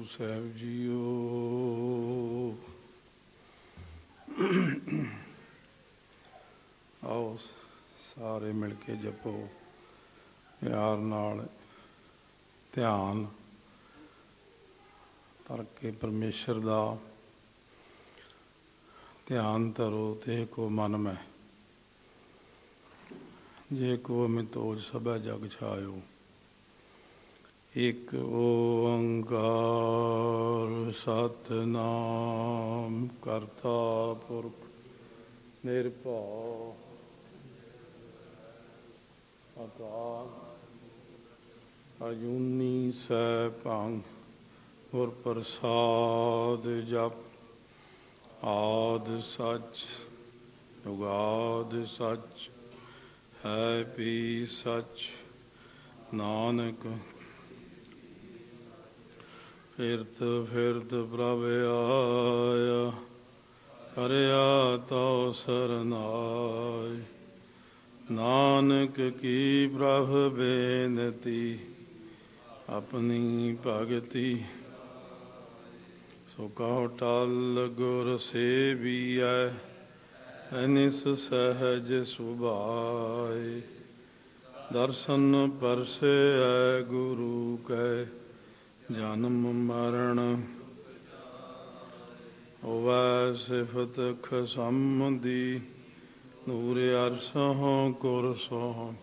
Guru Sahib JIO. ਆਓ ਸਾਰੇ ਮਿਲ ਕੇ ਜਪੋ, ਪਿਆਰ ਨਾਲ ਧਿਆਨ ਕਰਕੇ ਪਰਮੇਸ਼ਰ ਦਾ ਧਿਆਨ ਧਰੋ। ਤੇ ਕੋ ਮਨ ਮੈਂ ਜੇ ਕੋ ਮਿਤੋਜ ਸਭੈ ਜਗ ਛਾਇਓ। ਇੱਕ ਓੰਕਾਰ ਸਤਿਨਾਮ ਕਰਤਾ ਪੁਰਖ ਨਿਰਭਉ ਅਕਾਲ ਅਜੂਨੀ ਸੈਭੰ ਗੁਰ ਪ੍ਰਸਾਦ ਜਪ। ਆਦਿ ਸੱਚ ਜੁਗਾਦਿ ਸੱਚ ਹੈ ਵੀ ਸੱਚ। ਨਾਨਕ ਫਿਰਤ ਫਿਰਤ ਪ੍ਰਭ ਆਇਆ, ਕਰਿਆ ਤਉ ਸਰਨਾਇ। ਨਾਨਕ ਕੀ ਪ੍ਰਭ ਬੇਨਤੀ, ਆਪਣੀ ਭਗਤੀ। ਸੋ ਕਹੋ ਟਲ ਗੁਰ ਸੇਵੀਐ, ਅਨਿਸ ਸਹਿਜ ਸੁਭਾਏ। ਦਰਸ਼ਨ ਪਰਸੈ ਗੁਰੂ ਕੈ, ਜਨਮ ਮਰਨ ਹੋਵੈ ਸਿਫਤ ਖਸਮ ਦੀ। ਨੂਰ ਅਰਸਹੁ ਗੁਰ ਸਹੁ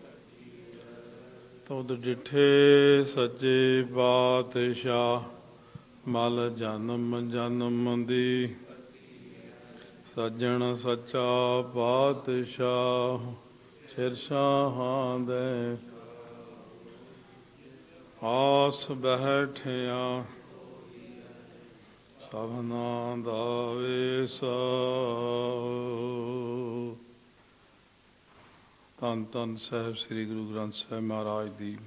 ਤੁਧ ਡਿਠੇ ਸੱਚੇ ਪਾਤਸ਼ਾਹ। ਮਲ ਜਨਮ ਜਨਮ ਦੀ ਸੱਜਣ ਸੱਚਾ ਪਾਤਸ਼ਾਹ। ਸ਼ਿਰਸ਼ਾਹਾਂ ਦੇ ਆਸ ਬੈਠਿਆ, ਸਭਨਾ ਦਾ ਵੇਸਾ। ਧੰਨ ਧੰਨ ਸਾਹਿਬ ਸ੍ਰੀ ਗੁਰੂ ਗ੍ਰੰਥ ਸਾਹਿਬ ਮਹਾਰਾਜ ਦੀ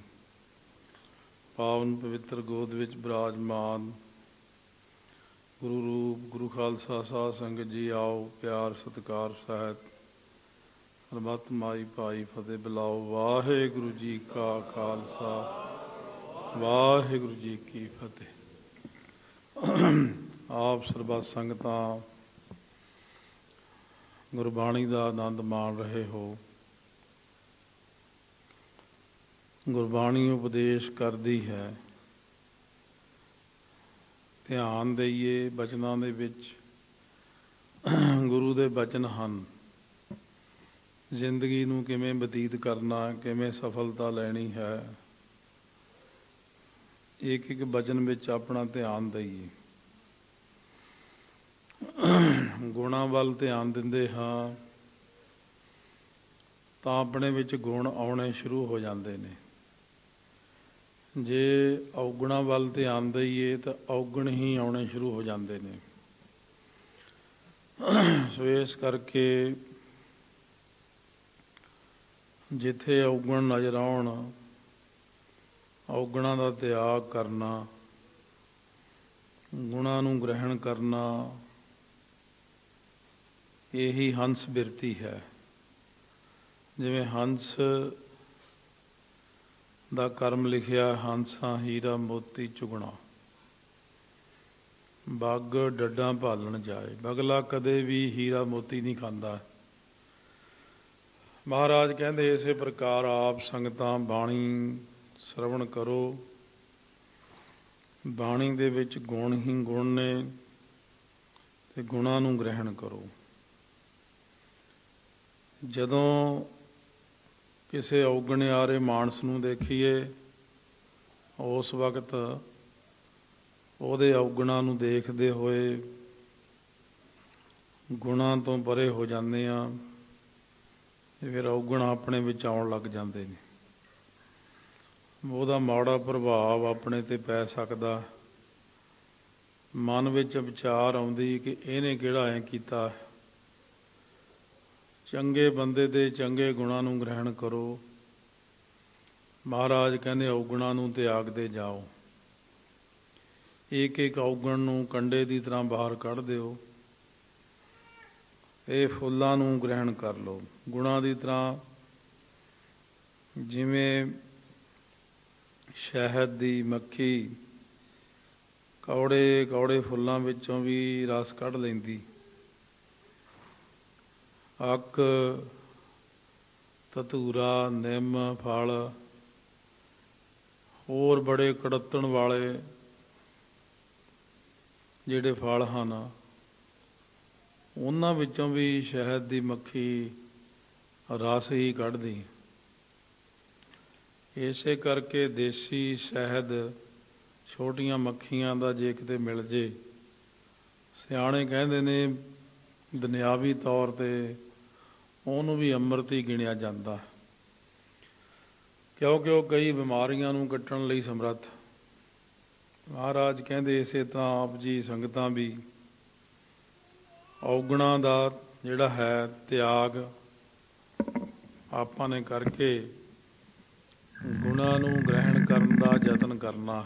ਪਾਵਨ ਪਵਿੱਤਰ ਗੋਦ ਵਿੱਚ ਬਿਰਾਜਮਾਨ ਗੁਰੂ ਰੂਪ ਗੁਰੂ ਖਾਲਸਾ ਸਾਧ ਸੰਗਤ ਜੀ, ਆਓ ਪਿਆਰ ਸਤਿਕਾਰ ਸਹਿਤ ਸਰਬੱਤ ਮਾਈ ਭਾਈ ਫਤਿਹ ਬੁਲਾਓ। ਵਾਹਿਗੁਰੂ ਜੀ ਕਾ ਖਾਲਸਾ, ਵਾਹਿਗੁਰੂ ਜੀ ਕੀ ਫਤਿਹ। ਆਪ ਸਰਬੱਤ ਸੰਗਤਾਂ ਗੁਰਬਾਣੀ ਦਾ ਆਨੰਦ ਮਾਣ ਰਹੇ ਹੋ। ਗੁਰਬਾਣੀ ਉਪਦੇਸ਼ ਕਰਦੀ ਹੈ, ਧਿਆਨ ਦੇਈਏ ਬਚਨਾਂ ਦੇ ਵਿੱਚ। ਗੁਰੂ ਦੇ ਬਚਨ ਹਨ, ਜ਼ਿੰਦਗੀ ਨੂੰ ਕਿਵੇਂ ਬਤੀਤ ਕਰਨਾ, ਕਿਵੇਂ ਸਫਲਤਾ ਲੈਣੀ ਹੈ। ਇੱਕ ਇੱਕ ਬਚਨ ਵਿੱਚ ਆਪਣਾ ਧਿਆਨ ਦੇਈਏ। ਗੁਣਾਂ ਵੱਲ ਧਿਆਨ ਦਿੰਦੇ ਹਾਂ ਤਾਂ ਆਪਣੇ ਵਿੱਚ ਗੁਣ ਆਉਣੇ ਸ਼ੁਰੂ ਹੋ ਜਾਂਦੇ ਨੇ। ਜੇ ਔਗੁਣਾਂ ਵੱਲ ਧਿਆਨ ਦੇਈਏ ਤਾਂ ਔਗੁਣ ਹੀ ਆਉਣੇ ਸ਼ੁਰੂ ਹੋ ਜਾਂਦੇ ਨੇ। ਸੋ ਇਸ ਕਰਕੇ ਜਿੱਥੇ ਔਗੁਣ ਨਜ਼ਰ ਆਉਣ, ਔਗੁਣਾਂ ਦਾ ਤਿਆਗ ਕਰਨਾ, ਗੁਣਾਂ ਨੂੰ ਗ੍ਰਹਿਣ ਕਰਨਾ, ਇਹੀ ਹੰਸ ਬਿਰਤੀ ਹੈ। ਜਿਵੇਂ ਹੰਸ ਦਾ ਕਰਮ ਲਿਖਿਆ, ਹੰਸਾਂ ਹੀਰਾ ਮੋਤੀ ਚੁਗਣਾ, ਬੱਗ ਡੱਡਾਂ ਭਾਲਣ ਜਾਏ। ਬਗਲਾ ਕਦੇ ਵੀ ਹੀਰਾ ਮੋਤੀ ਨਹੀਂ ਖਾਂਦਾ। ਮਹਾਰਾਜ ਕਹਿੰਦੇ ਇਸੇ ਪ੍ਰਕਾਰ ਆਪ ਸੰਗਤਾਂ ਬਾਣੀ ਸਰਵਣ ਕਰੋ। ਬਾਣੀ ਦੇ ਵਿੱਚ ਗੁਣ ਹੀ ਗੁਣ ਨੇ ਤੇ ਗੁਣਾਂ ਨੂੰ ਗ੍ਰਹਿਣ ਕਰੋ। ਜਦੋਂ ਕਿਸੇ ਔਗਣਿਆਰੇ ਮਾਨਸ ਨੂੰ ਦੇਖੀਏ, ਉਸ ਵਕਤ ਉਹਦੇ ਔਗੁਣਾਂ ਨੂੰ ਦੇਖਦੇ ਹੋਏ ਗੁਣਾਂ ਤੋਂ ਪਰੇ ਹੋ ਜਾਂਦੇ ਹਾਂ। ਫਿਰ ਔਗੁਣ ਆਪਣੇ ਵਿੱਚ ਆਉਣ ਲੱਗ ਜਾਂਦੇ ਨੇ। ਉਹਦਾ ਮਾੜਾ ਪ੍ਰਭਾਵ ਆਪਣੇ 'ਤੇ ਪੈ ਸਕਦਾ। ਮਨ ਵਿੱਚ ਵਿਚਾਰ ਆਉਂਦੀ ਕਿ ਇਹਨੇ ਕਿਹੜਾ ਐਂ ਕੀਤਾ। ਚੰਗੇ ਬੰਦੇ ਦੇ ਚੰਗੇ ਗੁਣਾਂ ਨੂੰ ਗ੍ਰਹਿਣ ਕਰੋ। ਮਹਾਰਾਜ ਕਹਿੰਦੇ ਔਗੁਣਾਂ ਨੂੰ ਤਿਆਗਦੇ ਜਾਓ। ਇੱਕ ਇੱਕ ਔਗੁਣ ਨੂੰ ਕੰਡੇ ਦੀ ਤਰ੍ਹਾਂ ਬਾਹਰ ਕੱਢ ਦਿਓ। ਇਹ ਫੁੱਲਾਂ ਨੂੰ ਗ੍ਰਹਿਣ ਕਰ ਲਓ। ਗੁਣਾਂ ਦੀ ਤਰ੍ਹਾਂ ਜਿਵੇਂ ਸ਼ਹਿਦ ਦੀ ਮੱਖੀ ਕੌੜੇ ਕੌੜੇ ਫੁੱਲਾਂ ਵਿੱਚੋਂ ਵੀ ਰਸ ਕੱਢ ਲੈਂਦੀ। ਅੱਕ, ਧਤੂਰਾ, ਨਿੰਮ ਫਲ, ਹੋਰ ਬੜੇ ਕੜੱਤਣ ਵਾਲੇ ਜਿਹੜੇ ਫਲ ਹਨ, ਉਹਨਾਂ ਵਿੱਚੋਂ ਵੀ ਸ਼ਹਿਦ ਦੀ ਮੱਖੀ ਰਸ ਹੀ ਕੱਢਦੀ। ਇਸੇ ਕਰਕੇ ਦੇਸੀ ਸ਼ਹਿਦ ਛੋਟੀਆਂ ਮੱਖੀਆਂ ਦਾ ਜੇ ਕਿਤੇ ਮਿਲ ਜੇ, ਸਿਆਣੇ ਕਹਿੰਦੇ ਨੇ ਦੁਨਿਆਵੀ ਤੌਰ 'ਤੇ ਉਹਨੂੰ ਵੀ ਅੰਮ੍ਰਿਤ ਹੀ ਗਿਣਿਆ ਜਾਂਦਾ, ਕਿਉਂਕਿ ਉਹ ਕਈ ਬਿਮਾਰੀਆਂ ਨੂੰ ਕੱਟਣ ਲਈ ਸਮਰੱਥ। ਮਹਾਰਾਜ ਕਹਿੰਦੇ ਇਸੇ ਤਰ੍ਹਾਂ ਆਪ ਜੀ ਸੰਗਤਾਂ ਵੀ ਔਗਣਾਂ ਦਾ ਜਿਹੜਾ ਹੈ ਤਿਆਗ ਆਪਾਂ ਨੇ ਕਰਕੇ ਗੁਣਾਂ ਨੂੰ ਗ੍ਰਹਿਣ ਕਰਨ ਦਾ ਯਤਨ ਕਰਨਾ।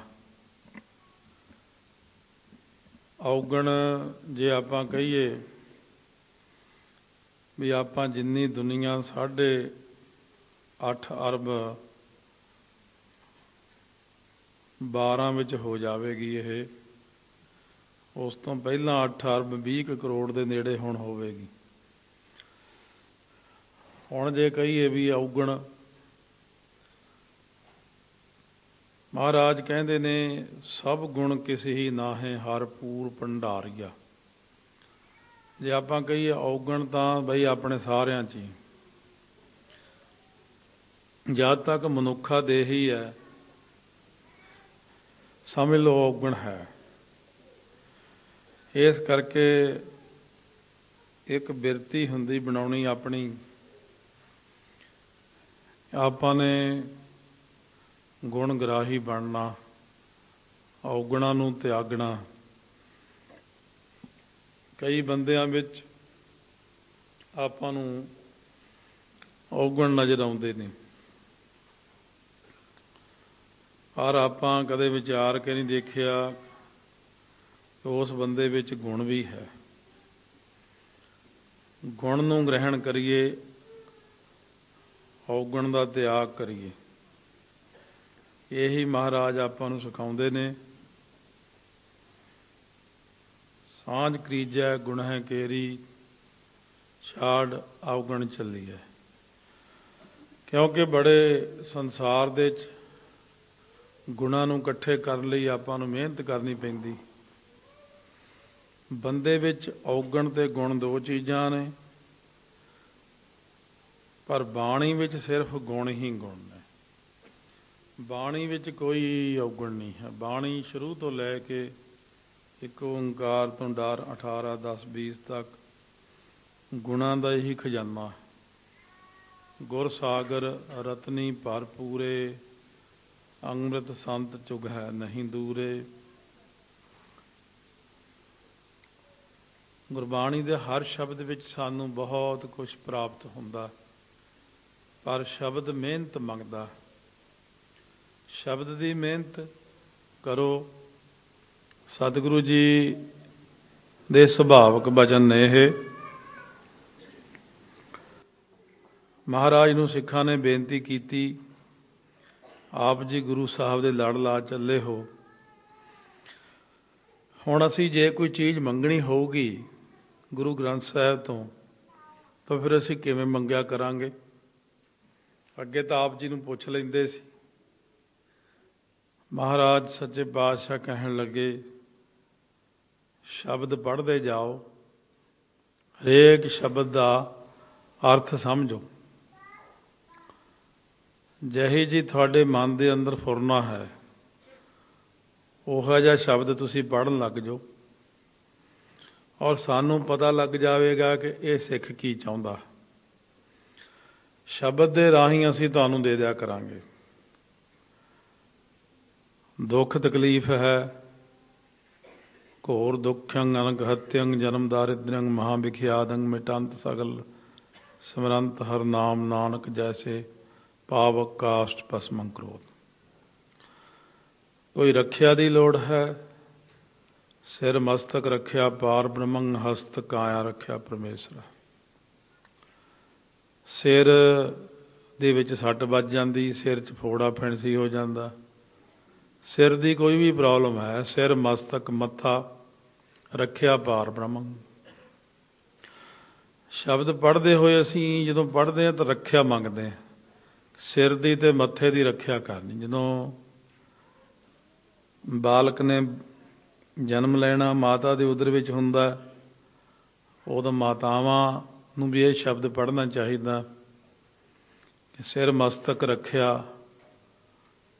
ਔਗਣ ਜੇ ਆਪਾਂ ਕਹੀਏ ਵੀ ਆਪਾਂ ਜਿੰਨੀ ਦੁਨੀਆ 8.5 ਅਰਬ 12 ਵਿੱਚ ਹੋ ਜਾਵੇਗੀ, ਇਹ ਉਸ ਤੋਂ ਪਹਿਲਾਂ 8 ਅਰਬ 20 ਕਰੋੜ ਦੇ ਨੇੜੇ ਹੁਣ ਹੋਵੇਗੀ। ਹੁਣ ਜੇ ਕਹੀਏ ਵੀ ਔਗਣ, ਮਹਾਰਾਜ ਕਹਿੰਦੇ ਨੇ ਸਭ ਗੁਣ ਕਿਸੇ ਹੀ ਨਾਹੇ ਹਰ ਪੂਰ ਭੰਡਾਰੀਆ। ਜੇ ਆਪਾਂ ਕਹੀਏ ਔਗਣ ਤਾਂ ਬਈ ਆਪਣੇ ਸਾਰਿਆਂ 'ਚ ਹੀ, ਜਦ ਤੱਕ ਮਨੁੱਖਾ ਦੇਹ ਹੀ ਹੈ ਸਮਝ ਲਓ ਔਗਣ ਹੈ। ਇਸ ਕਰਕੇ ਇੱਕ ਬਿਰਤੀ ਹੁੰਦੀ ਬਣਾਉਣੀ ਆਪਣੀ, ਆਪਾਂ ਨੇ ਗੁਣਗ੍ਰਾਹੀ ਬਣਨਾ, ਔਗਣਾਂ ਨੂੰ ਤਿਆਗਣਾ। ਕਈ ਬੰਦਿਆਂ ਵਿੱਚ ਆਪਾਂ ਨੂੰ ਔਗਣ ਨਜ਼ਰ ਆਉਂਦੇ ਨੇ, ਪਰ ਆਪਾਂ ਕਦੇ ਵਿਚਾਰ ਕੇ ਨਹੀਂ ਦੇਖਿਆ ਕਿ ਉਸ ਬੰਦੇ ਵਿੱਚ ਗੁਣ ਵੀ ਹੈ। ਗੁਣ ਨੂੰ ਗ੍ਰਹਿਣ ਕਰੀਏ, ਔਗਣ ਦਾ ਤਿਆਗ ਕਰੀਏ। ਇਹੀ ਮਹਾਰਾਜ ਆਪਾਂ ਨੂੰ ਸਿਖਾਉਂਦੇ ਨੇ। ਸਾਂਝ ਕਰੀਜੈ ਗੁਣਹਿ ਕੇਰੀ, ਛਾੜ ਔਗਣ ਚੱਲੀਐ। ਕਿਉਂਕਿ ਬੜੇ ਸੰਸਾਰ ਦੇ 'ਚ ਗੁਣਾਂ ਨੂੰ ਇਕੱਠੇ ਕਰਨ ਲਈ ਆਪਾਂ ਨੂੰ ਮਿਹਨਤ ਕਰਨੀ ਪੈਂਦੀ। ਬੰਦੇ ਵਿੱਚ ਔਗਣ ਅਤੇ ਗੁਣ ਦੋ ਚੀਜ਼ਾਂ ਨੇ, ਪਰ ਬਾਣੀ ਵਿੱਚ ਸਿਰਫ ਗੁਣ ਹੀ ਗੁਣ ਨੇ। ਬਾਣੀ ਵਿੱਚ ਕੋਈ ਔਗਣ ਨਹੀਂ ਹੈ। ਬਾਣੀ ਸ਼ੁਰੂ ਤੋਂ ਲੈ ਕੇ ਇੱਕ ਓਂਕਾਰ ਤੋਂ ਡਰ 18, 10, 20 ਤੱਕ ਗੁਣਾਂ ਦਾ ਹੀ ਖਜ਼ਾਨਾ। ਗੁਰ ਸਾਗਰ ਰਤਨੀ ਭਰ ਪੂਰੇ, ਅੰਮ੍ਰਿਤ ਸੰਤ ਚੁਗ ਹੈ ਨਹੀਂ ਦੂਰੇ। ਗੁਰਬਾਣੀ ਦੇ ਹਰ ਸ਼ਬਦ ਵਿੱਚ ਸਾਨੂੰ ਬਹੁਤ ਕੁਛ ਪ੍ਰਾਪਤ ਹੁੰਦਾ, ਪਰ ਸ਼ਬਦ ਮਿਹਨਤ ਮੰਗਦਾ। ਸ਼ਬਦ ਦੀ ਮਿਹਨਤ ਕਰੋ। ਸਤਿਗੁਰੂ ਜੀ ਦੇ ਸੁਭਾਵਕ ਬਚਨ ਨੇ ਇਹ। ਮਹਾਰਾਜ ਨੂੰ ਸਿੱਖਾਂ ਨੇ ਬੇਨਤੀ ਕੀਤੀ, ਆਪ ਜੀ ਗੁਰੂ ਸਾਹਿਬ ਦੇ ਲੜ ਲਾ ਚੱਲੇ ਹੋ। ਹੁਣ ਅਸੀਂ ਜੇ ਕੋਈ ਚੀਜ਼ ਮੰਗਣੀ ਹੋਊਗੀ ਗੁਰੂ ਗ੍ਰੰਥ ਸਾਹਿਬ ਤੋਂ, ਤਾਂ ਫਿਰ ਅਸੀਂ ਕਿਵੇਂ ਮੰਗਿਆ ਕਰਾਂਗੇ? ਅੱਗੇ ਤਾਂ ਆਪ ਜੀ ਨੂੰ ਪੁੱਛ ਲੈਂਦੇ ਸੀ। ਮਹਾਰਾਜ ਸੱਚੇ ਪਾਤਸ਼ਾਹ ਕਹਿਣ ਲੱਗੇ, ਸ਼ਬਦ ਪੜ੍ਹਦੇ ਜਾਓ, ਹਰੇਕ ਸ਼ਬਦ ਦਾ ਅਰਥ ਸਮਝੋ। ਜਿਹੀ ਜੀ ਤੁਹਾਡੇ ਮਨ ਦੇ ਅੰਦਰ ਫੁਰਨਾ ਹੈ, ਉਹੋ ਜਿਹਾ ਸ਼ਬਦ ਤੁਸੀਂ ਪੜ੍ਹਨ ਲੱਗ ਜਾਓ, ਔਰ ਸਾਨੂੰ ਪਤਾ ਲੱਗ ਜਾਵੇਗਾ ਕਿ ਇਹ ਸਿੱਖ ਕੀ ਚਾਹੁੰਦਾ। ਸ਼ਬਦ ਦੇ ਰਾਹੀਂ ਅਸੀਂ ਤੁਹਾਨੂੰ ਦੇ ਦਿਆ ਕਰਾਂਗੇ। ਦੁੱਖ ਤਕਲੀਫ ਹੈ, ਘੋਰ ਦੁੱਖੰ ਅਨਕ ਹਤਿਅੰ ਜਨਮ ਦਾਰਿਦ੍ਰਿਅੰ ਮਹਾਵਿਖਿਆਦੰ ਮਿਟੰਤ ਸਗਲ ਸਿਮਰੰਤ ਹਰ ਨਾਮ ਨਾਨਕ ਜੈਸੇ ਪਾਵਕ ਕਾਸ਼ਟ ਭਸਮੰ ਕ੍ਰੋਧ। ਕੋਈ ਰੱਖਿਆ ਦੀ ਲੋੜ ਹੈ, ਸਿਰ ਮਸਤਕ ਰੱਖਿਆ ਪਾਰ ਬ੍ਰਹਮੰ ਹਸਤ ਕਾਇਆ ਰੱਖਿਆ ਪਰਮੇਸ਼ਰ। ਸਿਰ ਦੇ ਵਿੱਚ ਸੱਟ ਵੱਜ ਜਾਂਦੀ, ਸਿਰ 'ਚ ਫੋੜਾ ਫਿਣਸੀ ਹੋ ਜਾਂਦਾ, ਸਿਰ ਦੀ ਕੋਈ ਵੀ ਪ੍ਰੋਬਲਮ ਹੈ, ਸਿਰ ਮਸਤਕ ਮੱਥਾ ਰੱਖਿਆ ਪਾਰ ਬ੍ਰਹਮ। ਸ਼ਬਦ ਪੜ੍ਹਦੇ ਹੋਏ ਅਸੀਂ ਜਦੋਂ ਪੜ੍ਹਦੇ ਹਾਂ ਤਾਂ ਰੱਖਿਆ ਮੰਗਦੇ ਹਾਂ, ਸਿਰ ਦੀ ਅਤੇ ਮੱਥੇ ਦੀ ਰੱਖਿਆ ਕਰਨੀ। ਜਦੋਂ ਬਾਲਕ ਨੇ ਜਨਮ ਲੈਣਾ, ਮਾਤਾ ਦੇ ਉਦਰ ਵਿੱਚ ਹੁੰਦਾ, ਉਦੋਂ ਮਾਤਾਵਾਂ ਨੂੰ ਵੀ ਇਹ ਸ਼ਬਦ ਪੜ੍ਹਨਾ ਚਾਹੀਦਾ ਕਿ ਸਿਰ ਮਸਤਕ ਰੱਖਿਆ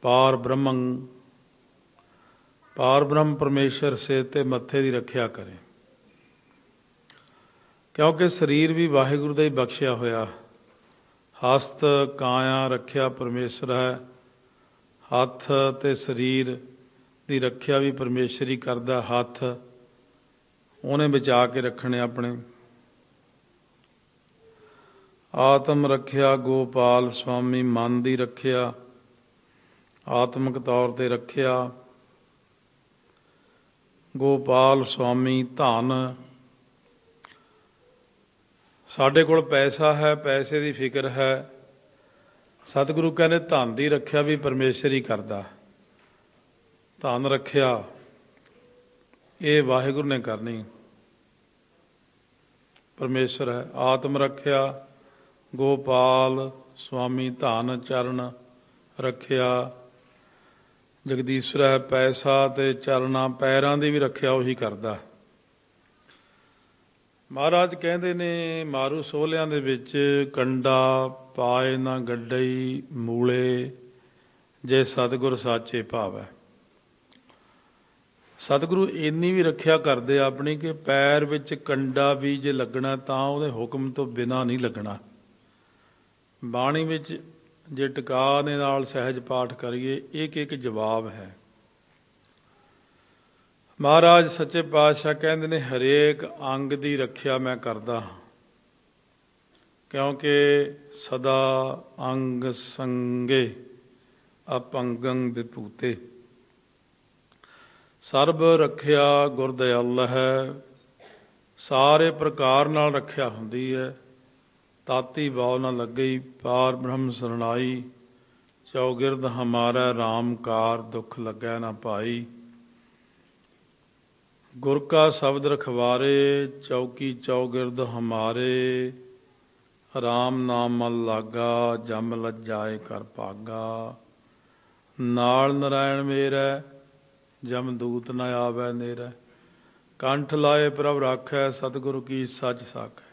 ਪਾਰ ਬ੍ਰਹਮੰ। ਪਾਰ ਬ੍ਰਹਮ ਪਰਮੇਸ਼ਰ ਸਿਰ ਤੇ ਮੱਥੇ ਦੀ ਰੱਖਿਆ ਕਰੇ, ਕਿਉਂਕਿ ਸਰੀਰ ਵੀ ਵਾਹਿਗੁਰੂ ਦਾ ਹੀ ਬਖਸ਼ਿਆ ਹੋਇਆ। ਹਸਤ ਕਾਇਆ ਰੱਖਿਆ ਪਰਮੇਸ਼ਰ ਹੈ। ਹੱਥ ਅਤੇ ਸਰੀਰ ਦੀ ਰੱਖਿਆ ਵੀ ਪਰਮੇਸ਼ਰ ਹੀ ਕਰਦਾ। ਹੱਥ ਉਹਨੇ ਬਚਾ ਕੇ ਰੱਖਣੇ ਆਪਣੇ। ਆਤਮ ਰੱਖਿਆ ਗੋਪਾਲ ਸੁਆਮੀ, ਮਨ ਦੀ ਰੱਖਿਆ ਆਤਮਿਕ ਤੌਰ 'ਤੇ ਰੱਖਿਆ। ਗੋਪਾਲ ਸੁਆਮੀ ਧਨ, ਸਾਡੇ ਕੋਲ ਪੈਸਾ ਹੈ, ਪੈਸੇ ਦੀ ਫਿਕਰ ਹੈ। ਸਤਿਗੁਰੂ ਕਹਿੰਦੇ ਧਨ ਦੀ ਰੱਖਿਆ ਵੀ ਪਰਮੇਸ਼ਰ ਹੀ ਕਰਦਾ। ਧਨ ਰੱਖਿਆ ਇਹ ਵਾਹਿਗੁਰੂ ਨੇ ਕਰਨੀ, ਪਰਮੇਸ਼ਰ ਹੈ। ਆਤਮ ਰੱਖਿਆ ਗੋਪਾਲ ਸੁਆਮੀ, ਧਨ ਚਰਨ ਰੱਖਿਆ ਜਗਦੀਸ਼ਰ ਹੈ। ਪੈਸਾ ਅਤੇ ਚਰਨਾਂ ਪੈਰਾਂ ਦੀ ਵੀ ਰੱਖਿਆ ਉਹੀ ਕਰਦਾ। ਮਹਾਰਾਜ ਕਹਿੰਦੇ ਨੇ ਮਾਰੂ ਸੋਹਲਿਆਂ ਦੇ ਵਿੱਚ, ਕੰਡਾ ਪਾਏ ਨਾ ਗੱਡਈ ਮੂਲੇ, ਜੇ ਸਤਿਗੁਰ ਸਾਚੇ ਭਾਵੈ। ਸਤਿਗੁਰੂ ਇੰਨੀ ਵੀ ਰੱਖਿਆ ਕਰਦੇ ਆਪਣੀ ਕਿ ਪੈਰ ਵਿੱਚ ਕੰਡਾ ਵੀ ਜੇ ਲੱਗਣਾ ਤਾਂ ਉਹਦੇ ਹੁਕਮ ਤੋਂ ਬਿਨਾਂ ਨਹੀਂ ਲੱਗਣਾ। ਬਾਣੀ ਵਿੱਚ ਜੇ ਟਿਕਾ ਦੇ ਨਾਲ ਸਹਿਜ ਪਾਠ ਕਰੀਏ, ਇੱਕ ਇੱਕ ਜਵਾਬ ਹੈ। ਮਹਾਰਾਜ ਸੱਚੇ ਪਾਤਸ਼ਾਹ ਕਹਿੰਦੇ ਨੇ ਹਰੇਕ ਅੰਗ ਦੀ ਰੱਖਿਆ ਮੈਂ ਕਰਦਾ, ਕਿਉਂਕਿ ਸਦਾ ਅੰਗ ਸੰਗੇ ਅਪੰਗੰ ਵਿਭੂਤੇ। ਸਰਬ ਰੱਖਿਆ ਗੁਰ ਦਇਆਲਾ ਹੈ। ਸਾਰੇ ਪ੍ਰਕਾਰ ਨਾਲ ਰੱਖਿਆ ਹੁੰਦੀ ਹੈ। ਤਾਤੀ ਵਾਉ ਨਾ ਲੱਗਈ ਪਾਰ ਬ੍ਰਹਮ ਸਰਣਾਈ, ਚੌਗਿਰਦ ਹਮਾਰਾ ਰਾਮ ਕਾਰ ਦੁੱਖ ਲੱਗੈ ਨਾ ਭਾਈ। ਗੁਰ ਕਾ ਸ਼ਬਦ ਰਖਵਾਰੇ ਚੌਕੀ ਚੌਗਿਰਦ ਹਮਾਰੇ, ਰਾਮ ਨਾਮ ਮਨ ਲਾਗਾ ਜਮ ਲੱਜਾਏ ਕਰ ਭਾਗਾ। ਨਾਲ ਨਰਾਇਣ ਮੇਰੈ ਜਮਦੂਤ ਨ ਆਵੈ ਨੇਰੈ, ਕੰਠ ਲਾਏ ਪ੍ਰਭ ਰਾਖੈ ਸਤਿਗੁਰੂ ਕੀ ਸੱਚ ਸਾਖੈ।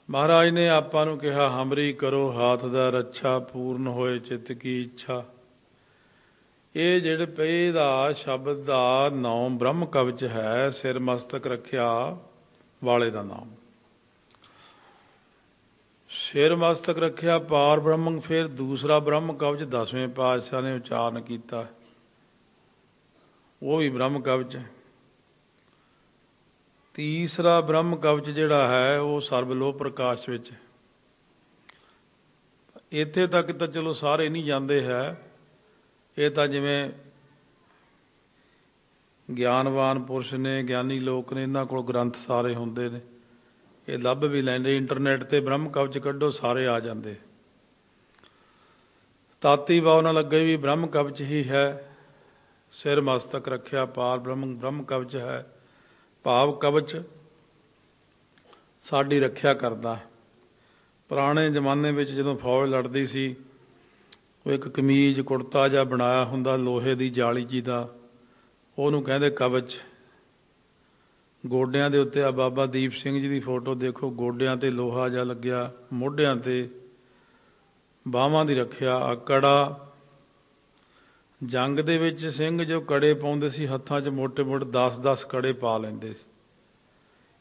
ਮਹਾਰਾਜ ਨੇ ਆਪਾਂ ਨੂੰ ਕਿਹਾ ਹਮਰੀ ਕਰੋ ਹਾਥ ਦਾ ਰੱਛਾ, ਪੂਰਨ ਹੋਏ ਚਿੱਤ ਕੀ ਇੱਛਾ। ਇਹ ਜਿਹੜੇ ਪਏ ਦਾ ਸ਼ਬਦ ਦਾ ਨਾਮ ਬ੍ਰਹਮ ਕਵਚ ਹੈ, ਸਿਰ ਮਸਤਕ ਰੱਖਿਆ ਵਾਲੇ ਦਾ ਨਾਮ। ਸਿਰ ਮਸਤਕ ਰੱਖਿਆ ਪਾਰ ਬ੍ਰਹਮ, ਫਿਰ ਦੂਸਰਾ ਬ੍ਰਹਮ ਕਵਚ 10ਵੇਂ ਪਾਤਸ਼ਾਹ ਨੇ ਉਚਾਰਨ ਕੀਤਾ, ਉਹ ਵੀ ਬ੍ਰਹਮ ਕਵਚ ਹੈ। ਤੀਸਰਾ ਬ੍ਰਹਮ ਕਵਚ ਜਿਹੜਾ ਹੈ ਉਹ ਸਰਬਲੋਹ ਪ੍ਰਕਾਸ਼ ਵਿੱਚ। ਇੱਥੇ ਤੱਕ ਤਾਂ ਚਲੋ ਸਾਰੇ ਨਹੀਂ ਜਾਂਦੇ ਹੈ, ਇਹ ਤਾਂ ਜਿਵੇਂ ਗਿਆਨਵਾਨ ਪੁਰਸ਼ ਨੇ, ਗਿਆਨੀ ਲੋਕ ਨੇ, ਇਹਨਾਂ ਕੋਲ ਗ੍ਰੰਥ ਸਾਰੇ ਹੁੰਦੇ ਨੇ, ਇਹ ਲੱਭ ਵੀ ਲੈਂਦੇ। ਇੰਟਰਨੈਟ 'ਤੇ ਬ੍ਰਹਮ ਕਵਚ ਕੱਢੋ ਸਾਰੇ ਆ ਜਾਂਦੇ। ਤਾਤੀ ਵਾਉ ਨਾ ਲੱਗੇ ਵੀ ਬ੍ਰਹਮ ਕਵਚ ਹੀ ਹੈ। ਸਿਰ ਮਸਤਕ ਰੱਖਿਆ ਪਾਰ ਬ੍ਰਹਮ, ਬ੍ਰਹਮ ਕਵਚ ਹੈ। ਭਾਵ ਕਵਚ ਸਾਡੀ ਰੱਖਿਆ ਕਰਦਾ। ਪੁਰਾਣੇ ਜ਼ਮਾਨੇ ਵਿੱਚ ਜਦੋਂ ਫੌਜ ਲੜਦੀ ਸੀ, ਉਹ ਇੱਕ ਕਮੀਜ਼ ਕੁੜਤਾ ਜਿਹਾ ਬਣਾਇਆ ਹੁੰਦਾ ਲੋਹੇ ਦੀ ਜਾਲੀ ਜੀ ਦਾ, ਉਹਨੂੰ ਕਹਿੰਦੇ ਕਵਚ। ਗੋਡਿਆਂ ਦੇ ਉੱਤੇ ਆ ਬਾਬਾ ਦੀਪ ਸਿੰਘ ਜੀ ਦੀ ਫੋਟੋ ਦੇਖੋ, ਗੋਡਿਆਂ 'ਤੇ ਲੋਹਾ ਜਿਹਾ ਲੱਗਿਆ, ਮੋਢਿਆਂ 'ਤੇ ਬਾਹਾਂ ਦੀ ਰੱਖਿਆ। ਆ ਕੜਾ, ਜੰਗ ਦੇ ਵਿੱਚ ਸਿੰਘ ਜੋ ਕੜੇ ਪਾਉਂਦੇ ਸੀ ਹੱਥਾਂ 'ਚ, ਮੋਟੇ ਮੋਟੇ 10-10 ਕੜੇ ਪਾ ਲੈਂਦੇ ਸੀ।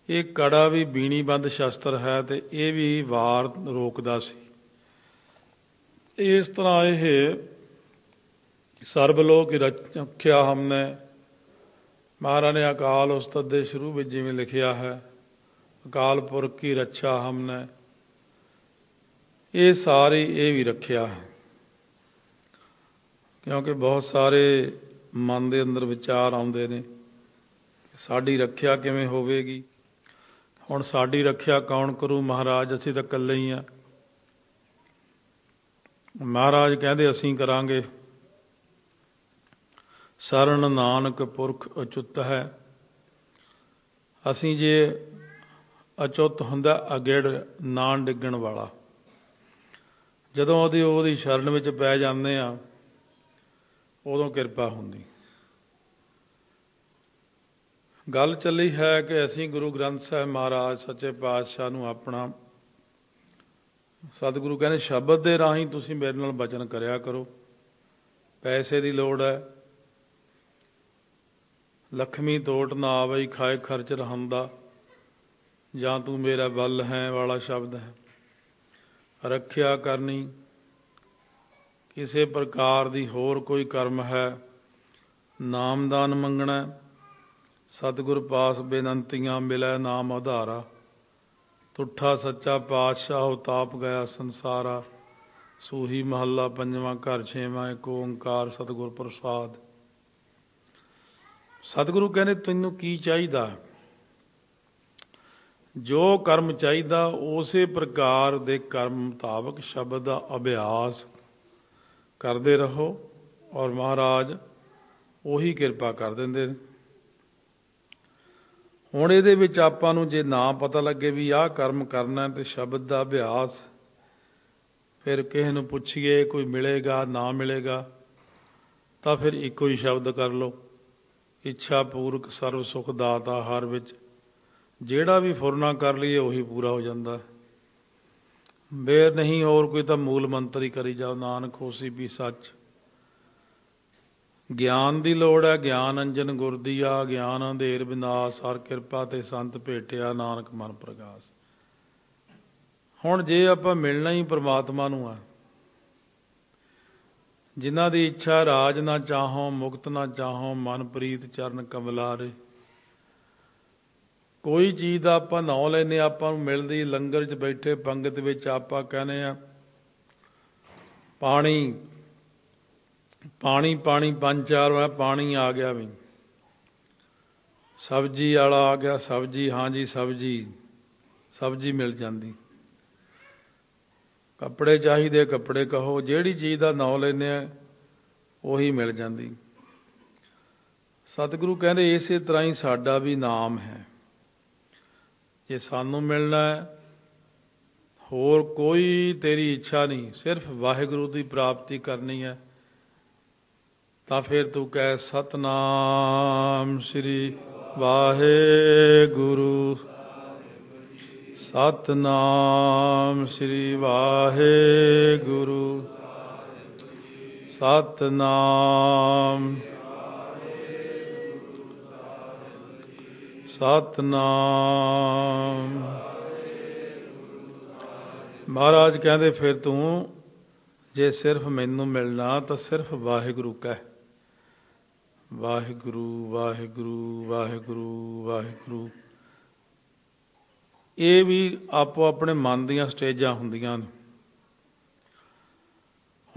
ਇਹ ਕੜਾ ਵੀ ਬੀਣੀ ਬੰਦ ਸ਼ਸਤਰ ਹੈ ਅਤੇ ਇਹ ਵੀ ਵਾਰ ਰੋਕਦਾ ਸੀ। ਇਸ ਤਰ੍ਹਾਂ ਇਹ ਸਰਬਲੋਕ ਰੱਖਿਆ ਹਮਨੇ। ਮਹਾਰਾਜ ਨੇ ਅਕਾਲ ਉਸਤਤ ਦੇ ਸ਼ੁਰੂ ਵਿੱਚ ਜਿਵੇਂ ਲਿਖਿਆ ਹੈ, ਅਕਾਲ ਪੁਰਖ ਕੀ ਰੱਛਾ ਹਮਨੇ, ਇਹ ਸਾਰੀ ਇਹ ਵੀ ਰੱਖਿਆ ਹੈ। ਕਿਉਂਕਿ ਬਹੁਤ ਸਾਰੇ ਮਨ ਦੇ ਅੰਦਰ ਵਿਚਾਰ ਆਉਂਦੇ ਨੇ, ਸਾਡੀ ਰੱਖਿਆ ਕਿਵੇਂ ਹੋਵੇਗੀ। ਹੁਣ ਸਾਡੀ ਰੱਖਿਆ ਕੌਣ ਕਰੂ ਮਹਾਰਾਜ, ਅਸੀਂ ਤਾਂ ਇਕੱਲੇ ਹੀ ਹਾਂ। ਮਹਾਰਾਜ ਕਹਿੰਦੇ ਅਸੀਂ ਕਰਾਂਗੇ। ਸਰਣ ਨਾਨਕ ਪੁਰਖ ਅਚੁੱਤ ਹੈ। ਅਸੀਂ ਜੇ ਅਚੁੱਤ ਹੁੰਦਾ ਅਗਿੜ ਨਾ ਡਿੱਗਣ ਵਾਲਾ, ਜਦੋਂ ਉਹਦੀ ਸ਼ਰਨ ਵਿੱਚ ਪੈ ਜਾਂਦੇ ਆ ਉਦੋਂ ਕਿਰਪਾ ਹੁੰਦੀ। ਗੱਲ ਚੱਲੀ ਹੈ ਕਿ ਅਸੀਂ ਗੁਰੂ ਗ੍ਰੰਥ ਸਾਹਿਬ ਮਹਾਰਾਜ ਸੱਚੇ ਪਾਤਸ਼ਾਹ ਨੂੰ ਆਪਣਾ, ਸਤਿਗੁਰੂ ਕਹਿੰਦੇ ਸ਼ਬਦ ਦੇ ਰਾਹੀਂ ਤੁਸੀਂ ਮੇਰੇ ਨਾਲ ਬਚਨ ਕਰਿਆ ਕਰੋ। ਪੈਸੇ ਦੀ ਲੋੜ ਹੈ, ਲక్ష్ਮੀ ਤੋਟ ਨਾ ਆਵਈ ਖਾਏ ਖਰਚ ਰਹੰਦਾ, ਜਾਂ ਤੂੰ ਮੇਰਾ ਬਲ ਹੈ ਵਾਲਾ ਸ਼ਬਦ ਹੈ। ਰੱਖਿਆ ਕਰਨੀ, ਕਿਸੇ ਪ੍ਰਕਾਰ ਦੀ ਹੋਰ ਕੋਈ ਕਰਮ ਹੈ, ਨਾਮਦਾਨ ਮੰਗਣਾ, ਸਤਿਗੁਰ ਪਾਸ ਬੇਨੰਤੀਆਂ ਮਿਲੈ ਨਾਮ ਆਧਾਰਾ, ਤੁਠਾ ਸੱਚਾ ਪਾਤਸ਼ਾਹ ਤਾਪ ਗਿਆ ਸੰਸਾਰਾ, ਸੂਹੀ ਮਹੱਲਾ ਪੰਜਵਾਂ ਘਰ ਛੇਵਾਂ ਏਕ ਓਂਕਾਰ ਸਤਿਗੁਰ ਪ੍ਰਸਾਦ। ਸਤਿਗੁਰੂ ਕਹਿੰਦੇ ਤੈਨੂੰ ਕੀ ਚਾਹੀਦਾ, ਜੋ ਕਰਮ ਚਾਹੀਦਾ ਉਸੇ ਪ੍ਰਕਾਰ ਦੇ ਕਰਮ ਮੁਤਾਬਕ ਸ਼ਬਦ ਦਾ ਅਭਿਆਸ ਕਰਦੇ ਰਹੋ, ਔਰ ਮਹਾਰਾਜ ਉਹੀ ਕਿਰਪਾ ਕਰ ਦਿੰਦੇ ਨੇ। ਹੁਣ ਇਹਦੇ ਵਿੱਚ ਆਪਾਂ ਨੂੰ ਜੇ ਨਾ ਪਤਾ ਲੱਗੇ ਵੀ ਆਹ ਕਰਮ ਕਰਨਾ ਤੇ ਸ਼ਬਦ ਦਾ ਅਭਿਆਸ, ਫਿਰ ਕਿਸੇ ਨੂੰ ਪੁੱਛੀਏ ਕੋਈ ਮਿਲੇਗਾ ਨਾ ਮਿਲੇਗਾ, ਤਾਂ ਫਿਰ ਇੱਕੋ ਹੀ ਸ਼ਬਦ ਕਰ ਲਓ, ਇੱਛਾ ਪੂਰਕ ਸਰਵ ਸੁਖ ਦਾਤਾ ਹਰ ਵਿੱਚ। ਜਿਹੜਾ ਵੀ ਫੁਰਨਾ ਕਰ ਲਈਏ ਉਹੀ ਪੂਰਾ ਹੋ ਜਾਂਦਾ। ਬੇਰ ਨਹੀਂ ਹੋਰ ਕੋਈ ਤਾਂ ਮੂਲ ਮੰਤਰ ਹੀ ਕਰੀ ਜਾਓ, ਨਾਨਕ ਹੋਸੀ ਵੀ ਸੱਚ। ਗਿਆਨ ਦੀ ਲੋੜ ਹੈ, ਗਿਆਨ ਅੰਜਨ ਗੁਰ ਦੀਆ, ਗਿਆਨ ਅੰਧੇਰ ਵਿਨਾਸ਼, ਹਰ ਕਿਰਪਾ ਤੇ ਸੰਤ ਭੇਟਿਆ, ਨਾਨਕ ਮਨ ਪ੍ਰਗਾਸ। ਹੁਣ ਜੇ ਆਪਾਂ ਮਿਲਣਾ ਹੀ ਪ੍ਰਮਾਤਮਾ ਨੂੰ ਆ, ਜਿਨ੍ਹਾਂ ਦੀ ਇੱਛਾ ਰਾਜ ਨਾ ਚਾਹੋ ਮੁਕਤ ਨਾ ਚਾਹੋ, ਮਨ ਪ੍ਰੀਤ ਚਰਨ ਕਮਲਾਰੇ। ਕੋਈ ਚੀਜ਼ ਦਾ ਆਪਾਂ ਨਾਂ ਲੈਂਦੇ, ਆਪਾਂ ਨੂੰ ਮਿਲਦੀ, ਲੰਗਰ 'ਚ ਬੈਠੇ ਪੰਗਤ ਵਿੱਚ ਆਪਾਂ ਕਹਿੰਦੇ ਆ ਪਾਣੀ ਪਾਣੀ ਪਾਣੀ, ਪੰਜ ਚਾਰ ਵਾਰ ਪਾਣੀ ਆ ਗਿਆ ਵੀ, ਸਬਜ਼ੀ ਵਾਲਾ ਆ ਗਿਆ, ਸਬਜ਼ੀ ਹਾਂਜੀ ਸਬਜ਼ੀ, ਸਬਜ਼ੀ ਮਿਲ ਜਾਂਦੀ। ਕੱਪੜੇ ਚਾਹੀਦੇ, ਕੱਪੜੇ ਕਹੋ, ਜਿਹੜੀ ਚੀਜ਼ ਦਾ ਨਾਂ ਲੈਂਦੇ ਆ ਉਹੀ ਮਿਲ ਜਾਂਦੀ। ਸਤਿਗੁਰੂ ਕਹਿੰਦੇ ਇਸੇ ਤਰ੍ਹਾਂ ਹੀ ਸਾਡਾ ਵੀ ਨਾਮ ਹੈ। ਜੇ ਸਾਨੂੰ ਮਿਲਣਾ ਹੈ, ਹੋਰ ਕੋਈ ਤੇਰੀ ਇੱਛਾ ਨਹੀਂ, ਸਿਰਫ ਵਾਹਿਗੁਰੂ ਦੀ ਪ੍ਰਾਪਤੀ ਕਰਨੀ ਹੈ, ਤਾਂ ਫਿਰ ਤੂੰ ਕਹਿ ਸਤਿਨਾਮ ਸ੍ਰੀ ਵਾਹਿਗੁਰੂ, ਸਤਿਨਾਮ ਸ੍ਰੀ ਵਾਹਿਗੁਰੂ, ਸਤਿਨਾਮ ਸਤਿਨਾਮ। ਮਹਾਰਾਜ ਕਹਿੰਦੇ ਫਿਰ ਤੂੰ ਜੇ ਸਿਰਫ ਮੈਨੂੰ ਮਿਲਣਾ ਤਾਂ ਸਿਰਫ ਵਾਹਿਗੁਰੂ ਕਹਿ, ਵਾਹਿਗੁਰੂ ਵਾਹਿਗੁਰੂ ਵਾਹਿਗੁਰੂ ਵਾਹਿਗੁਰੂ। ਇਹ ਵੀ ਆਪੋ ਆਪਣੇ ਮਨ ਦੀਆਂ ਸਟੇਜਾਂ ਹੁੰਦੀਆਂ ਨੇ।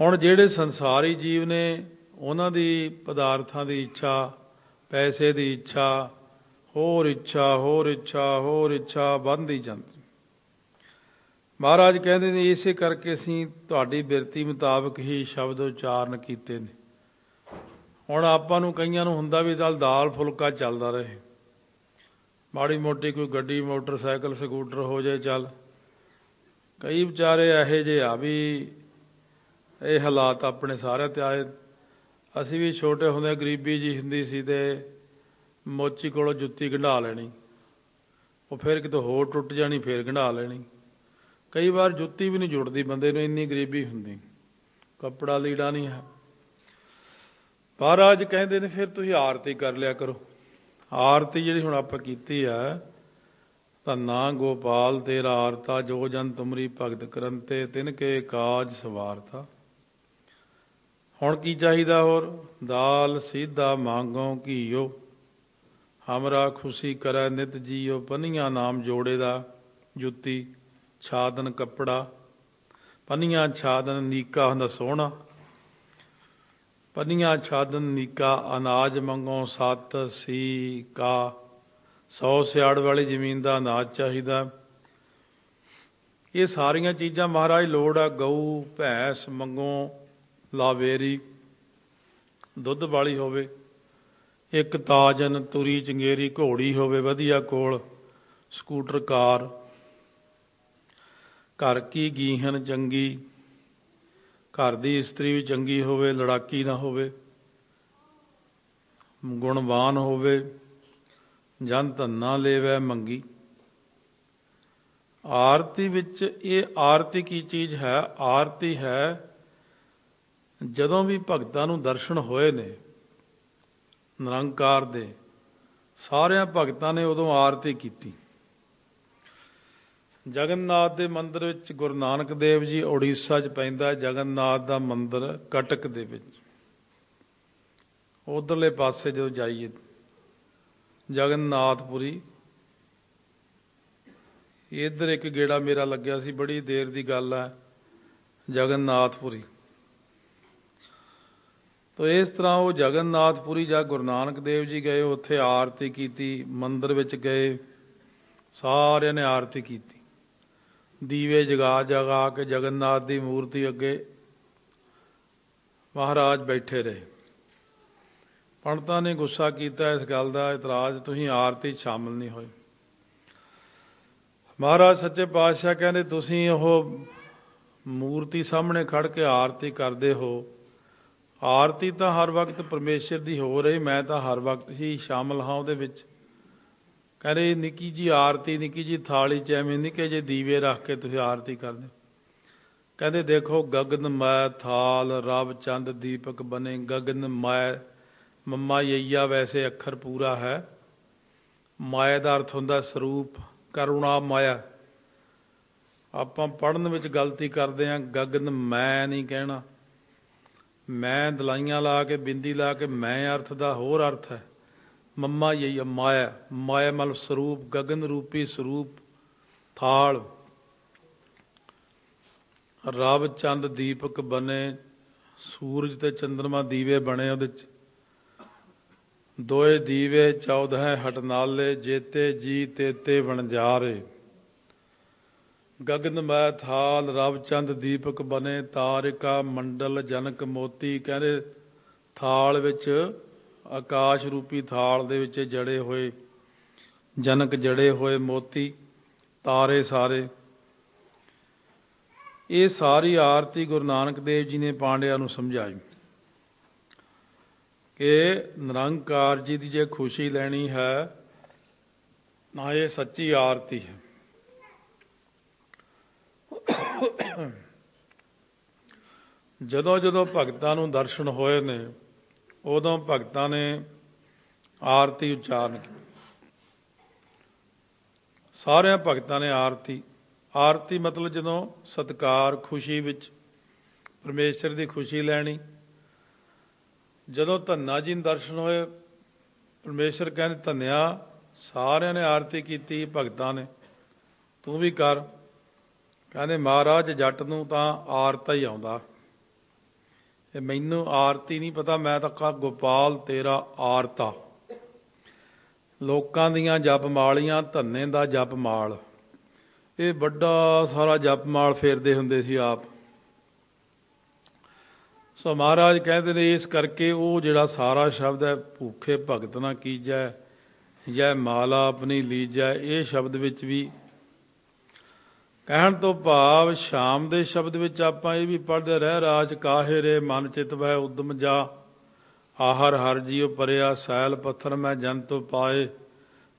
ਹੁਣ ਜਿਹੜੇ ਸੰਸਾਰੀ ਜੀਵ ਨੇ ਉਹਨਾਂ ਦੀ ਪਦਾਰਥਾਂ ਦੀ ਇੱਛਾ, ਪੈਸੇ ਦੀ ਇੱਛਾ, ਹੋਰ ਇੱਛਾ ਹੋਰ ਇੱਛਾ ਹੋਰ ਇੱਛਾ ਵੱਧਦੀ ਜਾਂਦੀ। ਮਹਾਰਾਜ ਕਹਿੰਦੇ ਨੇ ਇਸੇ ਕਰਕੇ ਅਸੀਂ ਤੁਹਾਡੀ ਬਿਰਤੀ ਮੁਤਾਬਕ ਹੀ ਸ਼ਬਦ ਉਚਾਰਨ ਕੀਤੇ ਨੇ। ਹੁਣ ਆਪਾਂ ਨੂੰ ਕਈਆਂ ਨੂੰ ਹੁੰਦਾ ਵੀ ਚੱਲ ਦਾਲ ਫੁਲਕਾ ਚੱਲਦਾ ਰਹੇ, ਮਾੜੀ ਮੋਟੀ ਕੋਈ ਗੱਡੀ ਮੋਟਰਸਾਈਕਲ ਸਕੂਟਰ ਹੋ ਜਾਏ ਚੱਲ। ਕਈ ਵਿਚਾਰੇ ਇਹੋ ਜਿਹੇ ਆ ਵੀ ਇਹ ਹਾਲਾਤ ਆਪਣੇ ਸਾਰਿਆਂ 'ਤੇ ਆਏ। ਅਸੀਂ ਵੀ ਛੋਟੇ ਹੁੰਦੇ ਗਰੀਬੀ ਜੀ ਹੁੰਦੀ ਸੀ ਅਤੇ ਮੋਚੀ ਕੋਲੋਂ ਜੁੱਤੀ ਗੰਢਾ ਲੈਣੀ, ਉਹ ਫਿਰ ਕਿਤੇ ਹੋਰ ਟੁੱਟ ਜਾਣੀ, ਫਿਰ ਗੰਢਾ ਲੈਣੀ। ਕਈ ਵਾਰ ਜੁੱਤੀ ਵੀ ਨਹੀਂ ਜੁੜਦੀ ਬੰਦੇ ਨੂੰ, ਇੰਨੀ ਗਰੀਬੀ ਹੁੰਦੀ, ਕੱਪੜਾ ਲੀੜਾ ਨਹੀਂ ਹੈ। ਮਹਾਰਾਜ ਕਹਿੰਦੇ ਨੇ ਫਿਰ ਤੁਸੀਂ ਆਰਤੀ ਕਰ ਲਿਆ ਕਰੋ। ਆਰਤੀ ਜਿਹੜੀ ਹੁਣ ਆਪਾਂ ਕੀਤੀ ਹੈ, ਧੰਨਾ ਗੋਪਾਲ ਤੇਰਾ ਆਰਤਾ, ਜੋ ਜਨ ਤੁਮਰੀ ਭਗਤ ਕਰੰਤੇ, ਤਿਨ ਕੇ ਕਾਜ ਸਵਾਰਤਾ। ਹੁਣ ਕੀ ਚਾਹੀਦਾ ਹੋਰ? ਦਾਲ ਸੀਧਾ ਮੰਗੋ ਘੀਓ, ਹਮਰਾ ਖੁਸ਼ੀ ਕਰੈ ਨਿਤ ਜੀਓ। ਪੰਨੀਆਂ ਨਾਮ ਜੋੜੇ ਦਾ, ਜੁੱਤੀ ਛਾਦਨ ਕੱਪੜਾ, ਪੰਨੀਆਂ ਛਾਦਨ ਨੀਕਾ ਹੁੰਦਾ ਸੋਹਣਾ, ਪੰਨੀਆਂ ਛਾਦਨ ਨੀਕਾ। ਅਨਾਜ ਮੰਗੋ ਸੱਤ ਸੀ ਕਾ, 100 ਸਿਆੜ ਵਾਲੀ ਜ਼ਮੀਨ ਦਾ ਅਨਾਜ ਚਾਹੀਦਾ। ਇਹ ਸਾਰੀਆਂ ਚੀਜ਼ਾਂ ਮਹਾਰਾਜ ਲੋੜ ਆ। ਗਊ ਭੈਂਸ ਮੰਗੋ ਲਾਵੇਰੀ, ਦੁੱਧ ਵਾਲੀ ਹੋਵੇ। ਇੱਕ ਤਾਜਨ ਤੁਰੀ ਚੰਗੇਰੀ ਘੋੜੀ ਹੋਵੇ ਵਧੀਆ ਕੋਲ, ਸਕੂਟਰ ਕਾਰ, ਘਰ ਕੀ ਗੀਹਨ ਚੰਗੀ, ਘਰ ਦੀ ਇਸਤਰੀ ਵੀ ਚੰਗੀ ਹੋਵੇ, ਲੜਾਕੀ ਨਾ ਹੋਵੇ, ਗੁਣਵਾਨ ਹੋਵੇ, ਜਨ ਧੰਨਾ ਲੇਵੈ ਮੰਗੀ। ਆਰਤੀ ਵਿੱਚ ਇਹ ਆਰਤੀ ਕੀ ਚੀਜ਼ ਹੈ? ਆਰਤੀ ਹੈ ਜਦੋਂ ਵੀ ਭਗਤਾਂ ਨੂੰ ਦਰਸ਼ਨ ਹੋਏ ਨੇ ਨਿਰੰਕਾਰ ਦੇ, ਸਾਰਿਆਂ ਭਗਤਾਂ ਨੇ ਉਦੋਂ ਆਰਤੀ ਕੀਤੀ। ਜਗਨਨਾਥ ਦੇ ਮੰਦਿਰ ਵਿੱਚ, ਗੁਰੂ ਨਾਨਕ ਦੇਵ ਜੀ ਉੜੀਸਾ 'ਚ ਪੈਂਦਾ ਜਗਨਨਾਥ ਦਾ ਮੰਦਿਰ, ਕਟਕ ਦੇ ਵਿੱਚ। ਉਧਰਲੇ ਪਾਸੇ ਜਦੋਂ ਜਾਈਏ ਜਗਨਨਾਥਪੁਰੀ, ਇੱਧਰ ਇੱਕ ਗੇੜਾ ਮੇਰਾ ਲੱਗਿਆ ਸੀ, ਬੜੀ ਦੇਰ ਦੀ ਗੱਲ ਹੈ, ਜਗਨਨਾਥਪੁਰੀ। ਤੋ ਇਸ ਤਰ੍ਹਾਂ ਉਹ ਜਗਨਨਾਥਪੁਰੀ ਜਾਂ ਗੁਰੂ ਨਾਨਕ ਦੇਵ ਜੀ ਗਏ, ਉੱਥੇ ਆਰਤੀ ਕੀਤੀ, ਮੰਦਿਰ ਵਿੱਚ ਗਏ, ਸਾਰਿਆਂ ਨੇ ਆਰਤੀ ਕੀਤੀ, ਦੀਵੇ ਜਗਾ ਜਗਾ ਕੇ ਜਗਨਨਾਥ ਦੀ ਮੂਰਤੀ ਅੱਗੇ ਮਹਾਰਾਜ ਬੈਠੇ ਰਹੇ। ਪੰਡਤਾਂ ਨੇ ਗੁੱਸਾ ਕੀਤਾ ਇਸ ਗੱਲ ਦਾ, ਇਤਰਾਜ਼, ਤੁਸੀਂ ਆਰਤੀ 'ਚ ਸ਼ਾਮਲ ਨਹੀਂ ਹੋਏ। ਮਹਾਰਾਜ ਸੱਚੇ ਪਾਤਸ਼ਾਹ ਕਹਿੰਦੇ, ਤੁਸੀਂ ਉਹ ਮੂਰਤੀ ਸਾਹਮਣੇ ਖੜ੍ਹ ਕੇ ਆਰਤੀ ਕਰਦੇ ਹੋ, ਆਰਤੀ ਤਾਂ ਹਰ ਵਕਤ ਪਰਮੇਸ਼ਰ ਦੀ ਹੋ ਰਹੀ, ਮੈਂ ਤਾਂ ਹਰ ਵਕਤ ਹੀ ਸ਼ਾਮਲ ਹਾਂ ਉਹਦੇ ਵਿੱਚ। ਕਹਿੰਦੇ ਨਿੱਕੀ ਜੀ ਆਰਤੀ, ਨਿੱਕੀ ਜੀ ਥਾਲੀ 'ਚ ਐਵੇਂ ਨਿੱਕੇ ਜਿਹੇ ਦੀਵੇ ਰੱਖ ਕੇ ਤੁਸੀਂ ਆਰਤੀ ਕਰਦੇ। ਕਹਿੰਦੇ ਦੇਖੋ, ਗਗਨ ਮੈ ਥਾਲ ਰਵ ਚੰਦ ਦੀਪਕ ਬਨੇ। ਗਗਨ ਮੈ, ਮੰਮਾ ਯਈਆ ਵੈਸੇ ਅੱਖਰ ਪੂਰਾ ਹੈ, ਮਾਇਆ ਦਾ ਅਰਥ ਹੁੰਦਾ ਸਰੂਪ, ਕਰੁਣਾ ਮਾਇਆ। ਆਪਾਂ ਪੜ੍ਹਨ ਵਿੱਚ ਗਲਤੀ ਕਰਦੇ ਹਾਂ, ਗਗਨ ਮੈਂ ਨਹੀਂ ਕਹਿਣਾ, ਮੈਂ ਦਲਾਈਆਂ ਲਾ ਕੇ ਬਿੰਦੀ ਲਾ ਕੇ ਮੈਂ ਅਰਥ ਦਾ ਹੋਰ ਅਰਥ ਹੈ। ਮੰਮਾ ਯਈਆ ਮਾਇਆ, ਮਾਇਆ ਮਤਲਬ ਸਰੂਪ, ਗਗਨ ਰੂਪੀ ਸਰੂਪ, ਥਾਲ। ਰਵ ਚੰਦ ਦੀਪਕ ਬਨੇ, ਸੂਰਜ ਤੇ ਚੰਦਰਮਾ ਦੀਵੇ ਬਣੇ ਉਹਦੇ 'ਚ। ਦੋਏ ਦੀਵੇ 14 ਹਟਨਾਲੇ, ਜੇਤੇ ਜੀ ਤੇਤੇ ਵਣਜਾਰੇ। ਗਗਨ ਮੈ ਥਾਲ ਰਵ ਚੰਦ ਦੀਪਕ ਬਨੇ, ਤਾਰਿਕਾ ਮੰਡਲ ਜਨਕ ਮੋਤੀ। ਕਹਿੰਦੇ ਥਾਲ ਵਿੱਚ, ਆਕਾਸ਼ ਰੂਪੀ ਥਾਲ ਦੇ ਵਿੱਚ ਜੜੇ ਹੋਏ ਜਨਕ, ਜੜੇ ਹੋਏ ਮੋਤੀ, ਤਾਰੇ ਸਾਰੇ। ਇਹ ਸਾਰੀ ਆਰਤੀ ਗੁਰੂ ਨਾਨਕ ਦੇਵ ਜੀ ਨੇ ਪਾਂਡਿਆਂ ਨੂੰ ਸਮਝਾਈ ਕਿ ਨਿਰੰਕਾਰ ਜੀ ਦੀ ਜੇ ਖੁਸ਼ੀ ਲੈਣੀ ਹੈ ਨਾ, ਇਹ ਸੱਚੀ ਆਰਤੀ ਹੈ। ਜਦੋਂ ਜਦੋਂ ਭਗਤਾਂ ਨੂੰ ਦਰਸ਼ਨ ਹੋਏ ਨੇ, ਉਦੋਂ ਭਗਤਾਂ ਨੇ ਆਰਤੀ ਉਚਾਰਨ ਕੀਤੀ। ਸਾਰਿਆਂ ਭਗਤਾਂ ਨੇ ਆਰਤੀ। ਆਰਤੀ ਮਤਲਬ ਜਦੋਂ ਸਤਿਕਾਰ, ਖੁਸ਼ੀ ਵਿੱਚ ਪਰਮੇਸ਼ਰ ਦੀ ਖੁਸ਼ੀ ਲੈਣੀ। ਜਦੋਂ ਧੰਨਾ ਜੀ ਨੂੰ ਦਰਸ਼ਨ ਹੋਏ, ਪਰਮੇਸ਼ਰ ਕਹਿੰਦੇ ਧੰਨਿਆ, ਸਾਰਿਆਂ ਨੇ ਆਰਤੀ ਕੀਤੀ ਭਗਤਾਂ ਨੇ, ਤੂੰ ਵੀ ਕਰ। ਕਹਿੰਦੇ ਮਹਾਰਾਜ ਜੱਟ ਨੂੰ ਤਾਂ ਆਰਤਾ ਹੀ ਆਉਂਦਾ, ਇਹ ਮੈਨੂੰ ਆਰਤੀ ਨਹੀਂ ਪਤਾ, ਮੈਂ ਤਾਂ ਕਹਾਂ ਗੋਪਾਲ ਤੇਰਾ ਆਰਤਾ। ਲੋਕਾਂ ਦੀਆਂ ਜਪ ਮਾਲੀਆਂ, ਧੰਨੇ ਦਾ ਜਪ ਮਾਲ, ਇਹ ਵੱਡਾ ਸਾਰਾ ਜਪ ਮਾਲ ਫੇਰਦੇ ਹੁੰਦੇ ਸੀ ਆਪ। ਸੋ ਮਹਾਰਾਜ ਕਹਿੰਦੇ ਨੇ ਇਸ ਕਰਕੇ ਉਹ ਜਿਹੜਾ ਸਾਰਾ ਸ਼ਬਦ ਹੈ, ਭੂਖੇ ਭਗਤ ਨਾ ਕੀਜੈ ਜੈ ਮਾਲਾ ਆਪਣੀ ਲੀਜੈ, ਇਹ ਸ਼ਬਦ ਵਿੱਚ ਵੀ ਕਹਿਣ ਤੋਂ ਭਾਵ ਸ਼ਾਮ ਦੇ ਸ਼ਬਦ ਵਿੱਚ ਆਪਾਂ ਇਹ ਵੀ ਪੜ੍ਹਦੇ, ਰਹਿ ਰਾਜ ਕਾਹੇ ਰੇ ਮਨ ਚਿਤ ਵਹਿ ਉਦਮ ਜਾ, ਆਹਰ ਹਰ ਜੀਉ ਪਰਿਆ ਸੈਲ ਪੱਥਰ ਮੈਂ ਜੰਤ ਪਾਏ,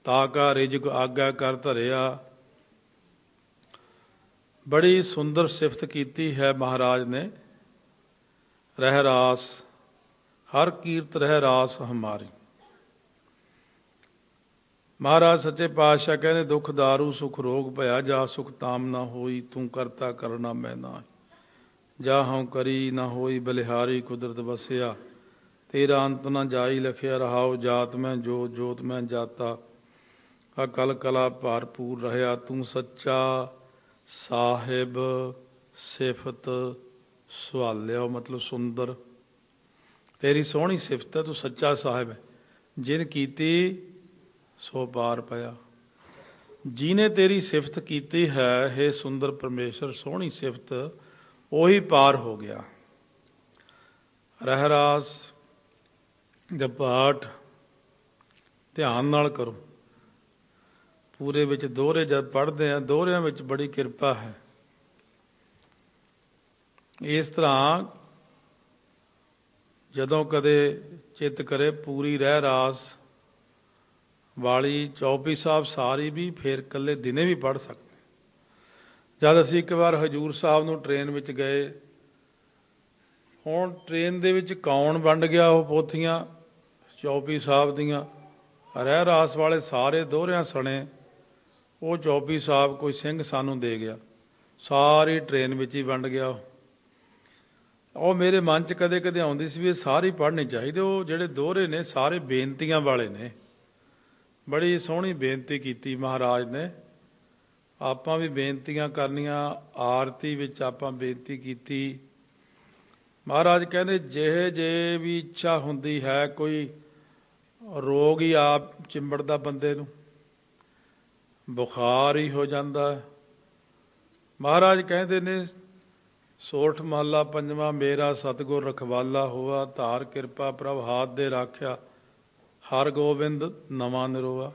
ਤਾ ਕਾ ਰਿਜਕ ਆਗਿਆ ਕਰ ਧਰਿਆ। ਬੜੀ ਸੁੰਦਰ ਸਿਫਤ ਕੀਤੀ ਹੈ ਮਹਾਰਾਜ ਨੇ। ਰਹਿ ਰਾਸ ਹਰ ਕੀਰਤ ਰਹਿ ਰਾਸ ਹਮਾਰੀ। ਮਹਾਰਾਜ ਸੱਚੇ ਪਾਤਸ਼ਾਹ ਕਹਿੰਦੇ ਦੁੱਖ ਦਾਰੂ ਸੁਖ ਰੋਗ ਭਇਆ, ਜਾ ਸੁਖ ਤਾਮ ਨਾ ਹੋਈ, ਤੂੰ ਕਰਤਾ ਕਰਨਾ ਮੈਂ ਨਾ, ਜਾ ਹਉ ਕਰੀ ਨਾ ਹੋਈ, ਬਲਿਹਾਰੀ ਕੁਦਰਤ ਵਸਿਆ, ਤੇਰਾ ਅੰਤ ਨਾ ਜਾਈ ਲਖਿਆ, ਰਹਾਉ ਜਾਤ ਮੈਂ ਜੋ ਜੋਤ ਮੈਂ ਜਾਤਾ, ਅਕਲ ਕਲਾ ਭਰਪੂਰ ਰਹਿਆ, ਤੂੰ ਸੱਚਾ ਸਾਹਿਬ ਸਿਫਤ ਸੁਹਾਲਿਓ। ਮਤਲਬ ਸੁੰਦਰ, ਤੇਰੀ ਸੋਹਣੀ ਸਿਫਤ ਹੈ, ਤੂੰ ਸੱਚਾ ਸਾਹਿਬ ਹੈ, ਜਿਨ ਕੀਤੀ ਸੋ ਪਾਰ ਪਿਆ। ਜਿਹਨੇ ਤੇਰੀ ਸਿਫਤ ਕੀਤੀ ਹੈ, ਹੇ ਸੁੰਦਰ ਪਰਮੇਸ਼ਰ, ਸੋਹਣੀ ਸਿਫਤ, ਉਹੀ ਪਾਰ ਹੋ ਗਿਆ। ਰਹਿਰਾਸ ਦੇ ਪਾਠ ਧਿਆਨ ਨਾਲ ਕਰੋ। ਪੂਰੇ ਵਿੱਚ ਦੋਹਰੇ ਜਦ ਪੜ੍ਹਦੇ ਆ, ਦੋਹਰਿਆਂ ਵਿੱਚ ਬੜੀ ਕਿਰਪਾ ਹੈ। ਇਸ ਤਰ੍ਹਾਂ ਜਦੋਂ ਕਦੇ ਚਿੱਤ ਕਰੇ ਪੂਰੀ ਰਹਿ ਰਾਸ ਵਾਲੀ ਚੌਪਈ ਸਾਹਿਬ ਸਾਰੀ ਵੀ ਫਿਰ ਇਕੱਲੇ ਦਿਨੇ ਵੀ ਪੜ੍ਹ ਸਕਦੇ। ਜਦ ਅਸੀਂ ਇੱਕ ਵਾਰ ਹਜ਼ੂਰ ਸਾਹਿਬ ਨੂੰ ਟ੍ਰੇਨ ਵਿੱਚ ਗਏ, ਹੁਣ ਟ੍ਰੇਨ ਦੇ ਵਿੱਚ ਕੌਣ ਵੰਡ ਗਿਆ ਉਹ ਪੋਥੀਆਂ ਚੌਪਈ ਸਾਹਿਬ ਦੀਆਂ, ਰਹਿ ਰਾਸ ਵਾਲੇ ਸਾਰੇ ਦੋਹਰਿਆਂ ਸਣੇ ਉਹ ਚੌਪਈ ਸਾਹਿਬ ਕੋਈ ਸਿੰਘ ਸਾਨੂੰ ਦੇ ਗਿਆ, ਸਾਰੀ ਟ੍ਰੇਨ ਵਿੱਚ ਹੀ ਵੰਡ ਗਿਆ। ਉਹ ਮੇਰੇ ਮਨ 'ਚ ਕਦੇ ਕਦੇ ਆਉਂਦੀ ਸੀ ਵੀ ਇਹ ਸਾਰੇ ਪੜ੍ਹਨੇ ਚਾਹੀਦੇ। ਉਹ ਜਿਹੜੇ ਦੋਹਰੇ ਨੇ ਸਾਰੇ ਬੇਨਤੀਆਂ ਵਾਲੇ ਨੇ, ਬੜੀ ਸੋਹਣੀ ਬੇਨਤੀ ਕੀਤੀ ਮਹਾਰਾਜ ਨੇ। ਆਪਾਂ ਵੀ ਬੇਨਤੀਆਂ ਕਰਨੀਆਂ, ਆਰਤੀ ਵਿੱਚ ਆਪਾਂ ਬੇਨਤੀ ਕੀਤੀ। ਮਹਾਰਾਜ ਕਹਿੰਦੇ ਜਿਹੇ ਜੇ ਵੀ ਇੱਛਾ ਹੁੰਦੀ ਹੈ, ਕੋਈ ਰੋਗ ਹੀ ਆਪ ਚਿੰਬੜਦਾ ਬੰਦੇ ਨੂੰ, ਬੁਖਾਰ ਹੀ ਹੋ ਜਾਂਦਾ। ਮਹਾਰਾਜ ਕਹਿੰਦੇ ਨੇ ਸੋਠ ਮਹੱਲਾ ਪੰਜਵਾਂ, ਮੇਰਾ ਸਤਿਗੁਰ ਰਖਵਾਲਾ ਹੋਆ, ਧਾਰ ਕਿਰਪਾ ਪ੍ਰਭ ਹਾਥ ਦੇ ਰਾਖਿਆ, ਹਰ ਗੋਬਿੰਦ ਨਵਾਂ ਨਿਰੋਆ।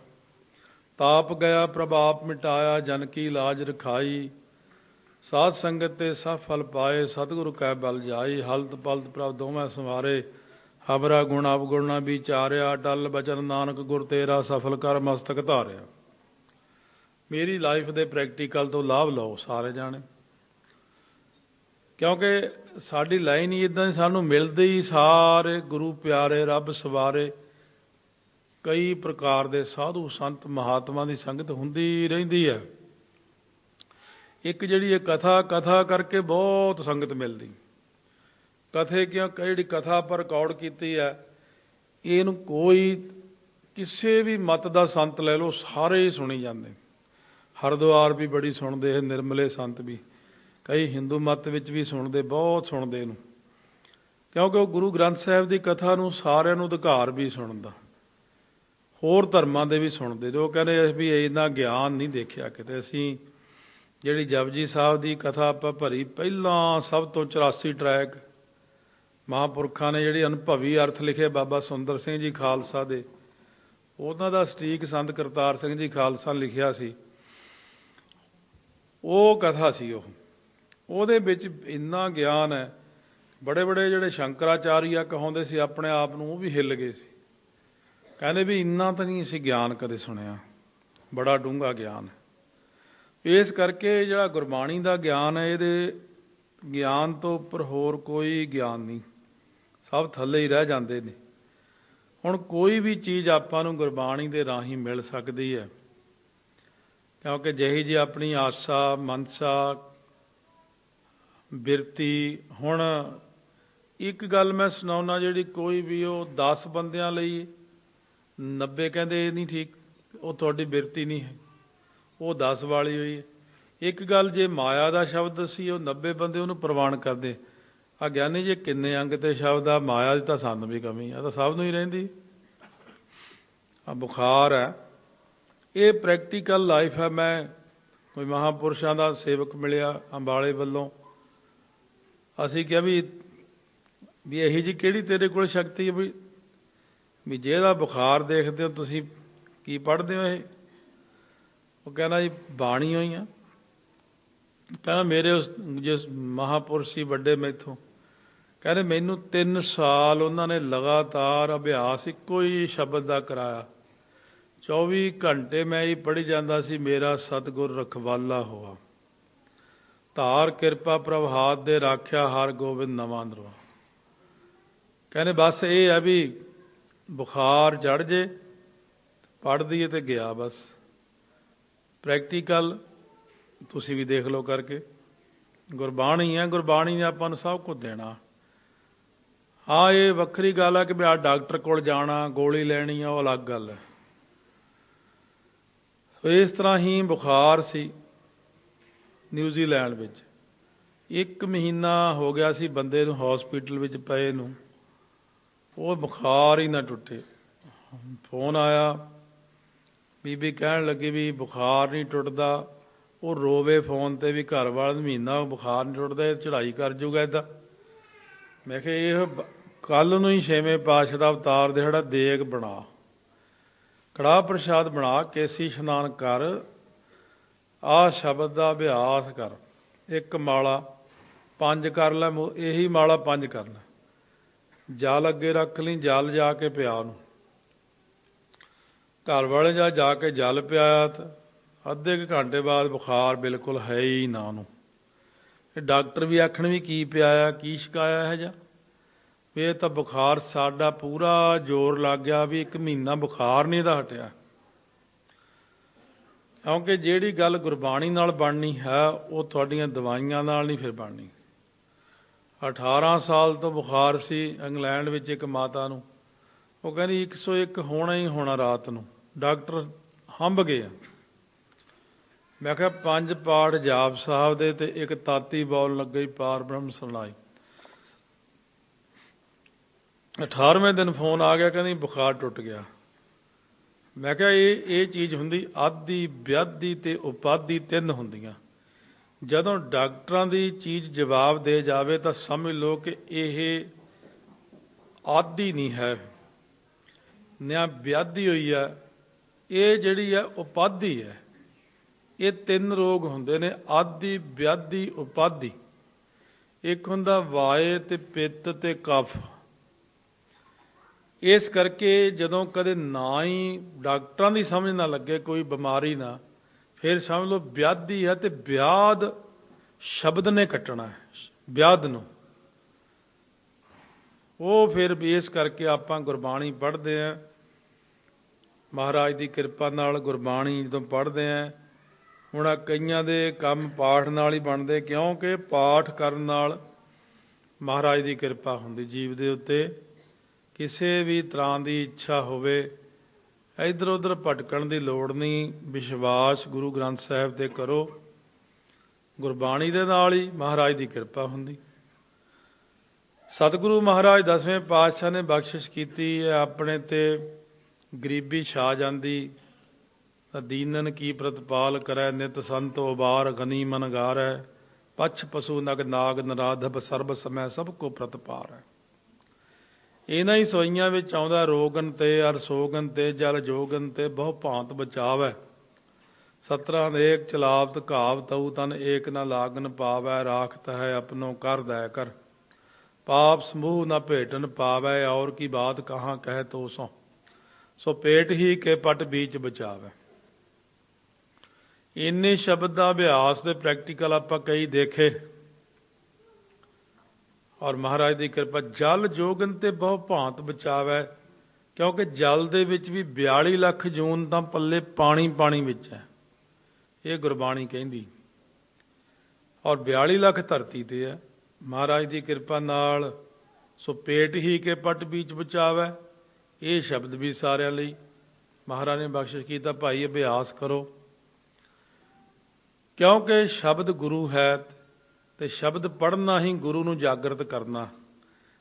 ਤਾਪ ਗਿਆ ਪ੍ਰਭਾਪ ਮਿਟਾਇਆ, ਜਨ ਕੀ ਲਾਜ ਰਖਾਈ, ਸਾਧ ਸੰਗਤ ਤੇ ਸਭ ਫਲ ਪਾਏ, ਸਤਿਗੁਰੂ ਕੈ ਬਲ ਜਾਈ। ਹਲਤ ਪਲਤ ਪ੍ਰਭ ਦੋਵੇਂ ਸੰਵਾਰੇ, ਹਬਰਾ ਗੁਣ ਅਵਗੁਣ ਨਾ ਵਿਚਾਰਿਆ, ਟਲ ਬਚਨ ਨਾਨਕ ਗੁਰ ਤੇਰਾ, ਸਫਲ ਕਰ ਮਸਤਕ ਧਾਰਿਆ। ਮੇਰੀ ਲਾਈਫ ਦੇ ਪ੍ਰੈਕਟੀਕਲ ਤੋਂ ਲਾਭ ਲਓ ਸਾਰੇ ਜਾਣੇ, ਕਿਉਂਕਿ ਸਾਡੀ ਲਾਈਨ ਹੀ ਇੱਦਾਂ ਸਾਨੂੰ ਮਿਲਦੇ ਹੀ ਸਾਰੇ ਗੁਰੂ ਪਿਆਰੇ ਰੱਬ ਸਵਾਰੇ, ਕਈ ਪ੍ਰਕਾਰ ਦੇ ਸਾਧੂ ਸੰਤ ਮਹਾਤਮਾ ਦੀ ਸੰਗਤ ਹੁੰਦੀ ਰਹਿੰਦੀ ਹੈ। ਇੱਕ ਜਿਹੜੀ ਇਹ ਕਥਾ ਕਰਕੇ ਬਹੁਤ ਸੰਗਤ ਮਿਲਦੀ। ਜਿਹੜੀ ਕਥਾ ਆਪਾਂ ਰਿਕਾਰਡ ਕੀਤੀ ਹੈ, ਇਹਨੂੰ ਕੋਈ ਕਿਸੇ ਵੀ ਮਤ ਦਾ ਸੰਤ ਲੈ ਲਓ, ਸਾਰੇ ਹੀ ਸੁਣੀ ਜਾਂਦੇ। ਹਰਿਦੁਆਰ ਵੀ ਬੜੀ ਸੁਣਦੇ, ਨਿਰਮਲੇ ਸੰਤ ਵੀ, ਕਈ ਹਿੰਦੂ ਮਤ ਵਿੱਚ ਵੀ ਸੁਣਦੇ, ਬਹੁਤ ਸੁਣਦੇ ਇਹਨੂੰ, ਕਿਉਂਕਿ ਉਹ ਗੁਰੂ ਗ੍ਰੰਥ ਸਾਹਿਬ ਦੀ ਕਥਾ ਨੂੰ ਸਾਰਿਆਂ ਨੂੰ ਅਧਿਕਾਰ ਵੀ ਸੁਣਨ ਦਾ। ਹੋਰ ਧਰਮਾਂ ਦੇ ਵੀ ਸੁਣਦੇ, ਜੋ ਕਹਿੰਦੇ ਵੀ ਇੰਨਾ ਗਿਆਨ ਨਹੀਂ ਦੇਖਿਆ ਕਿਤੇ। ਅਸੀਂ ਜਿਹੜੀ ਜਪਜੀ ਸਾਹਿਬ ਦੀ ਕਥਾ ਆਪਾਂ ਭਰੀ, ਪਹਿਲਾਂ ਸਭ ਤੋਂ 84 ਟਰੈਕ ਮਹਾਂਪੁਰਖਾਂ ਨੇ ਜਿਹੜੀ ਅਨੁਭਵੀ ਅਰਥ ਲਿਖੇ, ਬਾਬਾ ਸੁੰਦਰ ਸਿੰਘ ਜੀ ਖਾਲਸਾ ਦੇ, ਉਹਨਾਂ ਦਾ ਸਟੀਕ ਸੰਤ ਕਰਤਾਰ ਸਿੰਘ ਜੀ ਖਾਲਸਾ ਲਿਖਿਆ ਸੀ, ਉਹ ਕਥਾ ਸੀ। ਉਹਦੇ ਵਿੱਚ ਇੰਨਾ ਗਿਆਨ ਹੈ। ਬੜੇ ਬੜੇ ਜਿਹੜੇ ਸ਼ੰਕਰਾਚਾਰੀਆ ਕਹਾਉਂਦੇ ਸੀ ਆਪਣੇ ਆਪ ਨੂੰ, ਉਹ ਵੀ ਹਿੱਲ ਗਏ ਸੀ, ਕਹਿੰਦੇ ਵੀ ਇੰਨਾ ਤਾਂ ਨਹੀਂ ਅਸੀਂ ਗਿਆਨ ਕਦੇ ਸੁਣਿਆ, ਬੜਾ ਡੂੰਘਾ ਗਿਆਨ ਹੈ। ਇਸ ਕਰਕੇ ਜਿਹੜਾ ਗੁਰਬਾਣੀ ਦਾ ਗਿਆਨ ਹੈ, ਇਹਦੇ ਗਿਆਨ ਤੋਂ ਉੱਪਰ ਹੋਰ ਕੋਈ ਗਿਆਨ ਨਹੀਂ, ਸਭ ਥੱਲੇ ਹੀ ਰਹਿ ਜਾਂਦੇ ਨੇ। ਹੁਣ ਕੋਈ ਵੀ ਚੀਜ਼ ਆਪਾਂ ਨੂੰ ਗੁਰਬਾਣੀ ਦੇ ਰਾਹੀਂ ਮਿਲ ਸਕਦੀ ਹੈ, ਕਿਉਂਕਿ ਜਿਹੀ ਜੀ ਆਪਣੀ ਆਸਾ ਮਨਸਾ ਬਿਰਤੀ। ਹੁਣ ਇੱਕ ਗੱਲ ਮੈਂ ਸੁਣਾਉਣਾ, ਜਿਹੜੀ ਕੋਈ ਵੀ ਉਹ 10 ਬੰਦਿਆਂ ਲਈ 90 ਕਹਿੰਦੇ ਇਹ ਨਹੀਂ ਠੀਕ, ਉਹ ਤੁਹਾਡੀ ਬਿਰਤੀ ਨਹੀਂ ਹੈ, ਉਹ 10 ਵਾਲੀ ਹੋਈ ਹੈ। ਇੱਕ ਗੱਲ ਜੇ ਮਾਇਆ ਦਾ ਸ਼ਬਦ ਸੀ, ਉਹ 90 ਬੰਦੇ ਉਹਨੂੰ ਪ੍ਰਵਾਨ ਕਰਦੇ। ਆ ਗਿਆਨੀ ਜੇ ਕਿੰਨੇ ਅੰਗ ਤੇ ਸ਼ਬਦ ਆ, ਮਾਇਆ ਦੀ ਤਾਂ ਸਾਨੂੰ ਵੀ ਕਮੀ ਆ, ਤਾਂ ਸਭ ਨੂੰ ਹੀ ਰਹਿੰਦੀ। ਆ ਬੁਖਾਰ ਹੈ, ਇਹ ਪ੍ਰੈਕਟੀਕਲ ਲਾਈਫ ਹੈ। ਮੈਂ ਕੋਈ ਮਹਾਂਪੁਰਸ਼ਾਂ ਦਾ ਸੇਵਕ ਮਿਲਿਆ ਅੰਬਾਲੇ ਵੱਲੋਂ, ਅਸੀਂ ਕਿਹਾ ਵੀ ਇਹੀ ਜਿਹੀ ਕਿਹੜੀ ਤੇਰੇ ਕੋਲ ਸ਼ਕਤੀ ਹੈ ਵੀ ਜਿਹਦਾ ਬੁਖਾਰ ਦੇਖਦੇ ਹੋ ਤੁਸੀਂ ਕੀ ਪੜ੍ਹਦੇ ਹੋ ਇਹ? ਉਹ ਕਹਿੰਦਾ ਜੀ ਬਾਣੀ ਹੋਈ ਆ। ਕਹਿੰਦਾ ਮੇਰੇ ਉਸ ਜਿਸ ਮਹਾਂਪੁਰਸ਼ ਸੀ ਵੱਡੇ ਮੈਥੋਂ, ਕਹਿੰਦੇ ਮੈਨੂੰ 3 ਸਾਲ ਉਹਨਾਂ ਨੇ ਲਗਾਤਾਰ ਅਭਿਆਸ ਇੱਕੋ ਹੀ ਸ਼ਬਦ ਦਾ ਕਰਾਇਆ, 24 ਘੰਟੇ ਮੈਂ ਹੀ ਪੜ੍ਹੀ ਜਾਂਦਾ ਸੀ, ਮੇਰਾ ਸਤਿਗੁਰ ਰਖਵਾਲਾ ਹੋਆ, ਧਾਰ ਕਿਰਪਾ ਪ੍ਰਭ ਹਾਥ ਦੇ ਰਾਖਿਆ, ਹਰ ਗੋਬਿੰਦ ਨਵਾਂ ਨਿਰੋਆ। ਕਹਿੰਦੇ ਬਸ ਇਹ ਹੈ ਵੀ ਬੁਖਾਰ ਚੜ੍ਹ ਜੇ, ਪੜ੍ਹ ਦਈਏ ਤੇ ਗਿਆ ਬਸ। ਪ੍ਰੈਕਟੀਕਲ ਤੁਸੀਂ ਵੀ ਦੇਖ ਲਓ ਕਰਕੇ, ਗੁਰਬਾਣੀ ਹੈ, ਗੁਰਬਾਣੀ ਨੇ ਆਪਾਂ ਨੂੰ ਸਭ ਕੁਝ ਦੇਣਾ। ਹਾਂ ਇਹ ਵੱਖਰੀ ਗੱਲ ਹੈ ਕਿ ਵੀ ਆ ਡਾਕਟਰ ਕੋਲ ਜਾਣਾ, ਗੋਲੀ ਲੈਣੀ ਆ, ਉਹ ਅਲੱਗ ਗੱਲ ਹੈ। ਸੋ ਇਸ ਤਰ੍ਹਾਂ ਹੀ ਬੁਖਾਰ ਸੀ ਨਿਊਜ਼ੀਲੈਂਡ ਵਿੱਚ, 1 ਮਹੀਨਾ ਹੋ ਗਿਆ ਸੀ ਬੰਦੇ ਨੂੰ ਹੌਸਪੀਟਲ ਵਿੱਚ ਪਏ ਨੂੰ, ਉਹ ਬੁਖਾਰ ਹੀ ਨਾ ਟੁੱਟੇ। ਫੋਨ ਆਇਆ, ਬੀਬੀ ਕਹਿਣ ਲੱਗੀ ਵੀ ਬੁਖਾਰ ਨਹੀਂ ਟੁੱਟਦਾ, ਉਹ ਰੋਵੇ ਫੋਨ 'ਤੇ ਵੀ ਘਰ ਵਾਲਾ ਮਹੀਨਾ ਬੁਖਾਰ ਨਹੀਂ ਟੁੱਟਦਾ, ਇਹ ਚੜ੍ਹਾਈ ਕਰ ਜੂਗਾ ਇੱਦਾਂ। ਮੈਂ ਕਿਹਾ ਇਹ ਕੱਲ੍ਹ ਨੂੰ ਹੀ 6ਵੇਂ ਪਾਤਸ਼ਾਹ ਦਾ ਅਵਤਾਰ ਦਿਹਾੜਾ, ਦੇਗ ਬਣਾ, ਕੜਾਹ ਪ੍ਰਸ਼ਾਦ ਬਣਾ ਕੇਸੀ ਇਸ਼ਨਾਨ ਕਰ, ਆਹ ਸ਼ਬਦ ਦਾ ਅਭਿਆਸ ਕਰ। ਇੱਕ ਮਾਲਾ 5 ਕਰ ਲੈ, ਇਹੀ ਮਾਲਾ 5 ਕਰ ਲੈ। ਜਲ ਅੱਗੇ ਰੱਖ ਲਈ, ਜਲ ਜਾ ਕੇ ਪਿਆ ਉਹਨੂੰ। ਘਰ ਵਾਲੇ ਜਾ ਕੇ ਜਲ ਪਿਆਇਆ ਤਾਂ ਅੱਧੇ ਕੁ ਘੰਟੇ ਬਾਅਦ ਬੁਖਾਰ ਬਿਲਕੁਲ ਹੈ ਹੀ ਨਾ ਉਹਨੂੰ। ਇਹ ਡਾਕਟਰ ਵੀ ਆਖਣ ਵੀ ਕੀ ਪਿਆਇਆ, ਕੀ ਛਕਾਇਆ ਹੈ ਜਾਂ ਵੀ ਇਹ ਤਾਂ ਬੁਖਾਰ ਸਾਡਾ ਪੂਰਾ ਜ਼ੋਰ ਲੱਗ ਗਿਆ ਵੀ 1 ਮਹੀਨਾ ਬੁਖਾਰ ਨਹੀਂ ਇਹਦਾ ਹਟਿਆ। ਕਿਉਂਕਿ ਜਿਹੜੀ ਗੱਲ ਗੁਰਬਾਣੀ ਨਾਲ ਬਣਨੀ ਹੈ ਉਹ ਤੁਹਾਡੀਆਂ ਦਵਾਈਆਂ ਨਾਲ ਨਹੀਂ ਫਿਰ ਬਣਨੀ। 18 ਸਾਲ ਤੋਂ ਬੁਖਾਰ ਸੀ ਇੰਗਲੈਂਡ ਵਿੱਚ ਇੱਕ ਮਾਤਾ ਨੂੰ, ਉਹ ਕਹਿੰਦੀ 101 ਹੋਣਾ ਹੀ ਹੋਣਾ ਰਾਤ ਨੂੰ। ਡਾਕਟਰ ਹੰਭ ਗਏ ਆ। ਮੈਂ ਕਿਹਾ 5 ਪਾਠ ਜਾਪ ਸਾਹਿਬ ਦੇ ਤੇ ਇੱਕ ਤਾਤੀ ਬੌਲ ਲੱਗੇ ਪਾਰ ਬ੍ਰਹਮ ਸਰਨਾਈ। 18ਵੇਂ ਦਿਨ ਫੋਨ ਆ ਗਿਆ, ਕਹਿੰਦੀ ਬੁਖਾਰ ਟੁੱਟ ਗਿਆ। ਮੈਂ ਕਿਹਾ ਇਹ ਚੀਜ਼ ਹੁੰਦੀ ਆਦੀ, ਵਿਆਧੀ ਤੇ ਉਪਾਧੀ 3 ਹੁੰਦੀਆਂ। ਜਦੋਂ ਡਾਕਟਰਾਂ ਦੀ ਚੀਜ਼ ਜਵਾਬ ਦੇ ਜਾਵੇ ਤਾਂ ਸਮਝ ਲਓ ਕਿ ਇਹ ਆਦੀ ਨਹੀਂ ਹੈ, ਨਾ ਵਿਆਧੀ ਹੋਈ ਹੈ, ਇਹ ਜਿਹੜੀ ਹੈ ਉਪਾਧੀ ਹੈ। ਇਹ 3 ਰੋਗ ਹੁੰਦੇ ਨੇ, ਆਦੀ, ਵਿਆਧੀ, ਉਪਾਧੀ। ਇੱਕ ਹੁੰਦਾ ਵਾਏ ਤੇ ਪਿੱਤ ਤੇ ਕਫ। ਇਸ ਕਰਕੇ ਜਦੋਂ ਕਦੇ ਨਾ ਹੀ ਡਾਕਟਰਾਂ ਦੀ ਸਮਝ ਨਾ ਲੱਗੇ ਕੋਈ ਬਿਮਾਰੀ ਨਾ, ਫਿਰ ਸਮਝ ਲਓ ਵਿਆਧੀ ਹੈ। ਤੇ ਵਿਆਧ ਸ਼ਬਦ ਨੇ ਕੱਟਣਾ ਹੈ, ਵਿਆਧ ਨੂੰ। ਉਹ ਫਿਰ ਇਸ ਕਰਕੇ ਆਪਾਂ ਗੁਰਬਾਣੀ ਪੜ੍ਹਦੇ ਹਾਂ, ਮਹਾਰਾਜ ਦੀ ਕਿਰਪਾ ਨਾਲ ਗੁਰਬਾਣੀ ਜਦੋਂ ਪੜ੍ਹਦੇ ਹਾਂ। ਹੁਣ ਆ ਕਈਆਂ ਦੇ ਕੰਮ ਪਾਠ ਨਾਲ ਹੀ ਬਣਦੇ, ਕਿਉਂਕਿ ਪਾਠ ਕਰਨ ਨਾਲ ਮਹਾਰਾਜ ਦੀ ਕਿਰਪਾ ਹੁੰਦੀ ਜੀਵ ਦੇ ਉੱਤੇ। ਕਿਸੇ ਵੀ ਤਰ੍ਹਾਂ ਦੀ ਇੱਛਾ ਹੋਵੇ, ਇੱਧਰ ਉੱਧਰ ਭਟਕਣ ਦੀ ਲੋੜ ਨਹੀਂ। ਵਿਸ਼ਵਾਸ ਗੁਰੂ ਗ੍ਰੰਥ ਸਾਹਿਬ 'ਤੇ ਕਰੋ, ਗੁਰਬਾਣੀ ਦੇ ਨਾਲ ਹੀ ਮਹਾਰਾਜ ਦੀ ਕਿਰਪਾ ਹੁੰਦੀ। ਸਤਿਗੁਰੂ ਮਹਾਰਾਜ 10ਵੇਂ ਪਾਤਸ਼ਾਹ ਨੇ ਬਖਸ਼ਿਸ਼ ਕੀਤੀ ਹੈ, ਆਪਣੇ 'ਤੇ ਗਰੀਬੀ ਛਾ ਜਾਂਦੀ ਤਾਂ ਦੀਨਨ ਕੀ ਪ੍ਰਤਪਾਲ ਕਰੈ, ਨਿਤ ਸੰਤ ਉਬਾਰ ਗਨੀ ਮਨ ਗਾਰੈ, ਪਛ ਪਸ਼ੂ ਨਗ ਨਾਗ ਨਰਾਧਬ ਸਰਬ ਸਮੈ ਸਭ ਕੋ ਪ੍ਰਤਪਾਰ ਹੈ। ਇਹਨਾਂ ਹੀ ਸਵਈਆਂ ਵਿੱਚ ਆਉਂਦਾ ਰੋਗਨ ਤੇ ਅਰ ਸੋਗਨ ਤੇ ਜਲ ਜੋਗਨ ਤੇ ਬਹੁ ਭਾਂਤ ਬਚਾਵੈ, 17 ਅਨੇਕ ਚਲਾਵਤ ਘਾਵ ਤਉ ਤਨ ਏਕ ਨ ਲਾਗਨ ਪਾਵੈ, ਰਾਖਤ ਹੈ ਆਪਣੋ ਕਰ ਦੈ ਕਰ, ਪਾਪ ਸਮੂਹ ਨ ਭੇਟਨ ਪਾਵੈ, ਔਰ ਕੀ ਬਾਤ ਕਹਾਂ ਕਹਿ ਤੋ ਸੋ ਪੇਟ ਹੀ ਕੇ ਪਟ ਬੀਚ ਬਚਾਵੈ। ਇੰਨੇ ਸ਼ਬਦ ਦਾ ਅਭਿਆਸ ਦੇ ਪ੍ਰੈਕਟੀਕਲ ਆਪਾਂ ਕਈ ਦੇਖੇ, ਔਰ ਮਹਾਰਾਜ ਦੀ ਕਿਰਪਾ। ਜਲ ਜੋਗਨ ਤੇ ਬਹੁ ਭਾਂਤ ਬਚਾਵੈ, ਕਿਉਂਕਿ ਜਲ ਦੇ ਵਿੱਚ ਵੀ 42 ਲੱਖ ਜੂਨ ਤਾਂ ਪੱਲੇ ਪਾਣੀ ਪਾਣੀ ਵਿੱਚ ਹੈ, ਇਹ ਗੁਰਬਾਣੀ ਕਹਿੰਦੀ। ਔਰ 42 ਲੱਖ ਧਰਤੀ 'ਤੇ ਹੈ ਮਹਾਰਾਜ ਦੀ ਕਿਰਪਾ ਨਾਲ। ਸੋ ਪੇਟ ਹੀ ਕੇ ਪਟ ਬੀਚ ਬਚਾਵੈ, ਇਹ ਸ਼ਬਦ ਵੀ ਸਾਰਿਆਂ ਲਈ ਮਹਾਰਾਜ ਨੇ ਬਖਸ਼ਿਸ਼ ਕੀਤਾ। ਭਾਈ ਅਭਿਆਸ ਕਰੋ, ਕਿਉਂਕਿ ਸ਼ਬਦ ਗੁਰੂ ਹੈ ਤੇ ਸ਼ਬਦ ਪੜ੍ਹਨਾ ਹੀ ਗੁਰੂ ਨੂੰ ਜਾਗਰਤ ਕਰਨਾ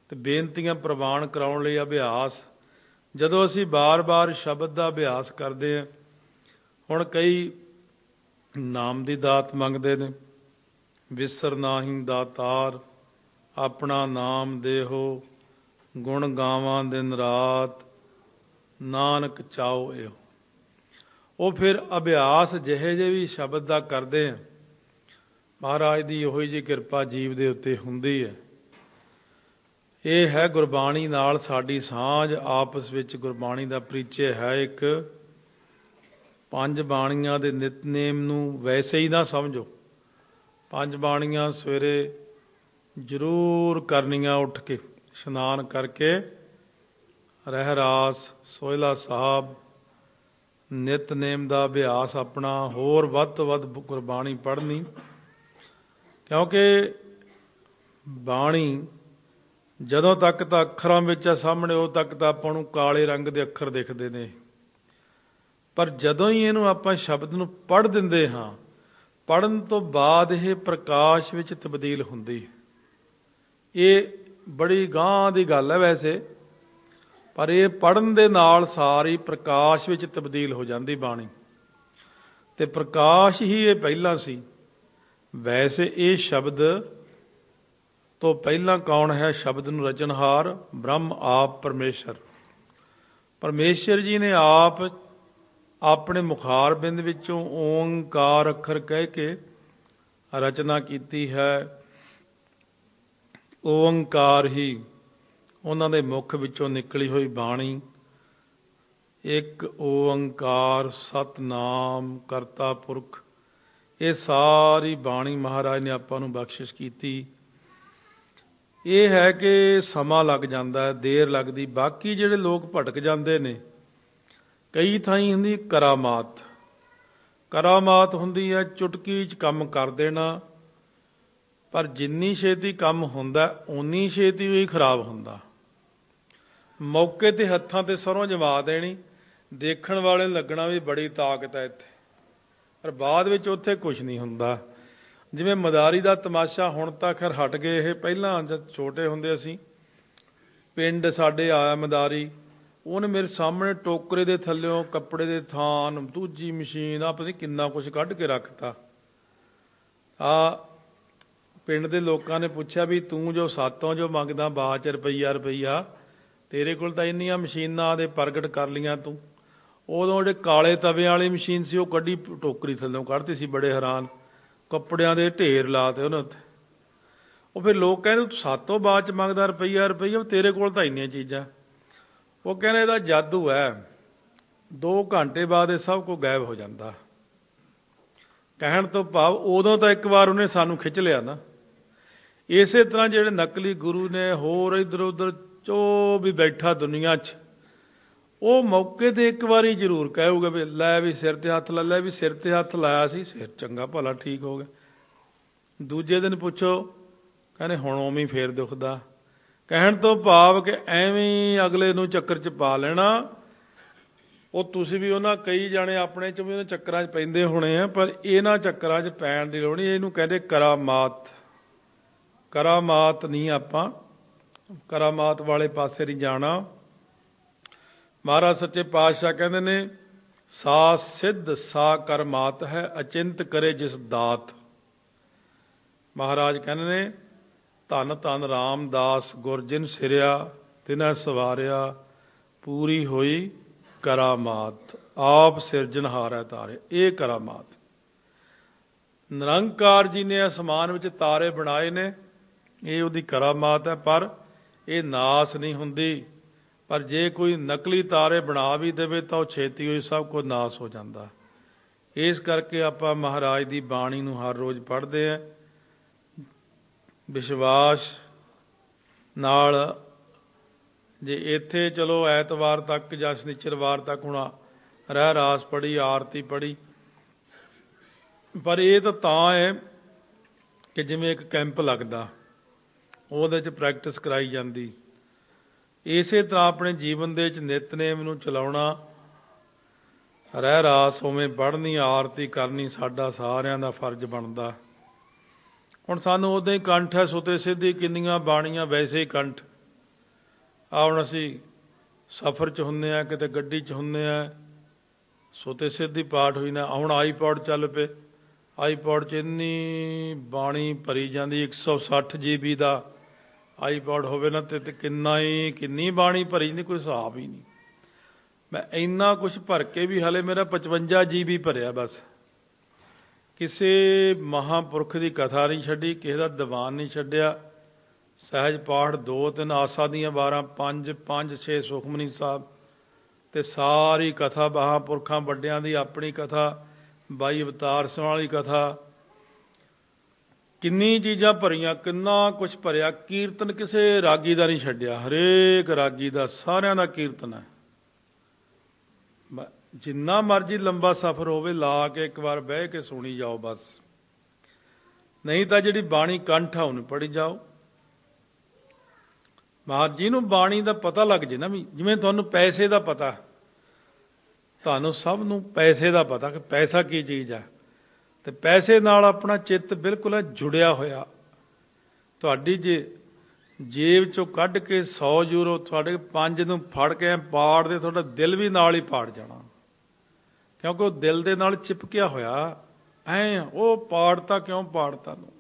ਤੇ ਬੇਨਤੀਆਂ ਪ੍ਰਵਾਨ ਕਰਾਉਣ ਲਈ ਅਭਿਆਸ। ਜਦੋਂ ਅਸੀਂ ਬਾਰ-ਬਾਰ ਸ਼ਬਦ ਦਾ ਅਭਿਆਸ ਕਰਦੇ ਹਾਂ, ਹੁਣ ਕਈ ਨਾਮ ਦੀ ਦਾਤ ਮੰਗਦੇ ਨੇ, ਵਿਸਰ ਨਾਹੀਂ ਦਾਤਾਰ, ਆਪਣਾ ਨਾਮ ਦੇਹੋ, ਗੁਣ ਗਾਵਾਂ ਦਿਨ ਰਾਤ, ਨਾਨਕ ਚਾਓ ਇਹੋ। ਉਹ ਫਿਰ ਅਭਿਆਸ ਜਿਹੇ ਜਿਹੇ ਵੀ ਸ਼ਬਦ ਦਾ ਕਰਦੇ ਆ, ਮਹਾਰਾਜ ਦੀ ਉਹੀ ਜਿਹੀ ਕਿਰਪਾ ਜੀਵ ਦੇ ਉੱਤੇ ਹੁੰਦੀ ਹੈ। ਇਹ ਹੈ ਗੁਰਬਾਣੀ ਨਾਲ ਸਾਡੀ ਸਾਂਝ, ਆਪਸ ਵਿੱਚ ਗੁਰਬਾਣੀ ਦਾ ਪਰਿਚੈ ਹੈ। ਇੱਕ 5 ਬਾਣੀਆਂ ਦੇ ਨਿਤਨੇਮ ਨੂੰ ਵੈਸੇ ਹੀ ਨਾ ਸਮਝੋ। 5 ਬਾਣੀਆਂ ਸਵੇਰੇ ਜ਼ਰੂਰ ਕਰਨੀਆਂ, ਉੱਠ ਕੇ ਇਸ਼ਨਾਨ ਕਰਕੇ ਰਹਿਰਾਸ ਸੋਹਿਲਾ ਸਾਹਿਬ ਨਿਤਨੇਮ ਦਾ ਅਭਿਆਸ ਆਪਣਾ ਹੋਰ ਵੱਧ ਤੋਂ ਵੱਧ ਗੁਰਬਾਣੀ ਪੜ੍ਹਨੀ। ਕਿਉਂਕਿ ਬਾਣੀ ਜਦੋਂ ਤੱਕ ਤਾਂ ਅੱਖਰਾਂ ਵਿੱਚ ਆ ਸਾਹਮਣੇ, ਉਦੋਂ ਤੱਕ ਤਾਂ ਆਪਾਂ ਨੂੰ ਕਾਲੇ ਰੰਗ ਦੇ ਅੱਖਰ ਦਿਖਦੇ ਨੇ, ਪਰ ਜਦੋਂ ਹੀ ਇਹਨੂੰ ਆਪਾਂ ਸ਼ਬਦ ਨੂੰ ਪੜ੍ਹ ਦਿੰਦੇ ਹਾਂ, ਪੜ੍ਹਨ ਤੋਂ ਬਾਅਦ ਇਹ ਪ੍ਰਕਾਸ਼ ਵਿੱਚ ਤਬਦੀਲ ਹੁੰਦੀ। ਇਹ ਬੜੀ ਗਾਂਹ ਦੀ ਗੱਲ ਹੈ ਵੈਸੇ, ਪਰ ਇਹ ਪੜ੍ਹਨ ਦੇ ਨਾਲ ਸਾਰੀ ਪ੍ਰਕਾਸ਼ ਵਿੱਚ ਤਬਦੀਲ ਹੋ ਜਾਂਦੀ ਬਾਣੀ। ਤੇ ਪ੍ਰਕਾਸ਼ ਹੀ ਇਹ ਪਹਿਲਾਂ ਸੀ। ਵੈਸੇ ਇਹ ਸ਼ਬਦ ਤੋਂ ਪਹਿਲਾਂ ਕੌਣ ਹੈ? ਸ਼ਬਦ ਨੂੰ ਰਚਨਹਾਰ ਬ੍ਰਹਮ ਆਪ ਪਰਮੇਸ਼ਰ। ਪਰਮੇਸ਼ਰ ਜੀ ਨੇ ਆਪ ਆਪਣੇ ਮੁਖਾਰ ਬਿੰਦ ਵਿੱਚੋਂ ਓਂਕਾਰ ਅੱਖਰ ਕਹਿ ਕੇ ਰਚਨਾ ਕੀਤੀ ਹੈ। ਓਂਕਾਰ ਹੀ ਉਹਨਾਂ ਦੇ ਮੁਖ ਵਿੱਚੋਂ ਨਿਕਲੀ ਹੋਈ ਬਾਣੀ। ਇੱਕ ਓਂਕਾਰ ਸਤਨਾਮ ਕਰਤਾ ਪੁਰਖ, ਇਹ ਸਾਰੀ ਬਾਣੀ ਮਹਾਰਾਜ ਨੇ ਆਪਾਂ ਨੂੰ ਬਖਸ਼ਿਸ਼ ਕੀਤੀ। ਇਹ ਹੈ ਕਿ ਸਮਾਂ ਲੱਗ ਜਾਂਦਾ, ਦੇਰ ਲੱਗਦੀ। ਬਾਕੀ ਜਿਹੜੇ ਲੋਕ ਭਟਕ ਜਾਂਦੇ ਨੇ, ਕਈ ਥਾਈਂ ਹੁੰਦੀ ਕਰਾਮਾਤ। ਕਰਾਮਾਤ ਹੁੰਦੀ ਹੈ ਚੁਟਕੀ 'ਚ ਕੰਮ ਕਰ ਦੇਣਾ, ਪਰ ਜਿੰਨੀ ਛੇਤੀ ਕੰਮ ਹੁੰਦਾ ਓਨੀ ਛੇਤੀ ਹੀ ਖਰਾਬ ਹੁੰਦਾ। ਮੌਕੇ 'ਤੇ ਹੱਥਾਂ 'ਤੇ ਸਰੋਂ ਜਮਾ ਦੇਣੀ, ਦੇਖਣ ਵਾਲੇ ਨੂੰ ਲੱਗਣਾ ਵੀ ਬੜੀ ਤਾਕਤ ਹੈ ਇੱਥੇ, ਪਰ ਬਾਅਦ ਵਿੱਚ ਉੱਥੇ ਕੁਛ ਨਹੀਂ ਹੁੰਦਾ। ਜਿਵੇਂ ਮਦਾਰੀ ਦਾ ਤਮਾਸ਼ਾ ਹੁਣ ਤਾਂ ਖੈਰ ਹਟ ਗਏ ਇਹ, ਪਹਿਲਾਂ ਜਦ ਛੋਟੇ ਹੁੰਦੇ ਅਸੀਂ, ਪਿੰਡ ਸਾਡੇ ਆਇਆ ਮਦਾਰੀ, ਉਹਨੇ ਮੇਰੇ ਸਾਹਮਣੇ ਟੋਕਰੇ ਦੇ ਥੱਲਿਓਂ ਕੱਪੜੇ ਦੇ ਥਾਨ, ਦੂਜੀ ਮਸ਼ੀਨ, ਪਤਾ ਨਹੀਂ ਕਿੰਨਾ ਕੁਛ ਕੱਢ ਕੇ ਰੱਖਤਾ। ਪਿੰਡ ਦੇ ਲੋਕਾਂ ਨੇ ਪੁੱਛਿਆ ਵੀ ਤੂੰ ਜੋ ਸਾਤੋਂ ਜੋ ਮੰਗਦਾ ਬਾਅਦ 'ਚ ਰੁਪਈਆ, ਤੇਰੇ ਕੋਲ ਤਾਂ ਇੰਨੀਆਂ ਮਸ਼ੀਨਾਂ ਦੇ ਪ੍ਰਗਟ ਕਰ ਲਈਆਂ ਤੂੰ। ਉਦੋਂ ਜਿਹੜੇ ਕਾਲੇ ਤਵਿਆਂ ਵਾਲੀ ਮਸ਼ੀਨ ਸੀ ਉਹ ਕੱਢੀ ਟੋਕਰੀ ਥੱਲੋਂ ਕੱਢਤੀ ਸੀ, ਬੜੇ ਹੈਰਾਨ। ਕੱਪੜਿਆਂ ਦੇ ਢੇਰ ਲਾਤੇ ਉਹਨਾਂ ਉੱਤੇ। ਉਹ ਫਿਰ ਲੋਕ ਕਹਿੰਦੇ ਤੂੰ ਸਾਤੋਂ ਬਾਅਦ 'ਚ ਮੰਗਦਾ ਰੁਪਈਆ, ਤੇਰੇ ਕੋਲ ਤਾਂ ਇੰਨੀਆਂ ਚੀਜ਼ਾਂ। ਉਹ ਕਹਿੰਦੇ ਇਹਦਾ ਜਾਦੂ ਹੈ, 2 ਘੰਟੇ ਬਾਅਦ ਇਹ ਸਭ ਕੁਝ ਗਾਇਬ ਹੋ ਜਾਂਦਾ। ਕਹਿਣ ਤੋਂ ਭਾਵ ਉਦੋਂ ਤਾਂ ਇੱਕ ਵਾਰ ਉਹਨੇ ਸਾਨੂੰ ਖਿੱਚ ਲਿਆ ਨਾ। ਇਸੇ ਤਰ੍ਹਾਂ ਜਿਹੜੇ ਨਕਲੀ ਗੁਰੂ ਨੇ, ਹੋਰ ਇੱਧਰ ਉੱਧਰ ਜੋ ਵੀ ਬੈਠਾ ਦੁਨੀਆ 'ਚ, ਉਹ ਮੌਕੇ 'ਤੇ ਇੱਕ ਵਾਰੀ ਜ਼ਰੂਰ ਕਹੂਗਾ ਵੀ ਲੈ ਵੀ ਸਿਰ 'ਤੇ ਹੱਥ ਲਾ, ਲੈ ਵੀ ਸਿਰ 'ਤੇ ਹੱਥ ਲਾਇਆ ਸੀ, ਸਿਰ ਚੰਗਾ ਭਲਾ ਠੀਕ ਹੋ ਗਿਆ। ਦੂਜੇ ਦਿਨ ਪੁੱਛੋ, ਕਹਿੰਦੇ ਹੁਣ ਉਵੇਂ ਫੇਰ ਦੁਖਦਾ। ਕਹਿਣ ਤੋਂ ਭਾਵ ਕਿ ਐਵੇਂ ਅਗਲੇ ਨੂੰ ਚੱਕਰ 'ਚ ਪਾ ਲੈਣਾ। ਉਹ ਤੁਸੀਂ ਵੀ ਉਹਨਾਂ ਕਈ ਜਾਣੇ ਆਪਣੇ 'ਚ ਵੀ ਉਹਨਾਂ ਚੱਕਰਾਂ 'ਚ ਪੈਂਦੇ ਹੋਣੇ ਆ, ਪਰ ਇਹਨਾਂ ਚੱਕਰਾਂ 'ਚ ਪੈਣ ਦੀ ਲੋੜ ਨਹੀਂ। ਇਹਨੂੰ ਕਹਿੰਦੇ ਕਰਾਮਾਤ। ਕਰਾਮਾਤ ਨਹੀਂ, ਆਪਾਂ ਕਰਾਮਾਤ ਵਾਲੇ ਪਾਸੇ ਨਹੀਂ ਜਾਣਾ। ਮਹਾਰਾਜ ਸੱਚੇ ਪਾਤਸ਼ਾਹ ਕਹਿੰਦੇ ਨੇ, ਸਾ ਸਿੱਧ ਸਾ ਕਰਮਾਤ ਹੈ, ਅਚਿੰਤ ਕਰੇ ਜਿਸ ਦਾਤ। ਮਹਾਰਾਜ ਕਹਿੰਦੇ ਨੇ, ਧੰਨ ਧੰਨ ਰਾਮਦਾਸ ਗੁਰ ਜਿਨ ਸਿਰਿਆ, ਤਿਨੈ ਸਵਾਰਿਆ, ਪੂਰੀ ਹੋਈ ਕਰਾਮਾਤ। ਆਪ ਸਿਰਜਣਹਾਰ ਹੈ ਤਾਰੇ, ਇਹ ਕਰਾਮਾਤ। ਨਿਰੰਕਾਰ ਜੀ ਨੇ ਅਸਮਾਨ ਵਿੱਚ ਤਾਰੇ ਬਣਾਏ ਨੇ, ਇਹ ਉਹਦੀ ਕਰਾਮਾਤ ਹੈ, ਪਰ ਇਹ ਨਾਸ ਨਹੀਂ ਹੁੰਦੀ। ਪਰ ਜੇ ਕੋਈ ਨਕਲੀ ਤਾਰੇ ਬਣਾ ਵੀ ਦੇਵੇ ਤਾਂ ਉਹ ਛੇਤੀ ਹੋਈ ਸਭ ਕੁਝ ਨਾਸ ਹੋ ਜਾਂਦਾ। ਇਸ ਕਰਕੇ ਆਪਾਂ ਮਹਾਰਾਜ ਦੀ ਬਾਣੀ ਨੂੰ ਹਰ ਰੋਜ਼ ਪੜ੍ਹਦੇ ਹਾਂ ਵਿਸ਼ਵਾਸ ਨਾਲ। ਜੇ ਇੱਥੇ ਚਲੋ ਐਤਵਾਰ ਤੱਕ ਜਾਂ ਸ਼ਨੀਚਰਵਾਰ ਤੱਕ ਹੁਣ ਰਹਿ ਰਾਸ ਪੜ੍ਹੀ, ਆਰਤੀ ਪੜ੍ਹੀ, ਪਰ ਇਹ ਤਾਂ ਹੈ ਕਿ ਜਿਵੇਂ ਇੱਕ ਕੈਂਪ ਲੱਗਦਾ, ਉਹਦੇ 'ਚ ਪ੍ਰੈਕਟਿਸ ਕਰਾਈ ਜਾਂਦੀ। ਇਸੇ ਤਰ੍ਹਾਂ ਆਪਣੇ ਜੀਵਨ ਦੇ ਵਿੱਚ ਨਿਤਨੇਮ ਨੂੰ ਚਲਾਉਣਾ, ਰਹਿ ਰਾਸ ਉਵੇਂ ਪੜ੍ਹਨੀ, ਆਰਤੀ ਕਰਨੀ, ਸਾਡਾ ਸਾਰਿਆਂ ਦਾ ਫਰਜ਼ ਬਣਦਾ। ਹੁਣ ਸਾਨੂੰ ਉਦਾਂ ਹੀ ਕੰਠ ਹੈ, ਸੁਤੇ ਸਿੱਧੀ ਕਿੰਨੀਆਂ ਬਾਣੀਆਂ ਵੈਸੇ ਹੀ ਕੰਠ। ਹੁਣ ਅਸੀਂ ਸਫ਼ਰ 'ਚ ਹੁੰਦੇ ਹਾਂ, ਕਿਤੇ ਗੱਡੀ 'ਚ ਹੁੰਦੇ ਹਾਂ, ਸੁਤੇ ਸਿੱਧੀ ਪਾਠ ਹੋਈ ਨਾ। ਹੁਣ ਆਈਪੌਡ ਚੱਲ ਪਏ, ਆਈਪੌਡ 'ਚ ਇੰਨੀ ਬਾਣੀ ਭਰੀ ਜਾਂਦੀ, 160 GB ਦਾ ਆਈਪੌਡ ਹੋਵੇ ਨਾ ਤੇ ਕਿੰਨੀ ਬਾਣੀ ਭਰੀ ਜਾਂਦੀ, ਕੋਈ ਹਿਸਾਬ ਹੀ ਨਹੀਂ। ਮੈਂ ਇੰਨਾ ਕੁਛ ਭਰ ਕੇ ਵੀ ਹਾਲੇ ਮੇਰਾ 55 GB ਭਰਿਆ ਬਸ। ਕਿਸੇ ਮਹਾਂਪੁਰਖ ਦੀ ਕਥਾ ਨਹੀਂ ਛੱਡੀ, ਕਿਸੇ ਦਾ ਦੀਵਾਨ ਨਹੀਂ ਛੱਡਿਆ। ਸਹਿਜ ਪਾਠ 2-3 ਆਸਾ ਦੀਆਂ 12, 5-6 ਸੁਖਮਨੀ ਸਾਹਿਬ, ਅਤੇ ਸਾਰੀ ਕਥਾ ਮਹਾਂਪੁਰਖਾਂ ਵੱਡਿਆਂ ਦੀ ਆਪਣੀ ਕਥਾ, 22 ਅਵਤਾਰ ਸਿੰਘ ਵਾਲੀ ਕਥਾ, ਕਿੰਨੀ ਚੀਜ਼ਾਂ ਭਰੀਆਂ, ਕਿੰਨਾ ਕੁਛ ਭਰਿਆ। ਕੀਰਤਨ ਕਿਸੇ ਰਾਗੀ ਦਾ ਨਹੀਂ ਛੱਡਿਆ, ਹਰੇਕ ਰਾਗੀ ਦਾ, ਸਾਰਿਆਂ ਦਾ ਕੀਰਤਨ ਹੈ। ਜਿੰਨਾ ਮਰਜ਼ੀ ਲੰਬਾ ਸਫ਼ਰ ਹੋਵੇ, ਲਾ ਕੇ ਇੱਕ ਵਾਰ ਬਹਿ ਕੇ ਸੁਣੀ ਜਾਓ ਬਸ। ਨਹੀਂ ਤਾਂ ਜਿਹੜੀ ਬਾਣੀ ਕੰਠ ਆ ਉਹਨੂੰ ਪੜ੍ਹੀ ਜਾਓ। ਮਹਾਰਾਜ ਜੀ ਨੂੰ ਬਾਣੀ ਦਾ ਪਤਾ ਲੱਗ ਜੇ ਨਾ, ਵੀ ਜਿਵੇਂ ਤੁਹਾਨੂੰ ਪੈਸੇ ਦਾ ਪਤਾ, ਤੁਹਾਨੂੰ ਸਭ ਨੂੰ ਪੈਸੇ ਦਾ ਪਤਾ ਕਿ ਪੈਸਾ ਕੀ ਚੀਜ਼ ਹੈ, ਅਤੇ ਪੈਸੇ ਨਾਲ ਆਪਣਾ ਚਿੱਤ ਬਿਲਕੁਲ ਜੁੜਿਆ ਹੋਇਆ। ਤੁਹਾਡੀ ਜੇ ਜੇਬ 'ਚੋਂ ਕੱਢ ਕੇ 100 ਯੂਰੋ ਤੁਹਾਡੇ 5 ਨੂੰ ਫੜ ਕੇ ਪਾੜਦੇ, ਤੁਹਾਡਾ ਦਿਲ ਵੀ ਨਾਲ ਹੀ ਪਾੜ ਜਾਣਾ, ਕਿਉਂਕਿ ਉਹ ਦਿਲ ਦੇ ਨਾਲ ਚਿਪਕਿਆ ਹੋਇਆ। ਉਹ ਪਾੜਤਾ, ਕਿਉਂ ਪਾੜਤਾ, ਨੂੰ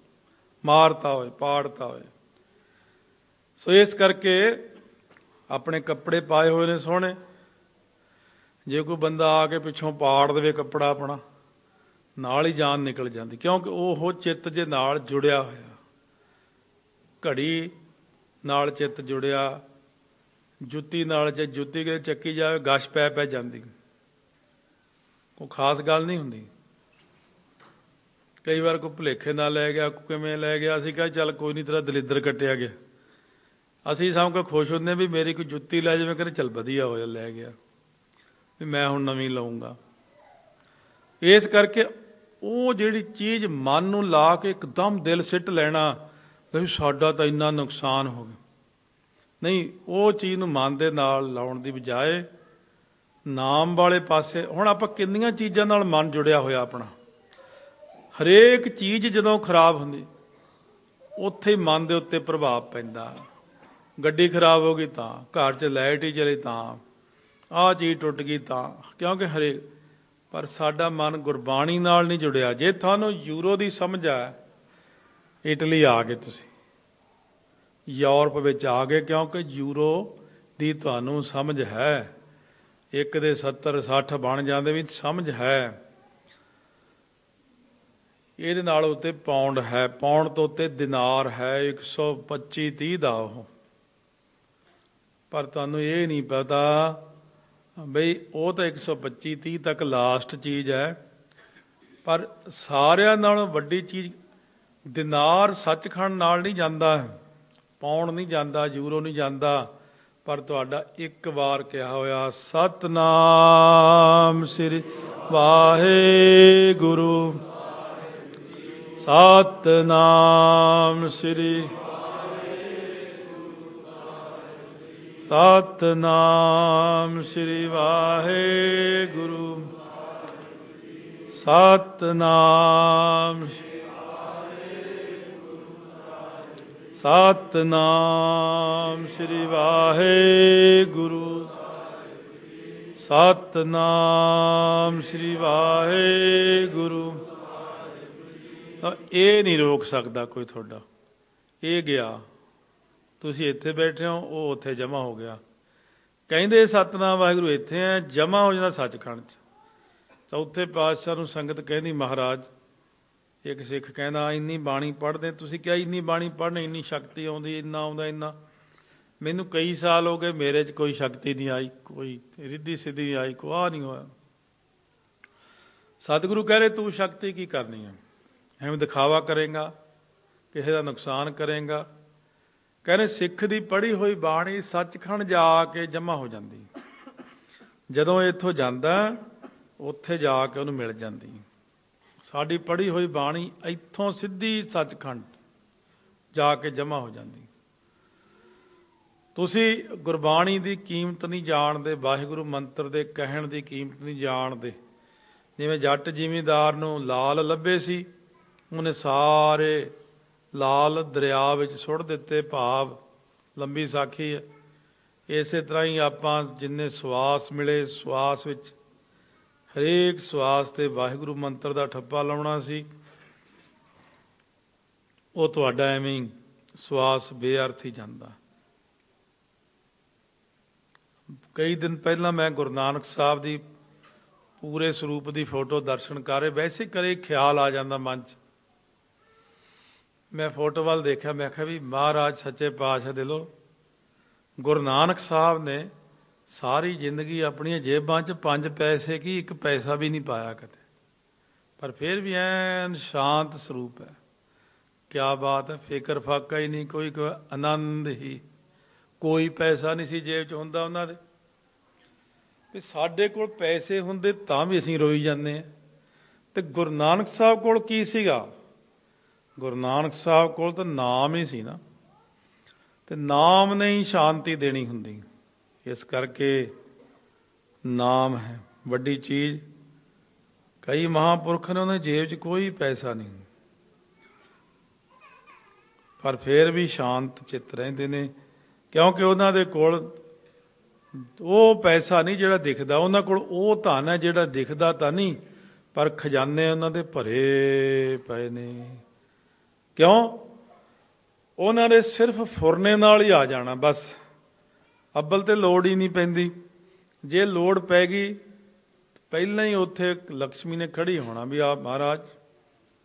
ਮਾਰਤਾ ਹੋਏ, ਪਾੜਤਾ ਹੋਏ। ਸੋ ਇਸ ਕਰਕੇ ਆਪਣੇ ਕੱਪੜੇ ਪਾਏ ਹੋਏ ਨੇ ਸੋਹਣੇ, ਜੇ ਕੋਈ ਬੰਦਾ ਆ ਕੇ ਪਿੱਛੋਂ ਪਾੜ ਦੇਵੇ ਕੱਪੜਾ ਆਪਣਾ, ਨਾਲ ਹੀ ਜਾਨ ਨਿਕਲ ਜਾਂਦੀ, ਕਿਉਂਕਿ ਉਹ ਚਿੱਤ ਜੇ ਨਾਲ ਜੁੜਿਆ ਹੋਇਆ, ਘੜੀ ਨਾਲ ਚਿੱਤ ਜੁੜਿਆ, ਜੁੱਤੀ ਨਾਲ ਜੇ ਜੁੱਤੀ ਕੇ ਚੱਕੀ ਜਾਵੇ ਗਸ਼ ਪੈ ਪੈ ਜਾਂਦੀ, ਕੋਈ ਖਾਸ ਗੱਲ ਨਹੀਂ ਹੁੰਦੀ। ਕਈ ਵਾਰ ਕੋਈ ਭੁਲੇਖੇ ਨਾਲ ਲੈ ਗਿਆ, ਕੋਈ ਕਿਵੇਂ ਲੈ ਗਿਆ, ਅਸੀਂ ਕਿਹਾ ਚੱਲ ਕੋਈ ਨਹੀਂ, ਤੇਰਾ ਦਲਿੱਦਰ ਕੱਟਿਆ ਗਿਆ। ਅਸੀਂ ਸਭ ਕੋ ਖੁਸ਼ ਹੁੰਦੇ ਵੀ ਮੇਰੀ ਕੋਈ ਜੁੱਤੀ ਲੈ ਜਾਵੇ, ਕਹਿੰਦੇ ਚੱਲ ਵਧੀਆ ਹੋਇਆ ਲੈ ਗਿਆ, ਵੀ ਮੈਂ ਹੁਣ ਨਵੀਂ ਲਊਂਗਾ। ਇਸ ਕਰਕੇ ਉਹ ਜਿਹੜੀ ਚੀਜ਼ ਮਨ ਨੂੰ ਲਾ ਕੇ ਇੱਕਦਮ ਦਿਲ ਸਿੱਟ ਲੈਣਾ ਵੀ ਸਾਡਾ ਤਾਂ ਇੰਨਾ ਨੁਕਸਾਨ ਹੋ ਗਿਆ, ਨਹੀਂ, ਉਹ ਚੀਜ਼ ਨੂੰ ਮਨ ਦੇ ਨਾਲ ਲਾਉਣ ਦੀ ਬਜਾਏ ਨਾਮ ਵਾਲੇ ਪਾਸੇ। ਹੁਣ ਆਪਾਂ ਕਿੰਨੀਆਂ ਚੀਜ਼ਾਂ ਨਾਲ ਮਨ ਜੁੜਿਆ ਹੋਇਆ ਆਪਣਾ, ਹਰੇਕ ਚੀਜ਼ ਜਦੋਂ ਖਰਾਬ ਹੁੰਦੀ ਉੱਥੇ ਹੀ ਮਨ ਦੇ ਉੱਤੇ ਪ੍ਰਭਾਵ ਪੈਂਦਾ। ਗੱਡੀ ਖਰਾਬ ਹੋ ਗਈ ਤਾਂ, ਘਰ 'ਚ ਲਾਈਟ ਹੀ ਚਲੀ ਤਾਂ, ਆਹ ਚੀਜ਼ ਟੁੱਟ ਗਈ ਤਾਂ, ਕਿਉਂਕਿ ਹਰੇਕ। ਪਰ ਸਾਡਾ ਮਨ ਗੁਰਬਾਣੀ ਨਾਲ ਨਹੀਂ ਜੁੜਿਆ। ਜੇ ਤੁਹਾਨੂੰ ਯੂਰੋ ਦੀ ਸਮਝ ਆ, ਇਟਲੀ ਆ ਗਏ ਤੁਸੀਂ, ਯੂਰਪ ਵਿੱਚ ਆ ਗਏ, ਕਿਉਂਕਿ ਯੂਰੋ ਦੀ ਤੁਹਾਨੂੰ ਸਮਝ ਹੈ, ਇੱਕ ਦੇ 70-60 ਬਣ ਜਾਂਦੇ ਵੀ ਸਮਝ ਹੈ। ਇਹਦੇ ਨਾਲ ਉੱਤੇ ਪੌਂਡ ਹੈ, ਪੌਂਡ ਤੋਂ ਉੱਤੇ ਦਿਨਾਰ ਹੈ, 125-30 ਦਾ ਉਹ। ਪਰ ਤੁਹਾਨੂੰ ਇਹ ਨਹੀਂ ਪਤਾ ਬਈ ਉਹ ਤਾਂ 125-30 ਤੱਕ ਲਾਸਟ ਚੀਜ਼ ਹੈ, ਪਰ ਸਾਰਿਆਂ ਨਾਲੋਂ ਵੱਡੀ ਚੀਜ਼ ਦਿਨਾਰ ਸੱਚਖੰਡ ਨਾਲ ਨਹੀਂ ਜਾਂਦਾ, ਪੌਂਡ ਨਹੀਂ ਜਾਂਦਾ, ਯੂਰੋ ਨਹੀਂ ਜਾਂਦਾ, ਪਰ ਤੁਹਾਡਾ ਇੱਕ ਵਾਰ ਕਿਹਾ ਹੋਇਆ ਸਤਨਾਮ ਸ੍ਰੀ ਵਾਹਿਗੁਰੂ, ਸਤਨਾਮ ਸ੍ਰੀ, ਸਤਨਾਮ ਸ੍ਰੀ ਵਾਹਿਗੁਰੂ, ਸਤਨਾਮ, ਸਤਨਾਮ ਸ੍ਰੀ ਵਾਹਿਗੁਰੂ, ਸਤਨਾਮ ਸ੍ਰੀ ਵਾਹਿਗੁਰੂ। ਇਹ ਨਹੀਂ ਰੋਕ ਸਕਦਾ ਕੋਈ ਤੁਹਾਡਾ। ਇਹ ਗਿਆ, ਤੁਸੀਂ ਇੱਥੇ ਬੈਠੇ ਹੋ, ਉਹ ਉੱਥੇ ਜਮ੍ਹਾਂ ਹੋ ਗਿਆ। ਕਹਿੰਦੇ ਸਤਨਾਮ ਵਾਹਿਗੁਰੂ ਇੱਥੇ ਹੈ, ਜਮ੍ਹਾਂ ਹੋ ਜਾਂਦਾ ਸੱਚਖੰਡ 'ਚ। ਚੌਥੇ ਪਾਤਸ਼ਾਹ ਨੂੰ ਸੰਗਤ ਕਹਿੰਦੀ, ਮਹਾਰਾਜ, ਇੱਕ ਸਿੱਖ ਕਹਿੰਦਾ ਇੰਨੀ ਬਾਣੀ ਪੜ੍ਹਦੇ, ਤੁਸੀਂ ਕਿਹਾ ਇੰਨੀ ਬਾਣੀ ਪੜ੍ਹਨੇ ਇੰਨੀ ਸ਼ਕਤੀ ਆਉਂਦੀ, ਇੰਨਾ ਆਉਂਦਾ, ਇੰਨਾ। ਮੈਨੂੰ ਕਈ ਸਾਲ ਹੋ ਗਏ, ਮੇਰੇ 'ਚ ਕੋਈ ਸ਼ਕਤੀ ਨਹੀਂ ਆਈ, ਕੋਈ ਰਿੱਧੀ ਸਿੱਧੀ ਨਹੀਂ ਆਈ, ਕੋਈ ਆਹ ਨਹੀਂ ਹੋਇਆ। ਸਤਿਗੁਰੂ ਕਹਿ ਰਹੇ ਤੂੰ ਸ਼ਕਤੀ ਕੀ ਕਰਨੀ ਹੈ, ਐਵੇਂ ਦਿਖਾਵਾ ਕਰੇਗਾ, ਕਿਸੇ ਦਾ ਨੁਕਸਾਨ ਕਰੇਗਾ। ਕਹਿੰਦੇ ਸਿੱਖ ਦੀ ਪੜ੍ਹੀ ਹੋਈ ਬਾਣੀ ਸੱਚਖੰਡ ਜਾ ਕੇ ਜਮ੍ਹਾਂ ਹੋ ਜਾਂਦੀ, ਜਦੋਂ ਇੱਥੋਂ ਜਾਂਦਾ ਉੱਥੇ ਜਾ ਕੇ ਉਹਨੂੰ ਮਿਲ ਜਾਂਦੀ। ਸਾਡੀ ਪੜ੍ਹੀ ਹੋਈ ਬਾਣੀ ਇੱਥੋਂ ਸਿੱਧੀ ਸੱਚਖੰਡ ਜਾ ਕੇ ਜਮ੍ਹਾਂ ਹੋ ਜਾਂਦੀ। ਤੁਸੀਂ ਗੁਰਬਾਣੀ ਦੀ ਕੀਮਤ ਨਹੀਂ ਜਾਣਦੇ, ਵਾਹਿਗੁਰੂ ਮੰਤਰ ਦੇ ਕਹਿਣ ਦੀ ਕੀਮਤ ਨਹੀਂ ਜਾਣਦੇ। ਜਿਵੇਂ ਜੱਟ ਜ਼ਿਮੀਂਦਾਰ ਨੂੰ ਲਾਲ ਲੱਭੇ ਸੀ, ਉਹਨੇ ਸਾਰੇ ਲਾਲ ਦਰਿਆ ਵਿੱਚ ਸੁੱਟ ਦਿੱਤੇ, ਭਾਵ ਲੰਬੀ ਸਾਖੀ ਹੈ। ਇਸੇ ਤਰ੍ਹਾਂ ਹੀ ਆਪਾਂ ਜਿੰਨੇ ਸਵਾਸ ਮਿਲੇ, ਸਵਾਸ ਵਿੱਚ ਹਰੇਕ ਸਵਾਸ 'ਤੇ ਵਾਹਿਗੁਰੂ ਮੰਤਰ ਦਾ ਠੱਪਾ ਲਾਉਣਾ ਸੀ, ਉਹ ਤੁਹਾਡਾ ਐਵੇਂ ਹੀ ਸਵਾਸ ਬੇਅਰਥ ਹੀ ਜਾਂਦਾ। ਕਈ ਦਿਨ ਪਹਿਲਾਂ ਮੈਂ ਗੁਰੂ ਨਾਨਕ ਸਾਹਿਬ ਦੀ ਪੂਰੇ ਸਰੂਪ ਦੀ ਫੋਟੋ ਦਰਸ਼ਨ ਕਰ ਰਹੇ, ਵੈਸੇ ਕਰੇ ਖਿਆਲ ਆ ਜਾਂਦਾ ਮਨ 'ਚ। ਮੈਂ ਫੋਟੋ ਵੱਲ ਦੇਖਿਆ, ਮੈਂ ਕਿਹਾ ਵੀ ਮਹਾਰਾਜ ਸੱਚੇ ਪਾਤਸ਼ਾਹ ਦਿਲੋਂ ਗੁਰੂ ਨਾਨਕ ਸਾਹਿਬ ਨੇ ਸਾਰੀ ਜ਼ਿੰਦਗੀ ਆਪਣੀਆਂ ਜੇਬਾਂ 'ਚ 5 ਪੈਸੇ ਕੀ 1 ਪੈਸਾ ਵੀ ਨਹੀਂ ਪਾਇਆ ਕਦੇ, ਪਰ ਫਿਰ ਵੀ ਐਨ ਸ਼ਾਂਤ ਸਰੂਪ ਹੈ। ਕਿਆ ਬਾਤ ਹੈ, ਫਿਕਰ ਫਾਕਾ ਹੀ ਨਹੀਂ, ਕੋਈ ਆਨੰਦ ਹੀ, ਕੋਈ ਪੈਸਾ ਨਹੀਂ ਸੀ ਜੇਬ 'ਚ ਹੁੰਦਾ ਉਹਨਾਂ ਦੇ। ਵੀ ਸਾਡੇ ਕੋਲ ਪੈਸੇ ਹੁੰਦੇ ਤਾਂ ਵੀ ਅਸੀਂ ਰੋਈ ਜਾਂਦੇ ਹਾਂ, ਤੇ ਗੁਰੂ ਨਾਨਕ ਸਾਹਿਬ ਕੋਲ ਕੀ ਸੀਗਾ? ਗੁਰੂ ਨਾਨਕ ਸਾਹਿਬ ਕੋਲ ਤਾਂ ਨਾਮ ਹੀ ਸੀ ਨਾ, ਤੇ ਨਾਮ ਨੇ ਹੀ ਸ਼ਾਂਤੀ ਦੇਣੀ ਹੁੰਦੀ। ਇਸ ਕਰਕੇ ਨਾਮ ਹੈ ਵੱਡੀ ਚੀਜ਼। ਕਈ ਮਹਾਂਪੁਰਖ ਨੇ ਉਹਨਾਂ ਦੀ ਜੇਬ 'ਚ ਕੋਈ ਪੈਸਾ ਨਹੀਂ, ਪਰ ਫਿਰ ਵੀ ਸ਼ਾਂਤ ਚਿੱਤ ਰਹਿੰਦੇ ਨੇ, ਕਿਉਂਕਿ ਉਹਨਾਂ ਦੇ ਕੋਲ ਉਹ ਪੈਸਾ ਨਹੀਂ ਜਿਹੜਾ ਦਿਖਦਾ, ਉਹਨਾਂ ਕੋਲ ਉਹ ਧਨ ਹੈ ਜਿਹੜਾ ਦਿਖਦਾ ਤਾਂ ਨਹੀਂ, ਪਰ ਖਜ਼ਾਨੇ ਉਹਨਾਂ ਦੇ ਭਰੇ ਪਏ ਨੇ। ਕਿਉਂ? ਉਹਨਾਂ ਨੇ ਸਿਰਫ ਫੁਰਨੇ ਨਾਲ ਹੀ ਆ ਜਾਣਾ, ਬਸ। ਅੱਬਲ ਤੇ ਲੋੜ ਹੀ ਨਹੀਂ ਪੈਂਦੀ, ਜੇ ਲੋੜ ਪੈ ਗਈ ਪਹਿਲਾਂ ਹੀ ਉੱਥੇ ਲక్ష్ਮੀ ਨੇ ਖੜੀ ਹੋਣਾ ਵੀ ਆ ਮਹਾਰਾਜ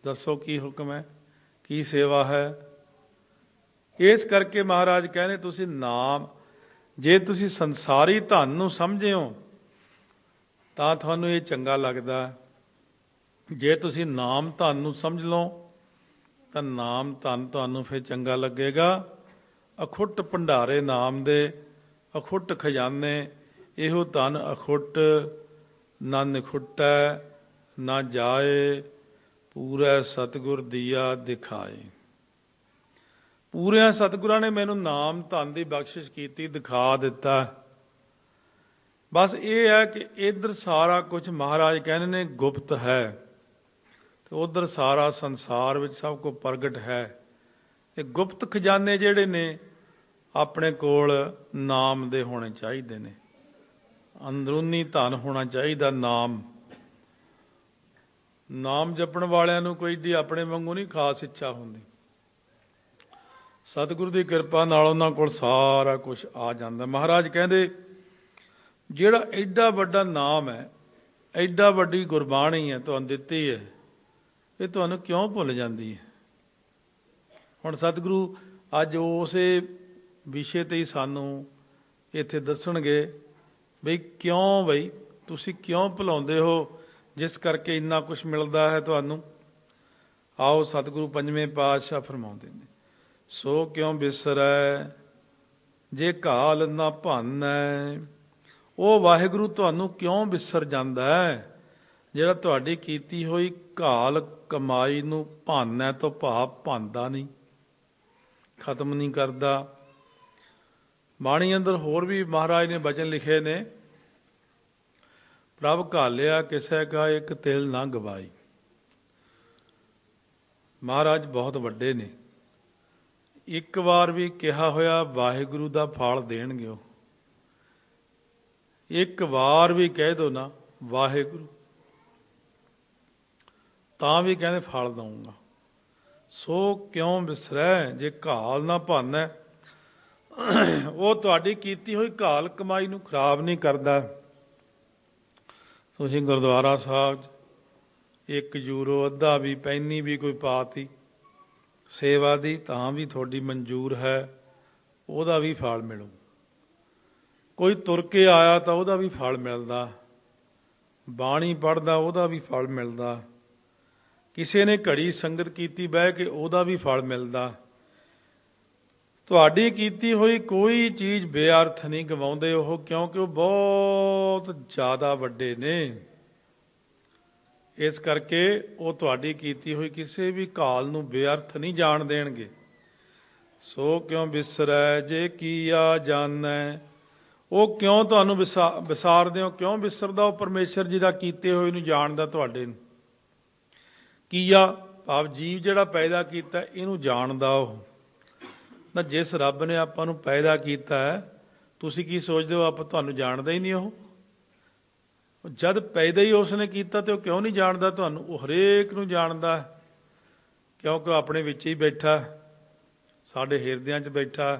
ਦੱਸੋ ਕੀ ਹੁਕਮ ਹੈ, ਕੀ ਸੇਵਾ ਹੈ। ਇਸ ਕਰਕੇ ਮਹਾਰਾਜ ਕਹਿੰਦੇ ਤੁਸੀਂ ਨਾਮ, ਜੇ ਤੁਸੀਂ ਸੰਸਾਰੀ ਧਨ ਨੂੰ ਸਮਝੇ ਹੋ ਤਾਂ ਤੁਹਾਨੂੰ ਇਹ ਚੰਗਾ ਲੱਗਦਾ, ਜੇ ਤੁਸੀਂ ਨਾਮ ਧਨ ਨੂੰ ਸਮਝ ਲਓ ਤਾਂ ਨਾਮ ਧਨ ਤੁਹਾਨੂੰ ਫਿਰ ਚੰਗਾ ਲੱਗੇਗਾ। ਅਖੁੱਟ ਭੰਡਾਰੇ ਨਾਮ ਦੇ, ਅਖੁੱਟ ਖਜ਼ਾਨੇ, ਇਹੋ ਧਨ ਅਖੁੱਟ ਨਾ ਨਿਖੁੱਟੈ ਨਾ ਜਾਏ, ਪੂਰਾ ਸਤਿਗੁਰ ਦੀਆ ਦਿਖਾਏ। ਪੂਰਿਆਂ ਸਤਿਗੁਰਾਂ ਨੇ ਮੈਨੂੰ ਨਾਮ ਧਨ ਦੀ ਬਖਸ਼ਿਸ਼ ਕੀਤੀ, ਦਿਖਾ ਦਿੱਤਾ। ਬਸ ਇਹ ਹੈ ਕਿ ਇੱਧਰ ਸਾਰਾ ਕੁਝ ਮਹਾਰਾਜ ਕਹਿੰਦੇ ਨੇ ਗੁਪਤ ਹੈ, ਤੇ ਉੱਧਰ ਸਾਰਾ ਸੰਸਾਰ ਵਿੱਚ ਸਭ ਕੁਝ ਪ੍ਰਗਟ ਹੈ। ਇਹ ਗੁਪਤ ਖਜ਼ਾਨੇ ਜਿਹੜੇ ਨੇ ਆਪਣੇ ਕੋਲ ਨਾਮ ਦੇ ਹੋਣੇ ਚਾਹੀਦੇ ਨੇ, ਅੰਦਰੂਨੀ ਧਨ ਹੋਣਾ ਚਾਹੀਦਾ। ਨਾਮ ਜਪਣ ਵਾਲਿਆਂ ਨੂੰ ਕੋਈ ਏਡੀ ਆਪਣੇ ਵਾਂਗੂ ਨਹੀਂ ਖਾਸ ਇੱਛਾ ਹੁੰਦੀ। ਸਤਿਗੁਰੂ ਦੀ ਕਿਰਪਾ ਨਾਲ ਉਹਨਾਂ ਕੋਲ ਸਾਰਾ ਕੁਝ ਆ ਜਾਂਦਾ। ਮਹਾਰਾਜ ਕਹਿੰਦੇ ਜਿਹੜਾ ਐਡਾ ਵੱਡਾ ਨਾਮ ਹੈ, ਐਡਾ ਵੱਡੀ ਗੁਰਬਾਣੀ ਹੈ ਤੁਹਾਨੂੰ ਦਿੱਤੀ ਹੈ, ਇਹ ਤੁਹਾਨੂੰ ਕਿਉਂ ਭੁੱਲ ਜਾਂਦੀ ਹੈ। ਹੁਣ ਸਤਿਗੁਰੂ ਅੱਜ ਉਸੇ ਵਿਸ਼ੇ 'ਤੇ ਹੀ ਸਾਨੂੰ ਇੱਥੇ ਦੱਸਣਗੇ ਬਈ ਕਿਉਂ, ਬਈ ਤੁਸੀਂ ਕਿਉਂ ਭੁਲਾਉਂਦੇ ਹੋ ਜਿਸ ਕਰਕੇ ਇੰਨਾ ਕੁਛ ਮਿਲਦਾ ਹੈ ਤੁਹਾਨੂੰ। ਆਓ ਸਤਿਗੁਰੂ ਪੰਜਵੇਂ ਪਾਤਸ਼ਾਹ ਫਰਮਾਉਂਦੇ ਨੇ, ਸੋ ਕਿਉਂ ਬਿਸਰੈ ਜੇ ਘਾਲ ਨਾ ਭਾਨੈ। ਉਹ ਵਾਹਿਗੁਰੂ ਤੁਹਾਨੂੰ ਕਿਉਂ ਬਿਸਰ ਜਾਂਦਾ ਹੈ ਜਿਹੜਾ ਤੁਹਾਡੀ ਕੀਤੀ ਹੋਈ ਘਾਲ ਕਮਾਈ ਨੂੰ ਭਾਨੈ ਤੋਂ ਭਾਵ ਭਾਂਦਾ ਨਹੀਂ, ਖਤਮ ਨਹੀਂ ਕਰਦਾ। ਬਾਣੀ ਅੰਦਰ ਹੋਰ ਵੀ ਮਹਾਰਾਜ ਨੇ ਬਚਨ ਲਿਖੇ ਨੇ, ਪ੍ਰਭ ਘਾਲਿਆ ਕਿਸੇ ਕਾ ਇੱਕ ਤਿਲ ਨਾ ਗਵਾਈ। ਮਹਾਰਾਜ ਬਹੁਤ ਵੱਡੇ ਨੇ, ਇੱਕ ਵਾਰ ਵੀ ਕਿਹਾ ਹੋਇਆ ਵਾਹਿਗੁਰੂ ਦਾ ਫਲ ਦੇਣਗੇ ਉਹ। ਇੱਕ ਵਾਰ ਵੀ ਕਹਿ ਦੋ ਨਾ ਵਾਹਿਗੁਰੂ, ਤਾਂ ਵੀ ਕਹਿੰਦੇ ਫਲ ਦਊਂਗਾ। ਸੋ ਕਿਉਂ ਬਿਸਰੈ ਜੇ ਘਾਲ ਨਾ ਭਾਨੈ। ਉਹ ਤੁਹਾਡੀ ਕੀਤੀ ਹੋਈ ਘਾਲ ਕਮਾਈ ਨੂੰ ਖਰਾਬ ਨਹੀਂ ਕਰਦਾ। ਤੁਸੀਂ ਗੁਰਦੁਆਰਾ ਸਾਹਿਬ 1 ਯੂਰੋ ਅੱਧਾ ਵੀ ਪੈਨੀ ਵੀ ਕੋਈ ਪਾਤੀ ਸੇਵਾ ਦੀ ਤਾਂ ਵੀ ਤੁਹਾਡੀ ਮਨਜ਼ੂਰ ਹੈ, ਉਹਦਾ ਵੀ ਫਲ ਮਿਲੂ। ਕੋਈ ਤੁਰ ਕੇ ਆਇਆ ਤਾਂ ਉਹਦਾ ਵੀ ਫਲ ਮਿਲਦਾ, ਬਾਣੀ ਪੜ੍ਹਦਾ ਉਹਦਾ ਵੀ ਫਲ ਮਿਲਦਾ, ਕਿਸੇ ਨੇ ਘੜੀ ਸੰਗਤ ਕੀਤੀ ਬਹਿ ਕੇ ਉਹਦਾ ਵੀ ਫਲ ਮਿਲਦਾ। ਤੁਹਾਡੀ ਕੀਤੀ ਹੋਈ ਕੋਈ ਚੀਜ਼ ਬੇਅਰਥ ਨਹੀਂ ਗਵਾਉਂਦੇ ਉਹ, ਕਿਉਂਕਿ ਉਹ ਬਹੁਤ ਜ਼ਿਆਦਾ ਵੱਡੇ ਨੇ। ਇਸ ਕਰਕੇ ਉਹ ਤੁਹਾਡੀ ਕੀਤੀ ਹੋਈ ਕਿਸੇ ਵੀ ਘਾਲ ਨੂੰ ਬੇਅਰਥ ਨਹੀਂ ਜਾਣ ਦੇਣਗੇ। ਸੋ ਕਿਉਂ ਬਿਸਰੈ ਜੇ ਕੀਆ ਜਾਣੈ। ਉਹ ਕਿਉਂ ਤੁਹਾਨੂੰ ਵਿਸਾਰਦੇ ਹੋ, ਕਿਉਂ ਵਿਸਰਦਾ? ਉਹ ਪਰਮੇਸ਼ਰ ਜੀ ਦਾ ਕੀਤੇ ਹੋਏ ਨੂੰ ਜਾਣਦਾ ਤੁਹਾਡੇ ਨੂੰ। ਕੀਆ ਭਾਵ ਜੀਵ ਜਿਹੜਾ ਪੈਦਾ ਕੀਤਾ ਇਹਨੂੰ ਜਾਣਦਾ ਉਹ ਨਾ। ਜਿਸ ਰੱਬ ਨੇ ਆਪਾਂ ਨੂੰ ਪੈਦਾ ਕੀਤਾ ਹੈ, ਤੁਸੀਂ ਕੀ ਸੋਚਦੇ ਹੋ ਆਪਾਂ ਤੁਹਾਨੂੰ ਜਾਣਦਾ ਹੀ ਨਹੀਂ? ਉਹ ਜਦ ਪੈਦਾ ਹੀ ਉਸ ਨੇ ਕੀਤਾ ਤੇ ਉਹ ਕਿਉਂ ਨਹੀਂ ਜਾਣਦਾ ਤੁਹਾਨੂੰ? ਉਹ ਹਰੇਕ ਨੂੰ ਜਾਣਦਾ, ਕਿਉਂਕਿ ਉਹ ਆਪਣੇ ਵਿੱਚ ਹੀ ਬੈਠਾ, ਸਾਡੇ ਹਿਰਦਿਆਂ 'ਚ ਬੈਠਾ।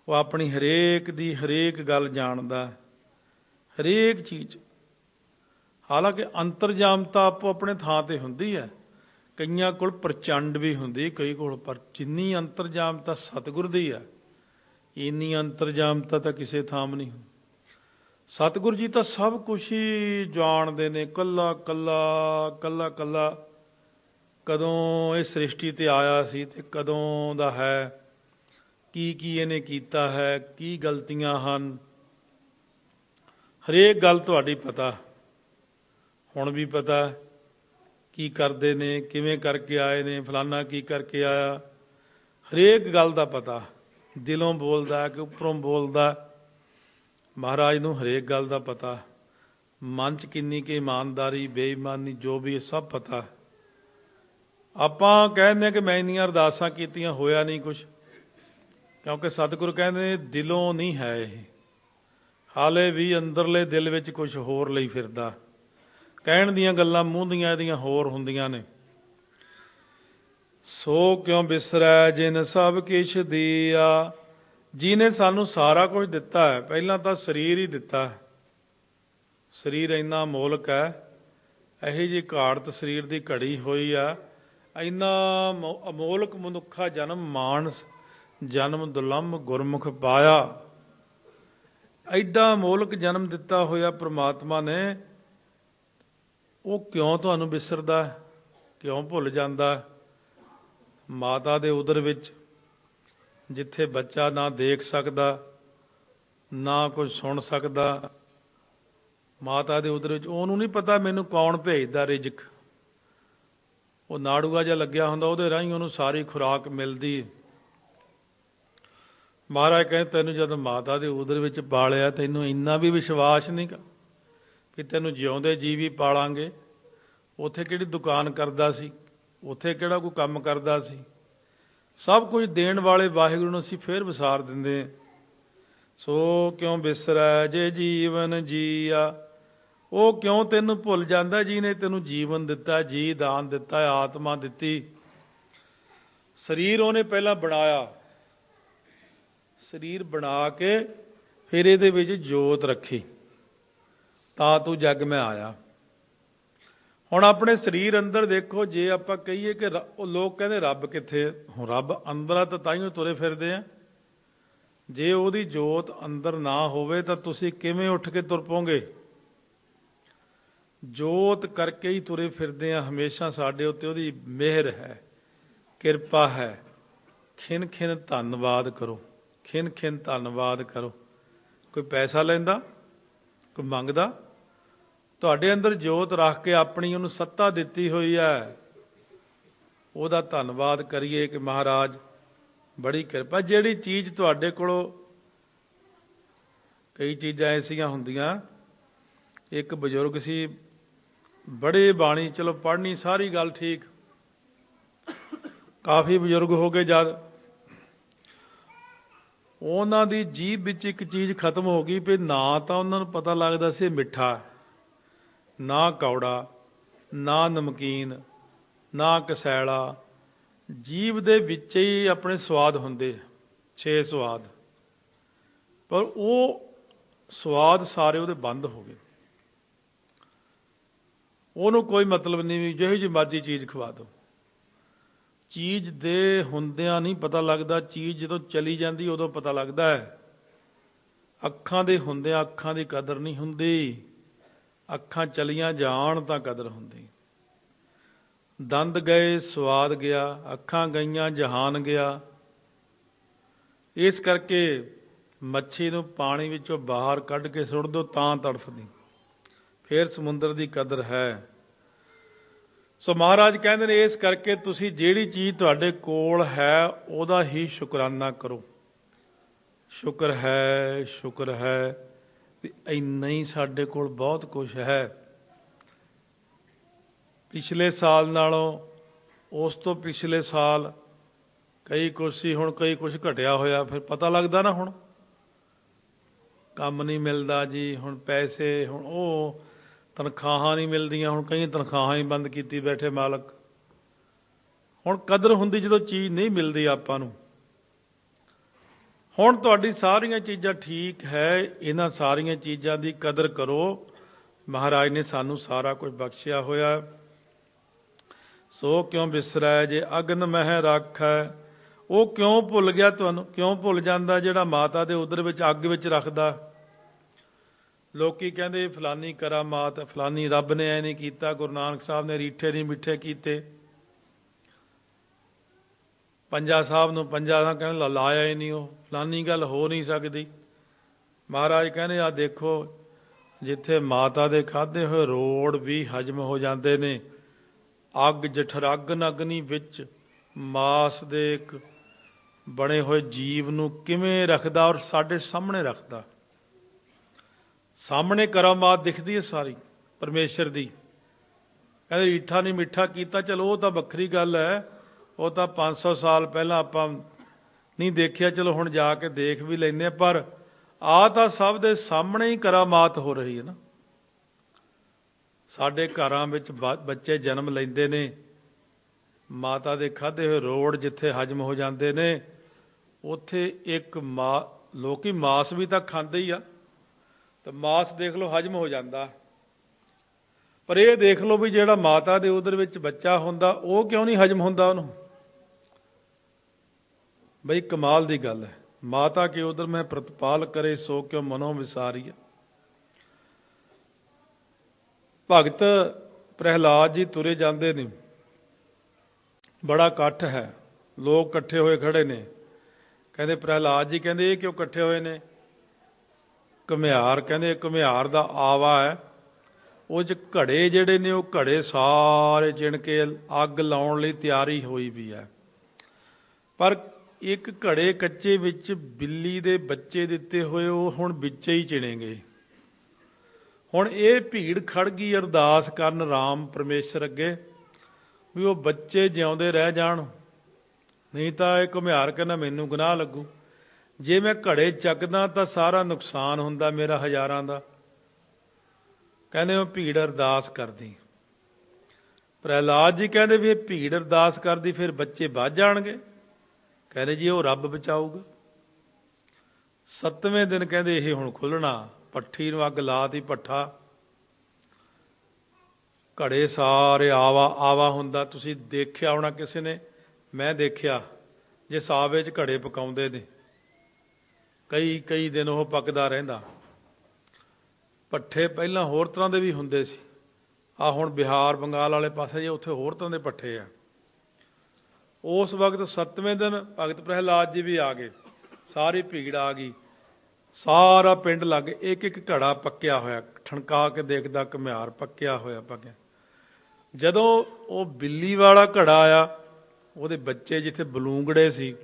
ਉਹ ਆਪਣੀ ਹਰੇਕ ਦੀ ਹਰੇਕ ਗੱਲ ਜਾਣਦਾ, ਹਰੇਕ ਚੀਜ਼। ਹਾਲਾਂਕਿ ਅੰਤਰਜਾਮਤਾ ਆਪੋ ਆਪਣੇ ਥਾਂ 'ਤੇ ਹੁੰਦੀ ਹੈ, ਕਈਆਂ ਕੋਲ ਪ੍ਰਚੰਡ ਵੀ ਹੁੰਦੀ, ਕਈ ਕੋਲ, ਪਰ ਜਿੰਨੀ ਅੰਤਰਜਾਮਤਾ ਸਤਿਗੁਰ ਦੀ ਹੈ ਇੰਨੀ ਅੰਤਰਜਾਮਤਾ ਤਾਂ ਕਿਸੇ ਥਾਂ ਨਹੀਂ ਹੁੰਦੀ। ਸਤਿਗੁਰ ਜੀ ਤਾਂ ਸਭ ਕੁਛ ਹੀ ਜਾਣਦੇ ਨੇ, ਕੱਲਾ ਕੱਲਾ ਕਦੋਂ ਇਹ ਸ੍ਰਿਸ਼ਟੀ 'ਤੇ ਆਇਆ ਸੀ ਤੇ ਕਦੋਂ ਦਾ ਹੈ, ਕੀ ਕੀ ਇਹਨੇ ਕੀਤਾ ਹੈ, ਕੀ ਗਲਤੀਆਂ ਹਨ, ਹਰੇਕ ਗੱਲ ਤੁਹਾਡੀ ਪਤਾ। ਹੁਣ ਵੀ ਪਤਾ ਕੀ ਕਰਦੇ ਨੇ, ਕਿਵੇਂ ਕਰਕੇ ਆਏ ਨੇ, ਫਲਾਨਾ ਕੀ ਕਰਕੇ ਆਇਆ, ਹਰੇਕ ਗੱਲ ਦਾ ਪਤਾ। ਦਿਲੋਂ ਬੋਲਦਾ ਕਿ ਉੱਪਰੋਂ ਬੋਲਦਾ, ਮਹਾਰਾਜ ਨੂੰ ਹਰੇਕ ਗੱਲ ਦਾ ਪਤਾ। ਮਨ 'ਚ ਕਿੰਨੀ ਕੁ ਇਮਾਨਦਾਰੀ ਬੇਈਮਾਨੀ ਜੋ ਵੀ ਸਭ ਪਤਾ। ਆਪਾਂ ਕਹਿੰਦੇ ਕਿ ਮੈਂ ਇੰਨੀਆਂ ਅਰਦਾਸਾਂ ਕੀਤੀਆਂ ਹੋਇਆ ਨਹੀਂ ਕੁਛ, ਕਿਉਂਕਿ ਸਤਿਗੁਰੂ ਕਹਿੰਦੇ ਦਿਲੋਂ ਨਹੀਂ ਹੈ ਇਹ, ਹਾਲੇ ਵੀ ਅੰਦਰਲੇ ਦਿਲ ਵਿੱਚ ਕੁਛ ਹੋਰ ਲਈ ਫਿਰਦਾ। ਕਹਿਣ ਦੀਆਂ ਗੱਲਾਂ ਮੂੰਹ ਦੀਆਂ ਇਹਦੀਆਂ ਹੋਰ ਹੁੰਦੀਆਂ ਨੇ। ਸੋ ਕਿਉਂ ਬਿਸਰੈ ਜਿਨ ਸਭ ਕਿਛ ਦੀਆ। ਜਿਹਨੇ ਸਾਨੂੰ ਸਾਰਾ ਕੁਝ ਦਿੱਤਾ ਹੈ, ਪਹਿਲਾਂ ਤਾਂ ਸਰੀਰ ਹੀ ਦਿੱਤਾ, ਸਰੀਰ ਇੰਨਾ ਅਮੋਲਕ ਹੈ, ਇਹੋ ਜਿਹੀ ਘਾੜਤ ਸਰੀਰ ਦੀ ਘੜੀ ਹੋਈ ਆ। ਇੰਨਾ ਅਮੋਲਕ ਮਨੁੱਖਾ ਜਨਮ ਮਾਨਸ ਜਨਮ ਦੁਲੰਭ ਗੁਰਮੁਖ ਪਾਇਆ। ਐਡਾ ਅਮੋਲਕ ਜਨਮ ਦਿੱਤਾ ਹੋਇਆ ਪ੍ਰਮਾਤਮਾ ਨੇ, ਉਹ ਕਿਉਂ ਤੁਹਾਨੂੰ ਵਿਸਰਦਾ, ਕਿਉਂ ਭੁੱਲ ਜਾਂਦਾ? ਮਾਤਾ ਦੇ ਉਦਰ ਵਿੱਚ ਜਿੱਥੇ ਬੱਚਾ ਨਾ ਦੇਖ ਸਕਦਾ, ਨਾ ਕੁਝ ਸੁਣ ਸਕਦਾ, ਮਾਤਾ ਦੇ ਉਦਰ ਵਿੱਚ ਉਹਨੂੰ ਨਹੀਂ ਪਤਾ ਮੈਨੂੰ ਕੌਣ ਭੇਜਦਾ ਰਿਜ਼ਕ। ਉਹ ਨਾੜੂਆ ਜਿਹਾ ਲੱਗਿਆ ਹੁੰਦਾ, ਉਹਦੇ ਰਾਹੀਂ ਉਹਨੂੰ ਸਾਰੀ ਖੁਰਾਕ ਮਿਲਦੀ। ਮਹਾਰਾਜ ਕਹਿੰਦੇ ਤੈਨੂੰ ਜਦੋਂ ਮਾਤਾ ਦੇ ਉਦਰ ਵਿੱਚ ਪਾਲਿਆ, ਤੈਨੂੰ ਇੰਨਾ ਵੀ ਵਿਸ਼ਵਾਸ ਨਹੀਂ ਵੀ ਤੈਨੂੰ ਜਿਉਂਦੇ ਜੀ ਵੀ ਪਾਲਾਂਗੇ। ਉੱਥੇ ਕਿਹੜੀ ਦੁਕਾਨ ਕਰਦਾ ਸੀ, ਉੱਥੇ ਕਿਹੜਾ ਕੋਈ ਕੰਮ ਕਰਦਾ ਸੀ? ਸਭ ਕੁਝ ਦੇਣ ਵਾਲੇ ਵਾਹਿਗੁਰੂ ਨੂੰ ਅਸੀਂ ਫੇਰ ਵਿਸਾਰ ਦਿੰਦੇ ਹਾਂ। ਸੋ ਕਿਉਂ ਬਿਸਰੈ ਜੇ ਜੀਵਨ ਜੀਆ, ਉਹ ਕਿਉਂ ਤੈਨੂੰ ਭੁੱਲ ਜਾਂਦਾ ਜਿਹਨੇ ਤੈਨੂੰ ਜੀਵਨ ਦਿੱਤਾ, ਜੀ ਦਾਨ ਦਿੱਤਾ, ਆਤਮਾ ਦਿੱਤੀ। ਸਰੀਰ ਉਹਨੇ ਪਹਿਲਾਂ ਬਣਾਇਆ, ਸਰੀਰ ਬਣਾ ਕੇ ਫਿਰ ਇਹਦੇ ਵਿੱਚ ਜੋਤ ਰੱਖੀ, ਤਾਂ ਤੂੰ ਜੱਗ ਮੈਂ ਆਇਆ। ਹੁਣ ਆਪਣੇ ਸਰੀਰ ਅੰਦਰ ਦੇਖੋ, ਜੇ ਆਪਾਂ ਕਹੀਏ ਕਿ ਉਹ ਲੋਕ ਕਹਿੰਦੇ ਰੱਬ ਕਿੱਥੇ? ਹੁਣ ਰੱਬ ਅੰਦਰ ਆ ਤਾਂ ਤਾਈਓ ਤੁਰੇ ਫਿਰਦੇ ਆ। ਜੇ ਉਹਦੀ ਜੋਤ ਅੰਦਰ ਨਾ ਹੋਵੇ ਤਾਂ ਤੁਸੀਂ ਕਿਵੇਂ ਉੱਠ ਕੇ ਤੁਰ ਪੋਗੇ? ਜੋਤ ਕਰਕੇ ਹੀ ਤੁਰੇ ਫਿਰਦੇ ਆ। ਹਮੇਸ਼ਾ ਸਾਡੇ ਉੱਤੇ ਉਹਦੀ ਮਿਹਰ ਹੈ, ਕਿਰਪਾ ਹੈ। ਖਿਨ ਖਿਨ ਧੰਨਵਾਦ ਕਰੋ, ਖਿਨ ਖਿਨ ਧੰਨਵਾਦ ਕਰੋ। ਕੋਈ ਪੈਸਾ ਲੈਂਦਾ, ਕੋਈ ਮੰਗਦਾ? ਤੁਹਾਡੇ ਅੰਦਰ ਜੋਤ ਰੱਖ ਕੇ ਆਪਣੀ ਉਹਨੂੰ ਸੱਤਾ ਦਿੱਤੀ ਹੋਈ ਹੈ, ਉਹਦਾ ਧੰਨਵਾਦ ਕਰੀਏ ਕਿ ਮਹਾਰਾਜ ਬੜੀ ਕਿਰਪਾ। ਜਿਹੜੀ ਚੀਜ਼ ਤੁਹਾਡੇ ਕੋਲੋਂ, ਕਈ ਚੀਜ਼ਾਂ ਐਸੀਆਂ ਹੁੰਦੀਆਂ, ਇੱਕ ਬਜ਼ੁਰਗ ਸੀ ਬੜੇ ਬਾਣੀ, ਚਲੋ ਪੜ੍ਹਨੀ ਸਾਰੀ ਗੱਲ ਠੀਕ, ਕਾਫੀ ਬਜ਼ੁਰਗ ਹੋ ਗਏ ਜਦ, ਉਹਨਾਂ ਦੀ ਜੀਭ ਵਿੱਚ ਇੱਕ ਚੀਜ਼ ਖਤਮ ਹੋ ਗਈ ਵੀ ਨਾ ਤਾਂ ਉਹਨਾਂ ਨੂੰ ਪਤਾ ਲੱਗਦਾ ਸੀ ਮਿੱਠਾ, ਨਾ ਕੌੜਾ, ਨਾ ਨਮਕੀਨ, ਨਾ ਕਸੈਲਾ। ਜੀਭ ਦੇ ਵਿੱਚ ਹੀ ਆਪਣੇ ਸਵਾਦ ਹੁੰਦੇ, 6 ਸਵਾਦ, ਪਰ ਉਹ ਸਵਾਦ ਸਾਰੇ ਉਹਦੇ ਬੰਦ ਹੋ ਗਏ। ਉਹਨੂੰ ਕੋਈ ਮਤਲਬ ਨਹੀਂ ਵੀ ਜਿਹੋ ਜਿਹੀ ਮਰਜ਼ੀ ਚੀਜ਼ ਖਵਾ ਦਿਓ। ਚੀਜ਼ ਦੇ ਹੁੰਦਿਆਂ ਨਹੀਂ ਪਤਾ ਲੱਗਦਾ, ਚੀਜ਼ ਜਦੋਂ ਚਲੀ ਜਾਂਦੀ ਉਦੋਂ ਪਤਾ ਲੱਗਦਾ ਹੈ। ਅੱਖਾਂ ਦੇ ਹੁੰਦਿਆਂ ਅੱਖਾਂ ਦੀ ਕਦਰ ਨਹੀਂ ਹੁੰਦੀ, ਅੱਖਾਂ ਚਲੀਆਂ ਜਾਣ ਤਾਂ ਕਦਰ ਹੁੰਦੀ। ਦੰਦ ਗਏ ਸਵਾਦ ਗਿਆ, ਅੱਖਾਂ ਗਈਆਂ ਜਹਾਨ ਗਿਆ। ਇਸ ਕਰਕੇ ਮੱਛੀ ਨੂੰ ਪਾਣੀ ਵਿੱਚੋਂ ਬਾਹਰ ਕੱਢ ਕੇ ਸੁੱਟ ਦਿਓ ਤਾਂ ਤੜਫਦੀ, ਫਿਰ ਸਮੁੰਦਰ ਦੀ ਕਦਰ ਹੈ। ਸੋ ਮਹਾਰਾਜ ਕਹਿੰਦੇ ਨੇ ਇਸ ਕਰਕੇ ਤੁਸੀਂ ਜਿਹੜੀ ਚੀਜ਼ ਤੁਹਾਡੇ ਕੋਲ ਹੈ ਉਹਦਾ ਹੀ ਸ਼ੁਕਰਾਨਾ ਕਰੋ। ਸ਼ੁਕਰ ਹੈ, ਸ਼ੁਕਰ ਹੈ ਵੀ ਇੰਨਾ ਹੀ ਸਾਡੇ ਕੋਲ ਬਹੁਤ ਕੁਛ ਹੈ। ਪਿਛਲੇ ਸਾਲ ਨਾਲੋਂ, ਉਸ ਤੋਂ ਪਿਛਲੇ ਸਾਲ ਕਈ ਕੁਛ ਸੀ, ਹੁਣ ਕਈ ਕੁਛ ਘਟਿਆ ਹੋਇਆ। ਫਿਰ ਪਤਾ ਲੱਗਦਾ ਨਾ, ਹੁਣ ਕੰਮ ਨਹੀਂ ਮਿਲਦਾ ਜੀ, ਹੁਣ ਪੈਸੇ, ਹੁਣ ਉਹ ਤਨਖਾਹਾਂ ਨਹੀਂ ਮਿਲਦੀਆਂ, ਹੁਣ ਕਈ ਤਨਖਾਹਾਂ ਹੀ ਬੰਦ ਕੀਤੀ ਬੈਠੇ ਮਾਲਕ। ਹੁਣ ਕਦਰ ਹੁੰਦੀ ਜਦੋਂ ਚੀਜ਼ ਨਹੀਂ ਮਿਲਦੀ ਆਪਾਂ ਨੂੰ। ਹੁਣ ਤੁਹਾਡੀ ਸਾਰੀਆਂ ਚੀਜ਼ਾਂ ਠੀਕ ਹੈ, ਇਹਨਾਂ ਸਾਰੀਆਂ ਚੀਜ਼ਾਂ ਦੀ ਕਦਰ ਕਰੋ। ਮਹਾਰਾਜ ਨੇ ਸਾਨੂੰ ਸਾਰਾ ਕੁਝ ਬਖਸ਼ਿਆ ਹੋਇਆ। ਸੋ ਕਿਉਂ ਬਿਸਰੈ ਜੇ ਅਗਨ ਮਹਿ ਰਾਖੈ, ਉਹ ਕਿਉਂ ਭੁੱਲ ਗਿਆ ਤੁਹਾਨੂੰ? ਕਿਉਂ ਭੁੱਲ ਜਾਂਦਾ ਜਿਹੜਾ ਮਾਤਾ ਦੇ ਉਦਰ ਵਿੱਚ ਅੱਗ ਵਿੱਚ ਰੱਖਦਾ? ਲੋਕੀ ਕਹਿੰਦੇ ਫਲਾਨੀ ਕਰਾਮਾਤ, ਫਲਾਨੀ ਰੱਬ ਨੇ ਐ ਨਹੀਂ ਕੀਤਾ, ਗੁਰੂ ਨਾਨਕ ਸਾਹਿਬ ਨੇ ਰੀਠੇ ਨਹੀਂ ਮਿੱਠੇ ਕੀਤੇ, ਪੰਜਾ ਸਾਹਿਬ ਨੂੰ ਪੰਜਾ ਸਾਹਿਬ ਕਹਿੰਦੇ ਲਾਇਆ ਹੀ ਨਹੀਂ, ਉਹ ਫਲਾਨੀ ਗੱਲ ਹੋ ਨਹੀਂ ਸਕਦੀ। ਮਹਾਰਾਜ ਕਹਿੰਦੇ ਆ ਦੇਖੋ, ਜਿੱਥੇ ਮਾਤਾ ਦੇ ਖਾਧੇ ਹੋਏ ਰੋੜ ਵੀ ਹਜਮ ਹੋ ਜਾਂਦੇ ਨੇ, ਅੱਗ ਜਠਰਗਨ ਅਗਨੀ ਵਿੱਚ ਮਾਸ ਦੇ ਇੱਕ ਬਣੇ ਹੋਏ ਜੀਵ ਨੂੰ ਕਿਵੇਂ ਰੱਖਦਾ, ਔਰ ਸਾਡੇ ਸਾਹਮਣੇ ਰੱਖਦਾ। ਸਾਹਮਣੇ ਕਰਾਮਾਤ ਦਿਖਦੀ ਹੈ ਸਾਰੀ ਪਰਮੇਸ਼ਰ ਦੀ। ਕਹਿੰਦੇ ਰੀਠਾ ਨਹੀਂ ਮਿੱਠਾ ਕੀਤਾ, ਚਲੋ ਉਹ ਤਾਂ ਵੱਖਰੀ ਗੱਲ ਹੈ, ਉਹ ਤਾਂ 500 ਸਾਲ ਪਹਿਲਾਂ ਆਪਾਂ ਨਹੀਂ ਦੇਖਿਆ, ਚਲੋ ਹੁਣ ਜਾ ਕੇ ਦੇਖ ਵੀ ਲੈਂਦੇ ਹਾਂ। ਪਰ ਆਹ ਤਾਂ ਸਭ ਦੇ ਸਾਹਮਣੇ ਹੀ ਕਰਾਮਾਤ ਹੋ ਰਹੀ ਹੈ ਨਾ। ਸਾਡੇ ਘਰਾਂ ਵਿੱਚ ਬੱਚੇ ਜਨਮ ਲੈਂਦੇ ਨੇ, ਮਾਤਾ ਦੇ ਖਾਧੇ ਹੋਏ ਰੋੜ ਜਿੱਥੇ ਹਜਮ ਹੋ ਜਾਂਦੇ ਨੇ, ਉੱਥੇ ਇੱਕ ਲੋਕੀ ਮਾਸ ਵੀ ਤਾਂ ਖਾਂਦੇ ਹੀ ਆ, ਤਾਂ ਮਾਸ ਦੇਖ ਲਓ ਹਜਮ ਹੋ ਜਾਂਦਾ। ਪਰ ਇਹ ਦੇਖ ਲਓ ਵੀ ਜਿਹੜਾ ਮਾਤਾ ਦੇ ਉਦਰ ਵਿੱਚ ਬੱਚਾ ਹੁੰਦਾ ਉਹ ਕਿਉਂ ਨਹੀਂ ਹਜਮ ਹੁੰਦਾ ਉਹਨੂੰ। ਬਈ ਕਮਾਲ ਦੀ ਗੱਲ ਹੈ। ਮਾਤਾ ਕੇ ਉਦਰ ਮੈਂ ਪ੍ਰਤਪਾਲ ਕਰੇ ਸੋ ਕਿਉਂ ਮਨੋਂ ਵਿਸਾਰੀਆ। ਭਗਤ ਪ੍ਰਹਿਲਾਦ ਜੀ ਤੁਰੇ ਜਾਂਦੇ ਨੇ, ਬੜਾ ਇਕੱਠ ਹੈ, ਲੋਕ ਇਕੱਠੇ ਹੋਏ ਖੜੇ ਨੇ। ਕਹਿੰਦੇ ਪ੍ਰਹਿਲਾਦ ਜੀ ਕਹਿੰਦੇ ਇਹ ਕਿਉਂ ਇਕੱਠੇ ਹੋਏ ਨੇ? ਘੁਮਿਆਰ ਕਹਿੰਦੇ ਘੁਮਿਆਰ ਦਾ ਆਵਾ ਹੈ, ਉਹ 'ਚ ਘੜੇ ਜਿਹੜੇ ਨੇ ਉਹ ਘੜੇ ਸਾਰੇ ਚਿਣ ਕੇ ਅੱਗ ਲਾਉਣ ਲਈ ਤਿਆਰੀ ਹੋਈ ਵੀ ਹੈ। ਪਰ ਇੱਕ ਘੜੇ ਕੱਚੇ ਵਿੱਚ ਬਿੱਲੀ ਦੇ ਬੱਚੇ ਦਿੱਤੇ ਹੋਏ ਉਹ ਹੁਣ ਵਿੱਚੇ ਹੀ ਚਿਣੇ ਗਏ। ਹੁਣ ਇਹ ਭੀੜ ਖੜ ਗਈ ਅਰਦਾਸ ਕਰਨ ਰਾਮ ਪਰਮੇਸ਼ਰ ਅੱਗੇ ਵੀ ਉਹ ਬੱਚੇ ਜਿਉਂਦੇ ਰਹਿ ਜਾਣ, ਨਹੀਂ ਤਾਂ ਇਹ ਘੁਮਿਆਰ ਕਹਿੰਦਾ ਮੈਨੂੰ ਗੁਨਾਹ ਲੱਗੂ। ਜੇ ਮੈਂ ਘੜੇ ਚੱਕਦਾ ਤਾਂ ਸਾਰਾ ਨੁਕਸਾਨ ਹੁੰਦਾ ਮੇਰਾ ਹਜ਼ਾਰਾਂ ਦਾ। ਕਹਿੰਦੇ ਉਹ ਭੀੜ ਅਰਦਾਸ ਕਰਦੀ। ਪ੍ਰਹਿਲਾਦ ਜੀ ਕਹਿੰਦੇ ਵੀ ਇਹ ਭੀੜ ਅਰਦਾਸ ਕਰਦੀ ਫਿਰ ਬੱਚੇ ਵੱਧ ਜਾਣਗੇ। ਕਹਿੰਦੇ ਜੀ ਉਹ ਰੱਬ ਬਚਾਊਗਾ। 7ਵੇਂ ਦਿਨ ਕਹਿੰਦੇ ਇਹ ਹੁਣ ਖੁੱਲ੍ਹਣਾ। ਭੱਠੀ ਨੂੰ ਅੱਗ ਲਾਤੀ, ਭੱਠਾ ਘੜੇ ਸਾਰੇ ਆਵਾ ਹੁੰਦਾ। ਤੁਸੀਂ ਦੇਖਿਆ ਹੋਣਾ ਕਿਸੇ ਨੇ, ਮੈਂ ਦੇਖਿਆ ਜਿਸ ਆਵੇ 'ਚ ਘੜੇ ਪਕਾਉਂਦੇ ਨੇ ਕਈ ਦਿਨ ਉਹ ਪੱਕਦਾ ਰਹਿੰਦਾ। ਭੱਠੇ ਪਹਿਲਾਂ ਹੋਰ ਤਰ੍ਹਾਂ ਦੇ ਵੀ ਹੁੰਦੇ ਸੀ, ਆਹ ਹੁਣ ਬਿਹਾਰ ਬੰਗਾਲ ਵਾਲੇ ਪਾਸੇ ਜੇ ਉੱਥੇ ਹੋਰ ਤਰ੍ਹਾਂ ਦੇ ਭੱਠੇ ਆ। ਉਸ ਵਕਤ 7ਵੇਂ ਦਿਨ ਭਗਤ ਪ੍ਰਹਿਲਾਦ ਜੀ ਵੀ ਆ ਗਏ, ਸਾਰੀ ਭੀੜ ਆ ਗਈ, ਸਾਰਾ ਪਿੰਡ ਲੱਗ ਇੱਕ ਘੜਾ ਪੱਕਿਆ ਹੋਇਆ। ਠਣਕਾ ਕੇ ਦੇਖਦਾ ਘੁਮਿਆਰ ਪੱਕਿਆ ਹੋਇਆ। ਜਦੋਂ ਉਹ ਬਿੱਲੀ ਵਾਲਾ ਘੜਾ ਆਇਆ, ਉਹਦੇ ਬੱਚੇ ਜਿੱਥੇ ਬਲੂੰਗੜੇ ਸੀ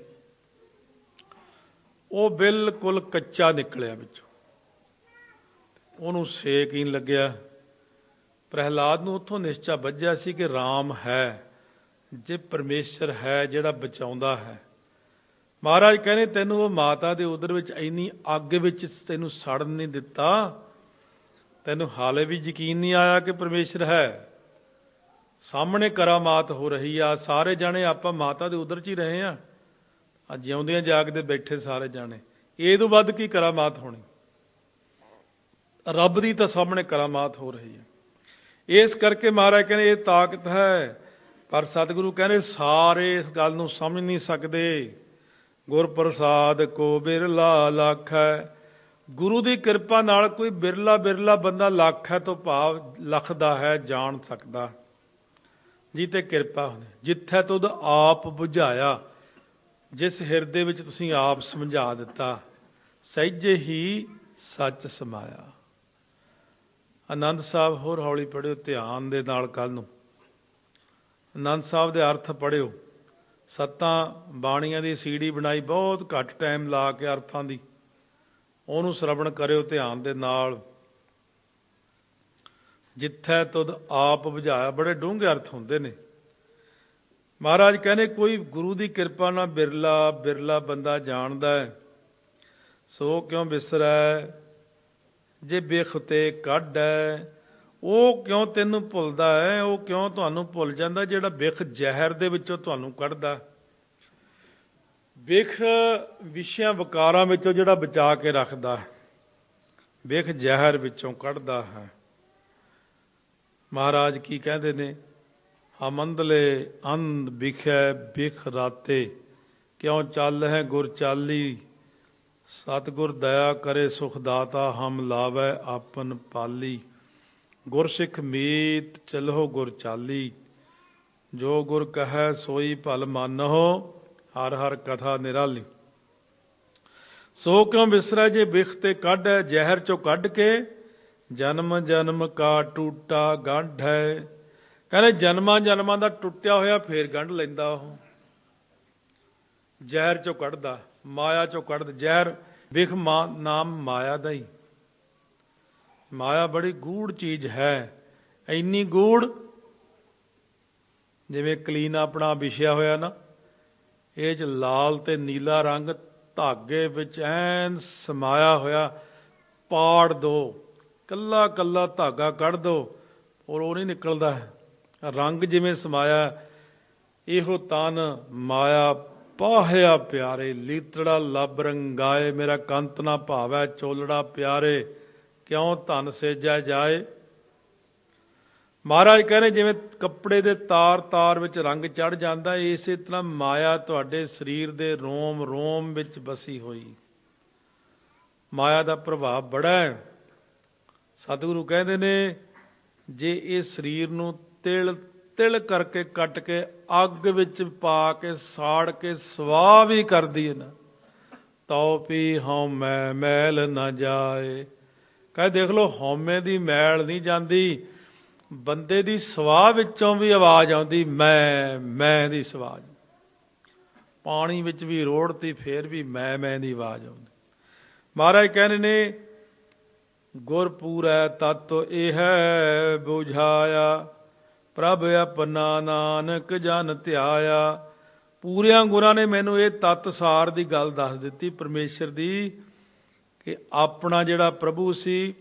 ਉਹ ਬਿਲਕੁਲ ਕੱਚਾ ਨਿਕਲਿਆ ਵਿੱਚੋਂ, ਉਹਨੂੰ ਸੇਕ ਹੀ ਨਹੀਂ ਲੱਗਿਆ। ਪ੍ਰਹਿਲਾਦ ਨੂੰ ਉੱਥੋਂ ਨਿਸ਼ਚਾ ਬੱਝਿਆ ਸੀ ਕਿ ਰਾਮ ਹੈ, ਜੇ ਪਰਮੇਸ਼ਰ ਹੈ ਜਿਹੜਾ ਬਚਾਉਂਦਾ ਹੈ। ਮਹਾਰਾਜ ਕਹਿੰਦੇ ਤੈਨੂੰ ਉਹ ਮਾਤਾ ਦੇ ਉਦਰ ਵਿੱਚ ਇੰਨੀ ਅੱਗ ਵਿੱਚ ਤੈਨੂੰ ਸੜਨ ਨਹੀਂ ਦਿੱਤਾ, ਤੈਨੂੰ ਹਾਲੇ ਵੀ ਯਕੀਨ ਨਹੀਂ ਆਇਆ ਕਿ ਪਰਮੇਸ਼ਰ ਹੈ। ਸਾਹਮਣੇ ਕਰਾਮਾਤ ਹੋ ਰਹੀ ਆ, ਸਾਰੇ ਜਾਣੇ ਆਪਾਂ ਮਾਤਾ ਦੇ ਉਦਰ 'ਚ ਹੀ ਰਹੇ ਆ, ਅੱਜ ਜਿਉਂਦਿਆਂ ਜਾਗਦੇ ਬੈਠੇ ਸਾਰੇ ਜਾਣੇ। ਇਹ ਤੋਂ ਵੱਧ ਕੀ ਕਰਾਮਾਤ ਹੋਣੀ? ਰੱਬ ਦੀ ਤਾਂ ਸਾਹਮਣੇ ਕਰਾਮਾਤ ਹੋ ਰਹੀ ਹੈ। ਇਸ ਕਰਕੇ ਮਹਾਰਾਜ ਕਹਿੰਦੇ ਇਹ ਤਾਕਤ ਹੈ। ਪਰ ਸਤਿਗੁਰੂ ਕਹਿੰਦੇ ਸਾਰੇ ਇਸ ਗੱਲ ਨੂੰ ਸਮਝ ਨਹੀਂ ਸਕਦੇ। ਗੁਰ ਪ੍ਰਸਾਦ ਕੋ ਬਿਰਲਾ ਲੱਖ ਹੈ। ਗੁਰੂ ਦੀ ਕਿਰਪਾ ਨਾਲ ਕੋਈ ਬਿਰਲਾ ਬੰਦਾ ਲੱਖ ਹੈ ਤੋਂ ਭਾਵ ਲੱਖ ਦਾ ਹੈ ਜਾਣ ਸਕਦਾ, ਜੀ ਤੇ ਕਿਰਪਾ ਹੁੰਦੀ। ਜਿੱਥੇ ਤੁਧ ਆਪ ਬੁਝਾਇਆ, ਜਿਸ ਹਿਰਦੇ ਵਿੱਚ ਤੁਸੀਂ ਆਪ ਸਮਝਾ ਦਿੱਤਾ, ਸਹਿਜੇ ਹੀ ਸੱਚ ਸਮਾਇਆ। ਆਨੰਦ ਸਾਹਿਬ ਹੋਰ ਹੌਲੀ ਪੜ੍ਹਿਓ ਧਿਆਨ ਦੇ ਨਾਲ, ਕੱਲ੍ਹ ਨੂੰ ਆਨੰਦ ਸਾਹਿਬ ਦੇ ਅਰਥ ਪੜ੍ਹਿਓ। 7 ਬਾਣੀਆਂ ਦੀ CD ਬਣਾਈ, ਬਹੁਤ ਘੱਟ ਟਾਈਮ ਲਾ ਕੇ ਅਰਥਾਂ ਦੀ, ਉਹਨੂੰ ਸਰਵਣ ਕਰਿਓ ਧਿਆਨ ਦੇ ਨਾਲ। ਜਿੱਥੈ ਤੁਧ ਆਪ ਬੁਝਾਇਆ, ਬੜੇ ਡੂੰਘੇ ਅਰਥ ਹੁੰਦੇ ਨੇ। ਮਹਾਰਾਜ ਕਹਿੰਦੇ ਕੋਈ ਗੁਰੂ ਦੀ ਕਿਰਪਾ ਨਾਲ ਬਿਰਲਾ ਬੰਦਾ ਜਾਣਦਾ ਹੈ, ਸੋ ਕਿਉਂ ਵਿਸਰੈ ਜੇ ਬਿਖ ਤੇ ਕੱਢ ਹੈ। ਉਹ ਕਿਉਂ ਤੈਨੂੰ ਭੁੱਲਦਾ ਹੈ? ਉਹ ਕਿਉਂ ਤੁਹਾਨੂੰ ਭੁੱਲ ਜਾਂਦਾ ਜਿਹੜਾ ਬਿਖ ਜ਼ਹਿਰ ਦੇ ਵਿੱਚੋਂ ਤੁਹਾਨੂੰ ਕੱਢਦਾ। ਬਿਖ ਵਿਸ਼ਿਆਂ ਵਿਕਾਰਾਂ ਵਿੱਚੋਂ ਜਿਹੜਾ ਬਚਾ ਕੇ ਰੱਖਦਾ, ਬਿਖ ਜ਼ਹਿਰ ਵਿੱਚੋਂ ਕੱਢਦਾ ਹੈ। ਮਹਾਰਾਜ ਕੀ ਕਹਿੰਦੇ ਨੇ? ਹਮੰਦਲੇ ਅੰਧ ਬਿਖੈ ਬਿਖ ਰਾਤੇ, ਕਿਉਂ ਚੱਲ ਹੈ ਗੁਰ ਚਾਲੀ। ਸਤਿਗੁਰ ਦਇਆ ਕਰੇ ਸੁਖ ਦਾਤਾ, ਹਮ ਲਾਵੈ ਆਪਨ ਪਾਲੀ। ਗੁਰਸਿੱਖ ਮੀਤ ਚਲੋ ਗੁਰ ਚਾਲੀ, ਜੋ ਗੁਰ ਕਹੈ ਸੋਈ ਭਲ ਮਾਨਹੁ। ਹਰ ਹਰ ਕਥਾ ਨਿਰਾਲੀ। ਸੋ ਕਿਉਂ ਵਿਸਰੈ ਜੇ ਬਿਖ ਤੇ ਕੱਢ ਹੈ, ਜ਼ਹਿਰ ਚੋਂ ਕੱਢ ਕੇ। ਜਨਮ ਜਨਮ ਕਾ ਟੂਟਾ ਗੰਢ ਹੈ। ਕਹਿੰਦੇ ਜਨਮਾਂ ਦਾ ਟੁੱਟਿਆ ਹੋਇਆ ਫੇਰ ਗੰਢ ਲੈਂਦਾ। ਉਹ ਜ਼ਹਿਰ ਚੋਂ ਕੱਢਦਾ, ਮਾਇਆ ਚੋਂ ਕੱਢਦਾ। ਜ਼ਹਿਰ ਬਿਖ ਨਾਮ ਮਾਇਆ ਦਾ ਹੀ। ਮਾਇਆ ਬੜੀ ਗੂੜ ਚੀਜ਼ ਹੈ, ਇੰਨੀ ਗੂੜ ਜਿਵੇਂ ਕਲੀਨ ਆਪਣਾ ਵਿਛਿਆ ਹੋਇਆ ਨਾ, ਇਹ 'ਚ ਲਾਲ ਤੇ ਨੀਲਾ ਰੰਗ ਧਾਗੇ ਵਿੱਚ ਐਨ ਸਮਾਇਆ ਹੋਇਆ। ਪਾੜ ਦੋ, ਕੱਲਾ ਕੱਲਾ ਧਾਗਾ ਕੱਢ ਦੋ, ਔਰ ਉਹ ਨਹੀਂ ਨਿਕਲਦਾ। ਰੰਗ ਜਿਵੇਂ ਸਮਾਇਆ, ਇਹੋ ਤਨ ਮਾਇਆ ਪਾਹਿਆ ਪਿਆਰੇ। ਲੀਤੜਾ ਲੱਭ ਰੰਗਾਏ, ਮੇਰਾ ਕੰਤ ਨਾ ਭਾਵੈ ਚੋਲੜਾ ਪਿਆਰੇ। ਕਿਉਂ ਧਨ ਸੇਜਿਆ ਜਾਏ। ਮਹਾਰਾਜ ਕਹਿੰਦੇ ਜਿਵੇਂ ਕੱਪੜੇ ਦੇ ਤਾਰ ਤਾਰ ਵਿੱਚ ਰੰਗ ਚੜ੍ਹ ਜਾਂਦਾ, ਇਸੇ ਤਰ੍ਹਾਂ ਮਾਇਆ ਤੁਹਾਡੇ ਸਰੀਰ ਦੇ ਰੋਮ ਰੋਮ ਵਿੱਚ ਬਸੀ ਹੋਈ। ਮਾਇਆ ਦਾ ਪ੍ਰਭਾਵ ਬੜਾ ਹੈ। ਸਤਿਗੁਰੂ ਕਹਿੰਦੇ ਨੇ ਜੇ ਇਹ ਸਰੀਰ ਨੂੰ ਤਿਲ ਤਿਲ ਕਰਕੇ ਕੱਟ ਕੇ ਅੱਗ ਵਿੱਚ ਪਾ ਕੇ ਸਾੜ ਕੇ ਸਵਾਹ ਵੀ ਕਰਦੀ ਹੈ ਨਾ, ਤਉ ਪੀ ਹਉਮੈ ਮੈਲ ਨਾ ਜਾਏ। ਕਹੇ ਦੇਖ ਲਓ, ਹਉਮੈ ਦੀ ਮੈਲ ਨਹੀਂ ਜਾਂਦੀ, ਬੰਦੇ ਦੀ ਸਵਾਹ ਵਿੱਚੋਂ ਵੀ ਆਵਾਜ਼ ਆਉਂਦੀ, ਮੈਂ ਦੀ ਆਵਾਜ਼। ਪਾਣੀ ਵਿੱਚ ਵੀ ਰੋੜਤੀ ਫੇਰ ਵੀ ਮੈਂ ਦੀ ਆਵਾਜ਼ ਆਉਂਦੀ। ਮਹਾਰਾਜ ਕਹਿੰਦੇ ਨੇ ਗੁਰਪੂਰੈ ਤਤ ਇਹ ਹੈ ਬੁਝਾਇਆ, ਪ੍ਰਭ ਆਪਣਾ ਨਾਨਕ ਜਨ ਧਿਆਇਆ। ਪੂਰਿਆਂ ਗੁਰਾਂ ਨੇ ਮੈਨੂੰ ਇਹ ਤਤ ਸਾਰ ਦੀ ਗੱਲ ਦੱਸ ਦਿੱਤੀ ਪਰਮੇਸ਼ਰ ਦੀ, ਕਿ ਆਪਣਾ ਜਿਹੜਾ ਪ੍ਰਭੂ ਸੀ,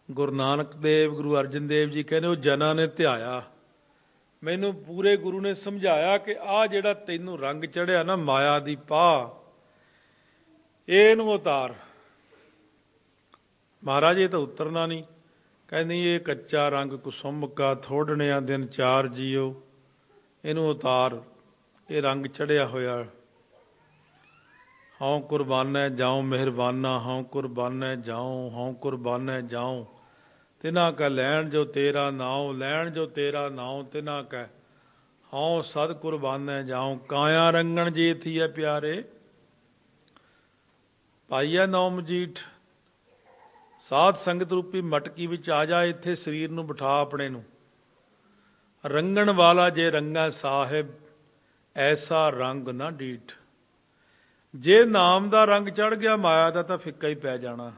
ਗੁਰੂ ਨਾਨਕ ਦੇਵ, ਗੁਰੂ ਅਰਜਨ ਦੇਵ ਜੀ ਕਹਿੰਦੇ ਉਹ ਜਨਾਂ ਨੇ ਧਿਆਇਆ। ਮੈਨੂੰ ਪੂਰੇ ਗੁਰੂ ਨੇ ਸਮਝਾਇਆ ਕਿ ਆਹ ਜਿਹੜਾ ਤੈਨੂੰ ਰੰਗ ਚੜਿਆ ਨਾ ਮਾਇਆ ਦੀ ਪਾਹ, ਇਹਨੂੰ ਉਤਾਰ। ਮਹਾਰਾਜ ਇਹ ਤਾਂ ਉਤਰਨਾ ਨਹੀਂ। ਕਹਿੰਦੀ ਇਹ ਕੱਚਾ ਰੰਗ ਕੁਸੁੰਭ ਕਾ, ਥੋੜਣਿਆ ਦਿਨ ਚਾਰ ਜੀਓ। ਇਹਨੂੰ ਉਤਾਰ, ਇਹ ਰੰਗ ਚੜਿਆ ਹੋਇਆ। ਹਉ ਕੁਰਬਾਨੈ ਜਾਉ ਮਿਹਰਬਾਨਾ, ਹਉ ਕੁਰਬਾਨੈ ਜਾਉ, ਹਉ ਕੁਰਬਾਨੈ ਜਾਉ। ਤਿਨਾ ਕਾ ਲੈਣ ਜੋ ਤੇਰਾ ਨਾਉ, ਲੈਣ ਜੋ ਤੇਰਾ ਨਾਉ ਤਿਨਾ ਕਾ। ਹਉ ਸਦ ਕੁਰਬਾਨੈ ਜਾਉ, ਕਾਇਆ ਰੰਗਣ ਜੇ ਥੀਐ ਪਿਆਰੇ। ਪਾਈਆ ਨੌ ਮਜੀਠ, ਸਾਧ ਸੰਗਤ ਰੂਪੀ ਮਟਕੀ ਵਿੱਚ ਆ ਜਾ, ਇੱਥੇ ਸਰੀਰ ਨੂੰ ਬਿਠਾ ਆਪਣੇ ਨੂੰ। ਰੰਗਣ ਵਾਲਾ ਜੇ ਰੰਗਾ ਸਾਹਿਬ, ਐਸਾ ਰੰਗ ਨਾ ਡੀਠ। ਜੇ ਨਾਮ ਦਾ ਰੰਗ ਚੜ੍ਹ ਗਿਆ, ਮਾਇਆ ਦਾ ਤਾਂ ਫਿੱਕਾ ਹੀ ਪੈ ਜਾਣਾ।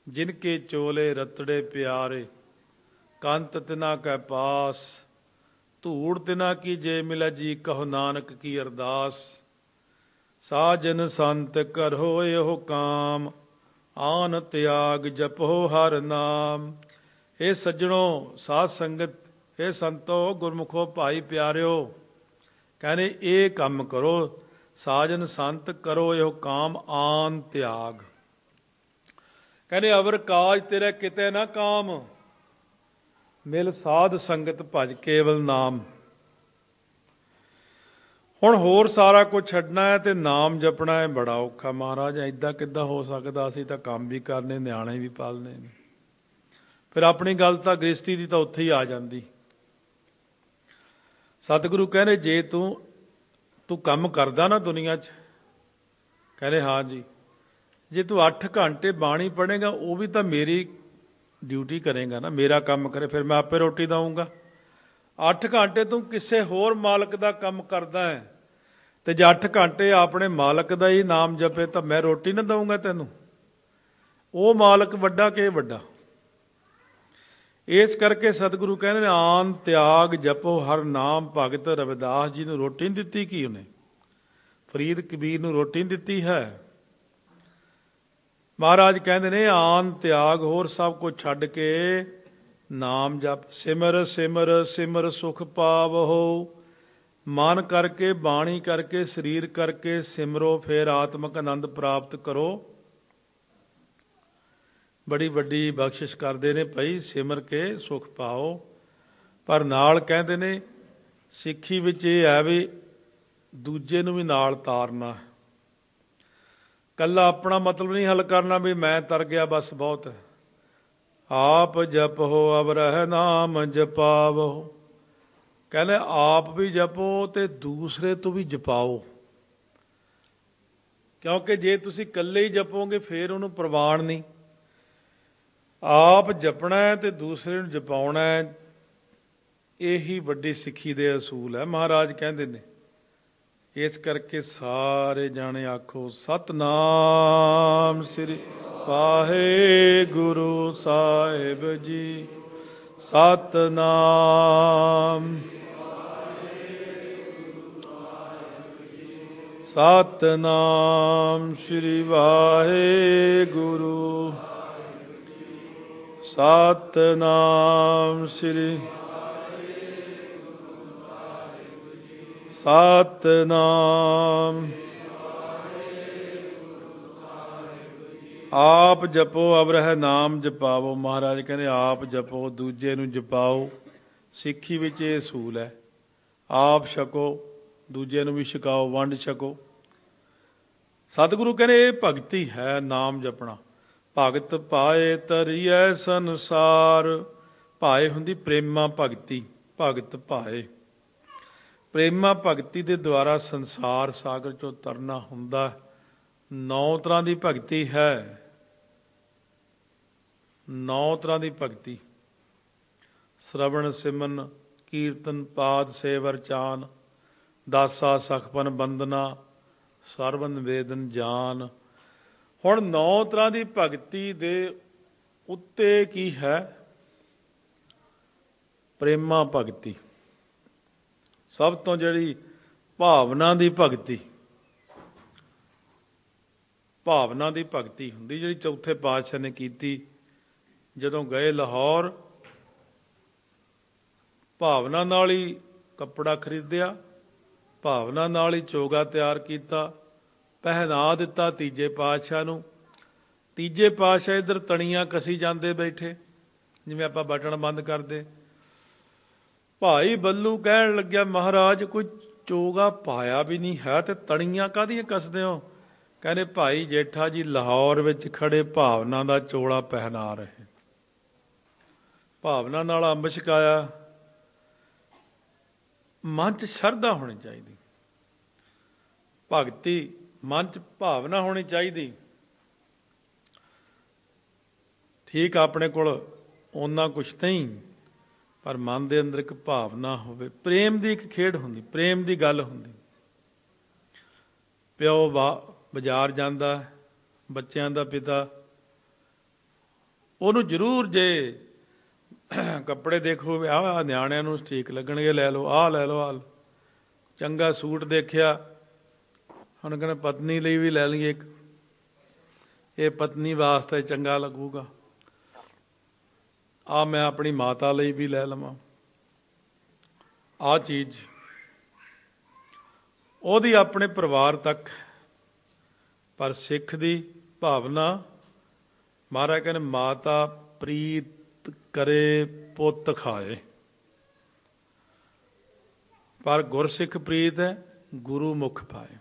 ਜਿਨ ਕੇ ਚੋਲੇ ਰਤੜੇ ਪਿਆਰੇ, ਕੰਤ ਤਿਨਾ ਕੈ ਪਾਸ। ਧੂੜ ਤਿਨਾ ਕੀ ਜੇ ਮਿਲਾ ਜੀ, ਕਹੋ ਨਾਨਕ ਕੀ ਅਰਦਾਸ। ਸਾਜਨ ਸੰਤ ਕਰੋ ਇਹੋ ਕਾਮ, ਆਨ ਤਿਆਗ ਜਪੋ ਹਰ ਨਾਮ। ਇਹ ਸੱਜਣੋ, ਸਾਧ ਸੰਗਤ, ਇਹ ਸੰਤੋ, ਗੁਰਮੁਖੋ, ਭਾਈ ਪਿਆਰਿਓ, ਕਹਿੰਦੇ ਇਹ ਕੰਮ ਕਰੋ। ਸਾਜਨ ਸੰਤ ਕਰੋ ਇਹੋ ਕਾਮ, ਆਨ ਤਿਆਗ। ਕਹਿੰਦੇ ਅਵਰ ਕਾਜ ਤੇਰੇ ਕਿਤੇ ਨਾ ਕਾਮ, ਮਿਲ ਸਾਧ ਸੰਗਤ ਭਜ ਕੇਵਲ ਨਾਮ। ਹੁਣ ਹੋਰ ਸਾਰਾ ਕੁਝ ਛੱਡਣਾ ਹੈ ਤੇ ਨਾਮ ਜਪਣਾ ਹੈ, ਬੜਾ ਔਖਾ। ਮਹਾਰਾਜ ਏਦਾਂ ਕਿੱਦਾਂ ਹੋ ਸਕਦਾ, ਅਸੀਂ ਤਾਂ ਕੰਮ ਵੀ ਕਰਨੇ, ਨਿਆਣੇ ਵੀ ਪਾਲਣੇ ਨੇ। ਫਿਰ ਆਪਣੀ ਗੱਲ ਤਾਂ ਗ੍ਰਸਤੀ ਦੀ ਤਾਂ ਉੱਥੇ ਹੀ ਆ ਜਾਂਦੀ। ਸਤਿਗੁਰੂ ਕਹਿੰਦੇ ਜੇ ਤੂੰ ਕੰਮ ਕਰਦਾ ਨਾ ਦੁਨੀਆ 'ਚ, ਕਹਿੰਦੇ ਹਾਂ ਜੀ, ਜੇ ਤੂੰ 8 ਘੰਟੇ ਬਾਣੀ ਪੜ੍ਹੇਗਾ, ਉਹ ਵੀ ਤਾਂ ਮੇਰੀ ਡਿਊਟੀ ਕਰੇਗਾ ਨਾ, ਮੇਰਾ ਕੰਮ ਕਰੇ, ਫਿਰ ਮੈਂ ਆਪੇ ਰੋਟੀ ਦਊਂਗਾ। 8 ਘੰਟੇ ਤੂੰ ਕਿਸੇ ਹੋਰ ਮਾਲਕ ਦਾ ਕੰਮ ਕਰਦਾ ਹੈ, ਤੇ ਜੇ 8 ਘੰਟੇ ਆਪਣੇ ਮਾਲਕ ਦਾ ਹੀ ਨਾਮ ਜਪੇ, ਤਾਂ ਮੈਂ ਰੋਟੀ ਨਾ ਦਊਂਗਾ ਤੈਨੂੰ। ਉਹ ਮਾਲਕ ਵੱਡਾ ਕਿ ਵੱਡਾ। ਇਸ ਕਰਕੇ ਸਤਿਗੁਰੂ ਕਹਿੰਦੇ ਨੇ ਆਨ ਤਿਆਗ ਜਪੋ ਹਰ ਨਾਮ। ਭਗਤ ਰਵਿਦਾਸ ਜੀ ਨੂੰ ਰੋਟੀ ਨਹੀਂ ਦਿੱਤੀ ਕੀ ਉਹਨੇ? ਫਰੀਦ ਕਬੀਰ ਨੂੰ ਰੋਟੀ ਨਹੀਂ ਦਿੱਤੀ ਹੈ? ਮਹਾਰਾਜ ਕਹਿੰਦੇ ਨੇ ਆਨ ਤਿਆਗ, ਹੋਰ ਸਭ ਕੁਝ ਛੱਡ ਕੇ ਨਾਮ ਜਪ। ਸਿਮਰ ਸਿਮਰ ਸਿਮਰ ਸੁਖ ਪਾਵਹੁ। ਮਨ ਕਰਕੇ, ਬਾਣੀ ਕਰਕੇ, ਸਰੀਰ ਕਰਕੇ ਸਿਮਰੋ, ਫਿਰ ਆਤਮਕ ਆਨੰਦ ਪ੍ਰਾਪਤ ਕਰੋ। ਬੜੀ ਵੱਡੀ ਬਖਸ਼ਿਸ਼ ਕਰਦੇ ਨੇ ਭਾਈ, ਸਿਮਰ ਕੇ ਸੁਖ ਪਾਓ। ਪਰ ਨਾਲ ਕਹਿੰਦੇ ਨੇ ਸਿੱਖੀ ਵਿੱਚ ਇਹ ਹੈ ਵੀ ਦੂਜੇ ਨੂੰ ਵੀ ਨਾਲ ਤਾਰਨਾ। ਕੱਲਾ ਆਪਣਾ ਮਤਲਬ ਨਹੀਂ ਹੱਲ ਕਰਨਾ ਵੀ ਮੈਂ ਤਰ ਗਿਆ ਬਸ ਬਹੁਤ ਹੈ। ਆਪ ਜਪੋ ਅਬ ਰਹਿ ਨਾਮ ਜਪਾਵੋ। ਕਹਿੰਦੇ ਆਪ ਵੀ ਜਪੋ ਤੇ ਦੂਸਰੇ ਤੋਂ ਵੀ ਜਪਾਓ, ਕਿਉਂਕਿ ਜੇ ਤੁਸੀਂ ਇਕੱਲੇ ਹੀ ਜਪੋਗੇ ਫਿਰ ਉਹਨੂੰ ਪ੍ਰਵਾਨ ਨਹੀਂ। ਆਪ ਜਪਣਾ ਹੈ ਤੇ ਦੂਸਰੇ ਨੂੰ ਜਪਾਉਣਾ ਹੈ। ਇਹੀ ਵੱਡੀ ਸਿੱਖੀ ਦੇ ਅਸੂਲ ਹੈ, ਮਹਾਰਾਜ ਕਹਿੰਦੇ ਨੇ। ਇਸ ਕਰਕੇ ਸਾਰੇ ਜਾਣੇ ਆਖੋ ਸਤਿਨਾਮ ਸ੍ਰੀ ਵਾਹਿਗੁਰੂ ਸਾਹਿਬ ਜੀ। ਸਤਿਨਾਮ ਸਤਿਨਾਮ ਸ੍ਰੀ ਵਾਹਿਗੁਰੂ। ਸਤਿਨਾਮ ਸ੍ਰੀ ਸਤਿਨਾਮ। ਆਪ ਜਪੋ ਅਵਰਹਿ ਨਾਮ ਜਪਾਵੋ। ਮਹਾਰਾਜ ਕਹਿੰਦੇ ਆਪ ਜਪੋ, ਦੂਜੇ ਨੂੰ ਜਪਾਓ। ਸਿੱਖੀ ਵਿੱਚ ਇਹ ਅਸੂਲ ਹੈ, ਆਪ ਛਕੋ, ਦੂਜੇ ਨੂੰ ਵੀ ਛਕਾਓ, ਵੰਡ ਛਕੋ। ਸਤਿਗੁਰੂ ਕਹਿੰਦੇ ਇਹ ਭਗਤੀ ਹੈ, ਨਾਮ ਜਪਣਾ। ਭਗਤ ਪਾਏ ਤਰੀਐ ਸੰਸਾਰ। ਭਾਏ ਹੁੰਦੀ ਪ੍ਰੇਮਾ ਭਗਤੀ, ਭਗਤ ਭਾਏ। ਪ੍ਰੇਮਾ ਭਗਤੀ ਦੇ ਦੁਆਰਾ ਸੰਸਾਰ ਸਾਗਰ 'ਚੋਂ ਤਰਨਾ ਹੁੰਦਾ। 9 ਤਰ੍ਹਾਂ ਦੀ ਭਗਤੀ ਹੈ, 9 ਤਰ੍ਹਾਂ ਦੀ ਭਗਤੀ। ਸ਼ਰਵਣ ਸਿਮਨ ਕੀਰਤਨ ਪਾਦ ਸੇਵਰ ਚਾਨ। ਦਾਸਾ ਸਖਪਨ ਬੰਦਨਾ ਸਰਵਨ ਵੇਦਨ ਜਾਨ। ਹੁਣ 9 ਤਰ੍ਹਾਂ ਦੀ ਭਗਤੀ ਦੇ ਉੱਤੇ ਕੀ ਹੈ? ਪ੍ਰੇਮਾ ਭਗਤੀ। ਸਭ ਤੋਂ ਜਿਹੜੀ ਭਾਵਨਾ ਦੀ ਭਗਤੀ, ਭਾਵਨਾ ਦੀ ਭਗਤੀ ਹੁੰਦੀ ਜਿਹੜੀ ਚੌਥੇ ਪਾਤਸ਼ਾਹ ਨੇ ਕੀਤੀ। ਜਦੋਂ ਗਏ ਲਾਹੌਰ, ਭਾਵਨਾ ਨਾਲ ਹੀ ਕੱਪੜਾ ਖਰੀਦਿਆ, ਭਾਵਨਾ ਨਾਲ ਹੀ ਚੋਗਾ ਤਿਆਰ ਕੀਤਾ, ਪਹਿਨਾ ਦਿੱਤਾ ਤੀਜੇ ਪਾਤਸ਼ਾਹ ਨੂੰ। ਤੀਜੇ ਪਾਤਸ਼ਾਹ ਇੱਧਰ ਤਣੀਆਂ ਕਸੀ ਜਾਂਦੇ ਬੈਠੇ, ਜਿਵੇਂ ਆਪਾਂ ਬਟਨ ਬੰਦ ਕਰਦੇ। ਭਾਈ ਬੱਲੂ ਕਹਿਣ ਲੱਗਿਆ, ਮਹਾਰਾਜ ਕੋਈ ਚੋਗਾ ਪਾਇਆ ਵੀ ਨਹੀਂ ਹੈ ਤੇ ਤਣੀਆਂ ਕਾਹਦੀਆਂ ਕੱਸਦੇ ਹੋ? ਕਹਿੰਦੇ ਭਾਈ ਜੇਠਾ ਜੀ ਲਾਹੌਰ ਵਿੱਚ ਖੜੇ ਭਾਵਨਾ ਦਾ ਚੋਲਾ ਪਹਿਨਾ ਰਹੇ। ਭਾਵਨਾ ਨਾਲ ਅੰਬ ਛਕਾਇਆ। ਮਨ 'ਚ ਸ਼ਰਧਾ ਹੋਣੀ ਚਾਹੀਦੀ, ਭਗਤੀ ਮਨ 'ਚ ਭਾਵਨਾ ਹੋਣੀ ਚਾਹੀਦੀ। ਠੀਕ ਆਪਣੇ ਕੋਲ ਓਨਾ ਕੁਛ ਨਹੀਂ, ਪਰ ਮਨ ਦੇ ਅੰਦਰ ਇੱਕ ਭਾਵਨਾ ਹੋਵੇ। ਪ੍ਰੇਮ ਦੀ ਇੱਕ ਖੇਡ ਹੁੰਦੀ, ਪ੍ਰੇਮ ਦੀ ਗੱਲ ਹੁੰਦੀ। ਪਿਓ ਬਾਜ਼ਾਰ ਜਾਂਦਾ, ਬੱਚਿਆਂ ਦਾ ਪਿਤਾ, ਉਹਨੂੰ ਜ਼ਰੂਰ ਜੇ ਕੱਪੜੇ ਦੇਖੋ ਆਹ ਨਿਆਣਿਆਂ ਨੂੰ ਠੀਕ ਲੱਗਣਗੇ, ਲੈ ਲਓ, ਆਹ ਲੈ ਲਓ, ਆਹ ਚੰਗਾ ਸੂਟ ਦੇਖਿਆ, ਹੁਣ ਕਹਿੰਦੇ ਪਤਨੀ ਲਈ ਵੀ ਲੈ ਲਈਏ ਇੱਕ, ਇਹ ਪਤਨੀ ਵਾਸਤੇ ਚੰਗਾ ਲੱਗੂਗਾ, ਆਹ ਮੈਂ ਆਪਣੀ ਮਾਤਾ ਲਈ ਵੀ ਲੈ ਲਵਾਂ। ਆਹ ਚੀਜ਼ ਉਹਦੀ ਆਪਣੇ ਪਰਿਵਾਰ ਤੱਕ, ਪਰ ਸਿੱਖ ਦੀ ਭਾਵਨਾ, ਮਹਾਰਾਜ ਕਹਿੰਦੇ ਮਾਤਾ ਪ੍ਰੀਤ ਕਰੇ ਪੁੱਤ ਖਾਏ, ਪਰ ਗੁਰਸਿੱਖ ਪ੍ਰੀਤ ਹੈ ਗੁਰੂ ਮੁਖ ਪਾਏ।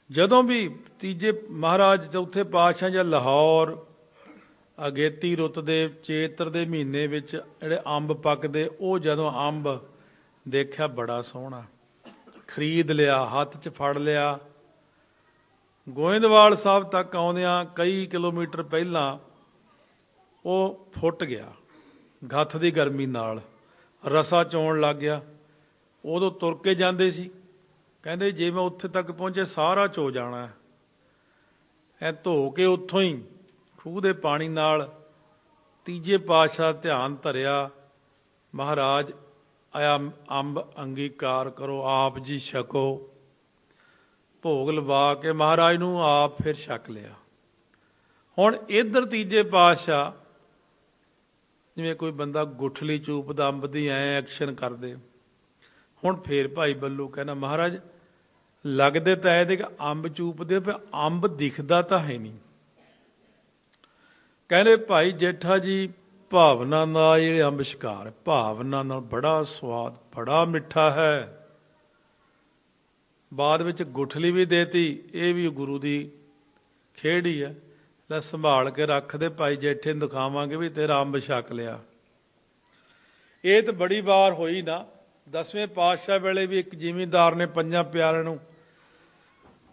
ਜਦੋਂ ਵੀ ਤੀਜੇ ਮਹਾਰਾਜ ਚੌਥੇ ਪਾਤਸ਼ਾਹ ਜਾਂ ਲਾਹੌਰ ਅਗੇਤੀ ਰੁੱਤ ਦੇ ਚੇਤਰ ਦੇ ਮਹੀਨੇ ਵਿੱਚ ਜਿਹੜੇ ਅੰਬ ਪੱਕਦੇ, ਉਹ ਜਦੋਂ ਅੰਬ ਦੇਖਿਆ ਬੜਾ ਸੋਹਣਾ, ਖਰੀਦ ਲਿਆ, ਹੱਥ 'ਚ ਫੜ ਲਿਆ। ਗੋਇੰਦਵਾਲ ਸਾਹਿਬ ਤੱਕ ਆਉਂਦਿਆਂ ਕਈ ਕਿਲੋਮੀਟਰ ਪਹਿਲਾਂ ਉਹ ਫੁੱਟ ਗਿਆ, ਗੱਥ ਦੀ ਗਰਮੀ ਨਾਲ ਰਸਾ ਚੋਣ ਲੱਗ ਗਿਆ। ਉਦੋਂ ਤੁਰ ਕੇ ਜਾਂਦੇ ਸੀ, ਕਹਿੰਦੇ ਜੇ ਮੈਂ ਉੱਥੇ ਤੱਕ ਪਹੁੰਚੇ ਸਾਰਾ ਚੋ ਜਾਣਾ। ਐ ਧੋ ਕੇ ਉੱਥੋਂ ਹੀ ਖੂਹ ਦੇ ਪਾਣੀ ਨਾਲ ਤੀਜੇ ਪਾਤਸ਼ਾਹ ਧਿਆਨ ਧਰਿਆ, ਮਹਾਰਾਜ ਆਇਆ ਅੰਬ ਅੰਗੀਕਾਰ ਕਰੋ, ਆਪ ਜੀ ਛਕੋ। ਭੋਗ ਲਵਾ ਕੇ ਮਹਾਰਾਜ ਨੂੰ ਆਪ ਫਿਰ ਛਕ ਲਿਆ। ਹੁਣ ਇੱਧਰ ਤੀਜੇ ਪਾਤਸ਼ਾਹ ਜਿਵੇਂ ਕੋਈ ਬੰਦਾ ਗੁਠਲੀ ਚੂਪਦਾ ਅੰਬ ਦੀ ਐਂ ਐਕਸ਼ਨ ਕਰਦੇ। ਹੁਣ ਫੇਰ ਭਾਈ ਬੱਲੂ ਕਹਿੰਦਾ ਮਹਾਰਾਜ ਲੱਗਦੇ ਤਾਂ ਇਹਦੇ ਅੰਬ ਚੂਪਦੇ, ਪਰ ਅੰਬ ਦਿਖਦਾ ਤਾਂ ਹੈ ਨਹੀਂ। ਕਹਿੰਦੇ ਭਾਈ ਜੇਠਾ ਜੀ ਭਾਵਨਾ ਨਾਲ ਜਿਹੜੇ ਅੰਬ ਸ਼ਿਕਾਰ, ਭਾਵਨਾ ਨਾਲ ਬੜਾ ਸਵਾਦ, ਬੜਾ ਮਿੱਠਾ ਹੈ। ਬਾਅਦ ਵਿੱਚ ਗੁਠਲੀ ਵੀ ਦੇਤੀ, ਇਹ ਵੀ ਗੁਰੂ ਦੀ ਖੇਡ ਹੀ ਹੈ। ਲੈ ਸੰਭਾਲ ਕੇ ਰੱਖਦੇ ਭਾਈ ਜੇਠੇ ਨੂੰ ਦਿਖਾਵਾਂਗੇ ਵੀ ਤੇਰਾ ਅੰਬ ਛਕ ਲਿਆ। ਇਹ ਤਾਂ ਬੜੀ ਵਾਰ ਹੋਈ ਨਾ। 10ਵੇਂ ਪਾਤਸ਼ਾਹ ਵੇਲੇ ਵੀ ਇੱਕ ਜ਼ਿਮੀਂਦਾਰ ਨੇ 5 ਪਿਆਰਿਆਂ ਨੂੰ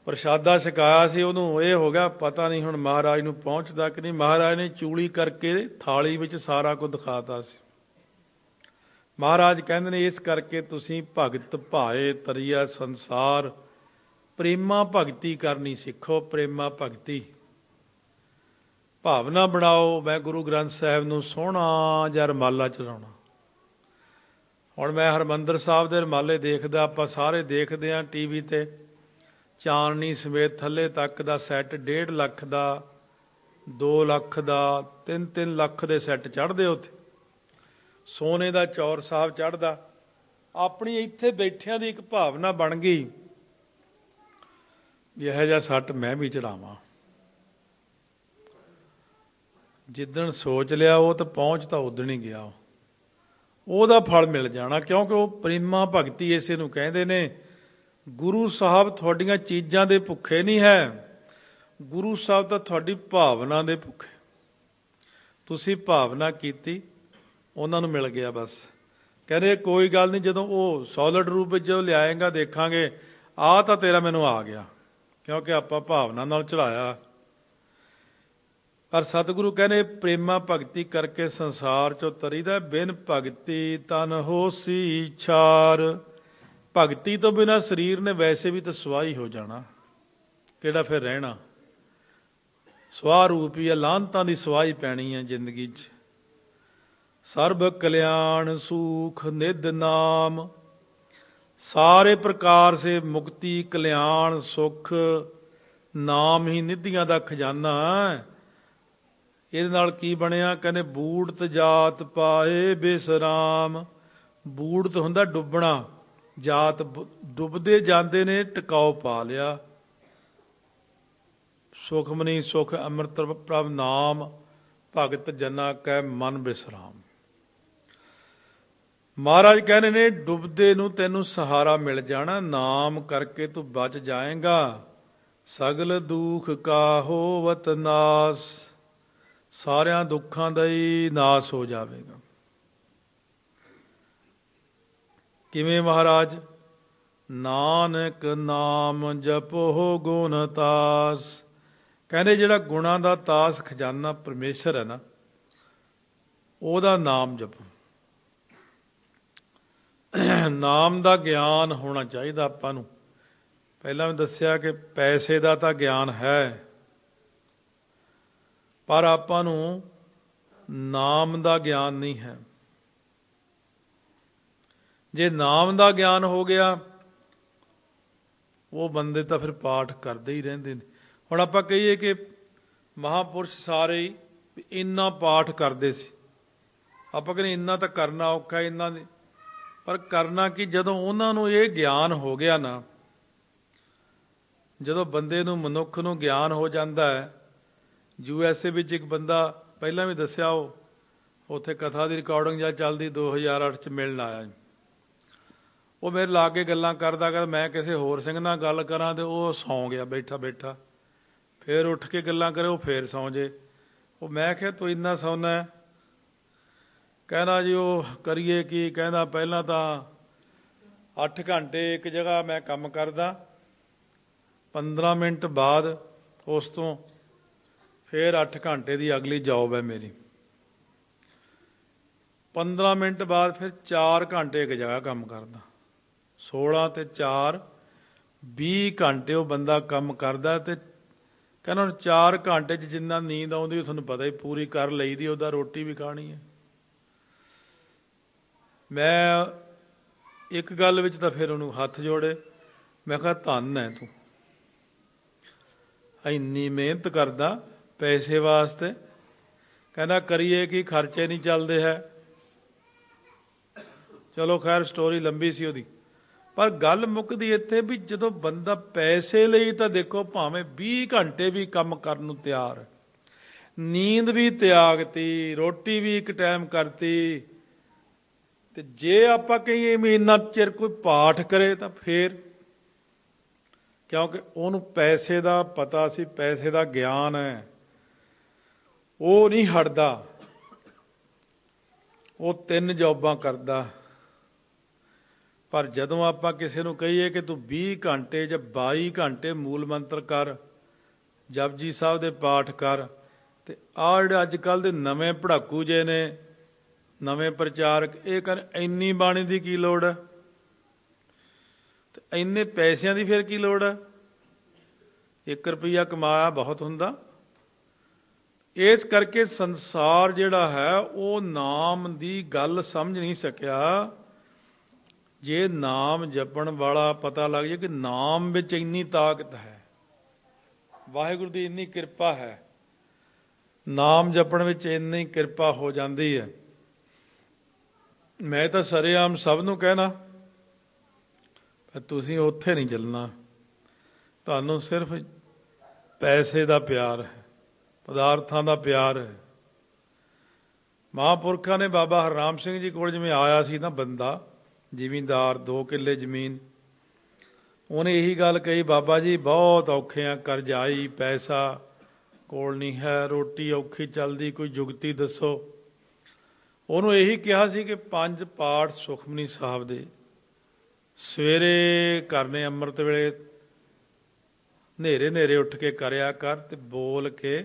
ਪ੍ਰਸ਼ਾਦਾ ਛਕਾਇਆ ਸੀ। ਉਹਨੂੰ ਇਹ ਹੋ ਗਿਆ ਪਤਾ ਨਹੀਂ ਹੁਣ ਮਹਾਰਾਜ ਨੂੰ ਪਹੁੰਚਦਾ ਕਿ ਨਹੀਂ। ਮਹਾਰਾਜ ਨੇ ਚੂਲੀ ਕਰਕੇ ਥਾਲੀ ਵਿੱਚ ਸਾਰਾ ਕੁਝ ਦਿਖਾਤਾ ਸੀ। ਮਹਾਰਾਜ ਕਹਿੰਦੇ ਨੇ ਇਸ ਕਰਕੇ ਤੁਸੀਂ ਭਗਤ ਭਾਏ ਤਰੀਆ ਸੰਸਾਰ, ਪ੍ਰੇਮਾ ਭਗਤੀ ਕਰਨੀ ਸਿੱਖੋ। ਪ੍ਰੇਮਾ ਭਗਤੀ ਭਾਵਨਾ ਬਣਾਓ, ਮੈਂ ਗੁਰੂ ਗ੍ਰੰਥ ਸਾਹਿਬ ਨੂੰ ਸੋਹਣਾ ਜਿਹਾ ਰੁਮਾਲਾ ਚੜਾਉਣਾ। ਹੁਣ ਮੈਂ ਹਰਿਮੰਦਰ ਸਾਹਿਬ ਦੇ ਰੁਮਾਲੇ ਦੇਖਦਾ, ਆਪਾਂ ਸਾਰੇ ਦੇਖਦੇ ਹਾਂ ਟੀ ਵੀ 'ਤੇ, ਚਾਨਣੀ ਸਮੇਤ ਥੱਲੇ ਤੱਕ ਦਾ ਸੈੱਟ 1.5 ਲੱਖ ਦਾ, 2 ਲੱਖ ਦਾ, 3-3 ਲੱਖ ਦੇ ਸੈੱਟ ਚੜ੍ਹਦੇ ਉੱਥੇ। ਸੋਨੇ ਦਾ ਚੌਰ ਸਾਹਿਬ ਚੜ੍ਹਦਾ। ਆਪਣੀ ਇੱਥੇ ਬੈਠਿਆਂ ਦੀ ਇੱਕ ਭਾਵਨਾ ਬਣ ਗਈ ਵੀ ਇਹੋ ਜਿਹਾ ਸੱਟ ਮੈਂ ਵੀ ਚੜਾਵਾਂ। ਜਿੱਦਣ ਸੋਚ ਲਿਆ ਉਹ ਤਾਂ ਪਹੁੰਚ ਤਾਂ ਉਦਣ ਹੀ ਗਿਆ, ਉਹਦਾ ਫਲ ਮਿਲ ਜਾਣਾ। ਕਿਉਂਕਿ ਉਹ ਪ੍ਰੇਮਾ ਭਗਤੀ ਇਸੇ ਨੂੰ ਕਹਿੰਦੇ ਨੇ। ਗੁਰੂ ਸਾਹਿਬ ਤੁਹਾਡੀਆਂ ਚੀਜ਼ਾਂ ਦੇ ਭੁੱਖੇ ਨਹੀਂ ਹੈ, ਗੁਰੂ ਸਾਹਿਬ ਤਾਂ ਤੁਹਾਡੀ ਭਾਵਨਾ ਦੇ ਭੁੱਖੇ। ਤੁਸੀਂ ਭਾਵਨਾ ਕੀਤੀ, ਉਹਨਾਂ ਨੂੰ ਮਿਲ ਗਿਆ ਬਸ। ਕਹਿੰਦੇ ਕੋਈ ਗੱਲ ਨਹੀਂ, ਜਦੋਂ ਉਹ ਸੋਲਿਡ ਰੂਪ ਵਿੱਚ ਜਦੋਂ ਲਿਆਏਗਾ ਦੇਖਾਂਗੇ ਆਹ ਤਾਂ ਤੇਰਾ ਮੈਨੂੰ ਆ ਗਿਆ, ਕਿਉਂਕਿ ਆਪਾਂ ਭਾਵਨਾ ਨਾਲ ਚੜਾਇਆ। ਪਰ ਸਤਿਗੁਰੂ ਕਹਿੰਦੇ ਪ੍ਰੇਮਾ ਭਗਤੀ ਕਰਕੇ ਸੰਸਾਰ ਚੋਂ ਤਰੀਦਾ, ਬਿਨ ਭਗਤੀ ਤਨ ਹੋਸੀ ਛਾਰ। ਭਗਤੀ ਤੋਂ ਬਿਨਾਂ ਸਰੀਰ ਨੇ ਵੈਸੇ ਵੀ ਤਾਂ ਸਵਾਹੀ ਹੋ ਜਾਣਾ, ਕਿਹੜਾ ਫਿਰ ਰਹਿਣਾ। ਸਵਾਹ ਰੂਪੀ ਹੈ, ਲਾਹਨਤਾਂ ਦੀ ਸਵਾਹੀ ਪੈਣੀ ਹੈ ਜ਼ਿੰਦਗੀ 'ਚ। ਸਰਬ ਕਲਿਆਣ ਸੂਖ ਨਿਧ ਨਾਮ, ਸਾਰੇ ਪ੍ਰਕਾਰ ਸੇ ਮੁਕਤੀ ਕਲਿਆਣ ਸੁਖ ਨਾਮ ਹੀ ਨਿਧੀਆਂ ਦਾ ਖਜ਼ਾਨਾ ਹੈ। ਇਹਦੇ ਨਾਲ ਕੀ ਬਣਿਆ? ਕਹਿੰਦੇ ਬੂੜਤ ਜਾਤ ਪਾਏ ਬਿਸਰਾਮ। ਬੂੜਤ ਹੁੰਦਾ ਡੁੱਬਣਾ, ਜਾਤ ਡੁੱਬਦੇ ਜਾਂਦੇ ਨੇ ਟਿਕਾਓ ਪਾ ਲਿਆ। ਸੁਖਮਨੀ ਸੁਖ ਅੰਮ੍ਰਿਤ ਪ੍ਰਭ ਨਾਮ, ਭਗਤ ਜਨਾ ਕੈ ਮਨ ਬਿਸਰਾਮ। ਮਹਾਰਾਜ ਕਹਿੰਦੇ ਨੇ ਡੁੱਬਦੇ ਨੂੰ ਤੈਨੂੰ ਸਹਾਰਾ ਮਿਲ ਜਾਣਾ, ਨਾਮ ਕਰਕੇ ਤੂੰ ਬਚ ਜਾਏਗਾ। ਸਗਲ ਦੁਖ ਕਾ ਹੋਵਤ ਨਾਸ, ਸਾਰਿਆਂ ਦੁੱਖਾਂ ਦਾ ਹੀ ਨਾਸ ਹੋ ਜਾਵੇਗਾ। ਕਿਵੇਂ ਮਹਾਰਾਜ? ਨਾਨਕ ਨਾਮ ਜਪੋ ਗੁਣ ਤਾਸ। ਕਹਿੰਦੇ ਜਿਹੜਾ ਗੁਣਾਂ ਦਾ ਤਾਸ ਖਜ਼ਾਨਾ ਪਰਮੇਸ਼ਰ ਹੈ ਨਾ, ਉਹਦਾ ਨਾਮ ਜਪੋ। ਨਾਮ ਦਾ ਗਿਆਨ ਹੋਣਾ ਚਾਹੀਦਾ ਆਪਾਂ ਨੂੰ। ਪਹਿਲਾਂ ਵੀ ਦੱਸਿਆ ਕਿ ਪੈਸੇ ਦਾ ਤਾਂ ਗਿਆਨ ਹੈ, ਪਰ ਆਪਾਂ ਨੂੰ ਨਾਮ ਦਾ ਗਿਆਨ ਨਹੀਂ ਹੈ। ਜੇ ਨਾਮ ਦਾ ਗਿਆਨ ਹੋ ਗਿਆ, ਉਹ ਬੰਦੇ ਤਾਂ ਫਿਰ ਪਾਠ ਕਰਦੇ ਹੀ ਰਹਿੰਦੇ ਨੇ। ਹੁਣ ਆਪਾਂ ਕਹੀਏ ਕਿ ਮਹਾਂਪੁਰਸ਼ ਸਾਰੇ ਹੀ ਇੰਨਾ ਪਾਠ ਕਰਦੇ ਸੀ, ਆਪਾਂ ਕਹਿੰਦੇ ਇੰਨਾ ਤਾਂ ਕਰਨਾ ਔਖਾ, ਇੰਨਾ ਦੇ। ਪਰ ਕਰਨਾ ਕੀ, ਜਦੋਂ ਉਹਨਾਂ ਨੂੰ ਇਹ ਗਿਆਨ ਹੋ ਗਿਆ ਨਾ, ਜਦੋਂ ਬੰਦੇ ਨੂੰ ਮਨੁੱਖ ਨੂੰ ਗਿਆਨ ਹੋ ਜਾਂਦਾ ਹੈ। USA ਵਿੱਚ ਇੱਕ ਬੰਦਾ, ਪਹਿਲਾਂ ਵੀ ਦੱਸਿਆ, ਉਹ ਉੱਥੇ ਕਥਾ ਦੀ ਰਿਕਾਰਡਿੰਗ ਜਾਂ ਚੱਲਦੀ 2008 'ਚ ਮਿਲਣ ਆਇਆ। ਉਹ ਮੇਰੇ ਲਾਗੇ ਗੱਲਾਂ ਕਰਦਾ, ਮੈਂ ਕਿਸੇ ਹੋਰ ਸਿੰਘ ਨਾਲ ਗੱਲ ਕਰਾਂ ਤੇ ਉਹ ਸੌਂ ਗਿਆ ਬੈਠਾ ਬੈਠਾ, ਫਿਰ ਉੱਠ ਕੇ ਗੱਲਾਂ ਕਰੇ ਉਹ ਫੇਰ ਸੌਂ ਜੇ। ਉਹ ਮੈਂ ਕਿਹਾ ਤੂੰ ਇੰਨਾ ਸੌਂਦਾ? ਕਹਿੰਦਾ ਜੀ ਉਹ ਕਰੀਏ ਕੀ। ਕਹਿੰਦਾ ਪਹਿਲਾਂ ਤਾਂ 8 ਘੰਟੇ ਇੱਕ ਜਗ੍ਹਾ ਮੈਂ ਕੰਮ ਕਰਦਾ, 15 ਮਿੰਟ ਬਾਅਦ ਉਸ ਤੋਂ ਫਿਰ 8 ਘੰਟੇ ਦੀ ਅਗਲੀ ਜੌਬ ਹੈ ਮੇਰੀ। 15 ਮਿੰਟ ਬਾਅਦ ਫਿਰ 4 ਘੰਟੇ ਇੱਕ ਜਗ੍ਹਾ ਕੰਮ ਕਰਦਾ। 16 ਤੇ 4 20 ਘੰਟੇ ਉਹ ਬੰਦਾ ਕੰਮ ਕਰਦਾ। ਤੇ ਕਹਿੰਦਾ ਹੁਣ 4 ਘੰਟੇ 'ਚ ਜਿੰਨਾ ਨੀਂਦ ਆਉਂਦੀ ਉਹ ਤੁਹਾਨੂੰ ਪਤਾ ਹੀ ਪੂਰੀ ਕਰ ਲਈ ਦੀ, ਉਹਦਾ ਰੋਟੀ ਵੀ ਖਾਣੀ ਹੈ। ਮੈਂ ਇੱਕ ਗੱਲ ਵਿੱਚ ਤਾਂ ਫਿਰ ਉਹਨੂੰ ਹੱਥ ਜੋੜੇ, ਮੈਂ ਕਿਹਾ ਧੰਨ ਹੈ ਤੂੰ, ਇੰਨੀ ਮਿਹਨਤ ਕਰਦਾ ਪੈਸੇ ਵਾਸਤੇ। ਕਹਿੰਦਾ ਕਰੀਏ ਕੀ, ਖਰਚੇ ਨਹੀਂ ਚੱਲਦੇ ਹੈ। ਚਲੋ ਖੈਰ ਸਟੋਰੀ ਲੰਬੀ ਸੀ ਉਹਦੀ, ਪਰ ਗੱਲ ਮੁੱਕਦੀ ਇੱਥੇ ਵੀ ਜਦੋਂ ਬੰਦਾ ਪੈਸੇ ਲਈ ਤਾਂ ਦੇਖੋ ਭਾਵੇਂ 20 ਘੰਟੇ ਵੀ ਕੰਮ ਕਰਨ ਨੂੰ ਤਿਆਰ, ਨੀਂਦ ਵੀ ਤਿਆਗਤੀ, ਰੋਟੀ ਵੀ ਇੱਕ ਟਾਈਮ ਕਰਤੀ। ਤੇ ਜੇ ਆਪਾਂ ਕਹੀਏ ਵੀ ਇੰਨਾ ਚਿਰ ਕੋਈ ਪਾਠ ਕਰੇ ਤਾਂ ਫੇਰ, ਕਿਉਂਕਿ ਉਹਨੂੰ ਪੈਸੇ ਦਾ ਪਤਾ ਸੀ, ਪੈਸੇ ਦਾ ਗਿਆਨ ਹੈ, ਉਹ ਨਹੀਂ ਹਟਦਾ। ਉਹ 3 ਜੌਬਾਂ ਕਰਦਾ। ਪਰ ਜਦੋਂ ਆਪਾਂ ਕਿਸੇ ਨੂੰ ਕਹੀਏ ਕਿ ਤੂੰ 20 ਘੰਟੇ ਜਾਂ 22 ਘੰਟੇ ਮੂਲ ਮੰਤਰ ਕਰ, ਜਪਜੀ ਸਾਹਿਬ ਦੇ ਪਾਠ ਕਰ, ਤੇ ਆਹ ਜਿਹੜੇ ਅੱਜ ਕੱਲ੍ਹ ਦੇ ਨਵੇਂ ਪੜਾਕੂ ਜੇ ਨੇ, ਨਵੇਂ ਪ੍ਰਚਾਰਕ, ਇਹ ਕਹਿੰਦੇ ਇੰਨੀ ਬਾਣੀ ਦੀ ਕੀ ਲੋੜ ਹੈ, ਤੇ ਇੰਨੇ ਪੈਸਿਆਂ ਦੀ ਫਿਰ ਕੀ ਲੋੜ ਹੈ? 1 ਰੁਪਈਆ ਕਮਾਇਆ ਬਹੁਤ ਹੁੰਦਾ। ਇਸ ਕਰਕੇ ਸੰਸਾਰ ਜਿਹੜਾ ਹੈ ਉਹ ਨਾਮ ਦੀ ਗੱਲ ਸਮਝ ਨਹੀਂ ਸਕਿਆ। ਜੇ ਨਾਮ ਜਪਣ ਵਾਲਾ ਪਤਾ ਲੱਗ ਜਾਏ ਕਿ ਨਾਮ ਵਿੱਚ ਇੰਨੀ ਤਾਕਤ ਹੈ, ਵਾਹਿਗੁਰੂ ਦੀ ਇੰਨੀ ਕਿਰਪਾ ਹੈ, ਨਾਮ ਜਪਣ ਵਿੱਚ ਇੰਨੀ ਕਿਰਪਾ ਹੋ ਜਾਂਦੀ ਹੈ। ਮੈਂ ਤਾਂ ਸਰੇਆਮ ਸਭ ਨੂੰ ਕਹਿਣਾ, ਤੁਸੀਂ ਉੱਥੇ ਨਹੀਂ ਚੱਲਣਾ, ਤੁਹਾਨੂੰ ਸਿਰਫ ਪੈਸੇ ਦਾ ਪਿਆਰ ਹੈ, ਪਦਾਰਥਾਂ ਦਾ ਪਿਆਰ ਹੈ, ਮਹਾਂਪੁਰਖਾਂ ਨੇ ਬਾਬਾ ਹਰਨਾਮ ਸਿੰਘ ਜੀ ਕੋਲ ਜਿਵੇਂ ਆਇਆ ਸੀ ਨਾ ਬੰਦਾ ਜ਼ਿਮੀਂਦਾਰ, 2 ਕਿੱਲੇ ਜ਼ਮੀਨ, ਉਹਨੇ ਇਹੀ ਗੱਲ ਕਹੀ, ਬਾਬਾ ਜੀ ਬਹੁਤ ਔਖੇ ਆ, ਕਰਜ਼ਾਈ, ਪੈਸਾ ਕੋਲ ਨਹੀਂ ਹੈ, ਰੋਟੀ ਔਖੀ ਚੱਲਦੀ, ਕੋਈ ਜੁਗਤੀ ਦੱਸੋ। ਉਹਨੂੰ ਇਹੀ ਕਿਹਾ ਸੀ ਕਿ 5 ਪਾਠ ਸੁਖਮਨੀ ਸਾਹਿਬ ਦੇ ਸਵੇਰੇ ਕਰਨੇ, ਅੰਮ੍ਰਿਤ ਵੇਲੇ ਹਨੇਰੇ ਉੱਠ ਕੇ ਕਰਿਆ ਕਰ, ਤੇ ਬੋਲ ਕੇ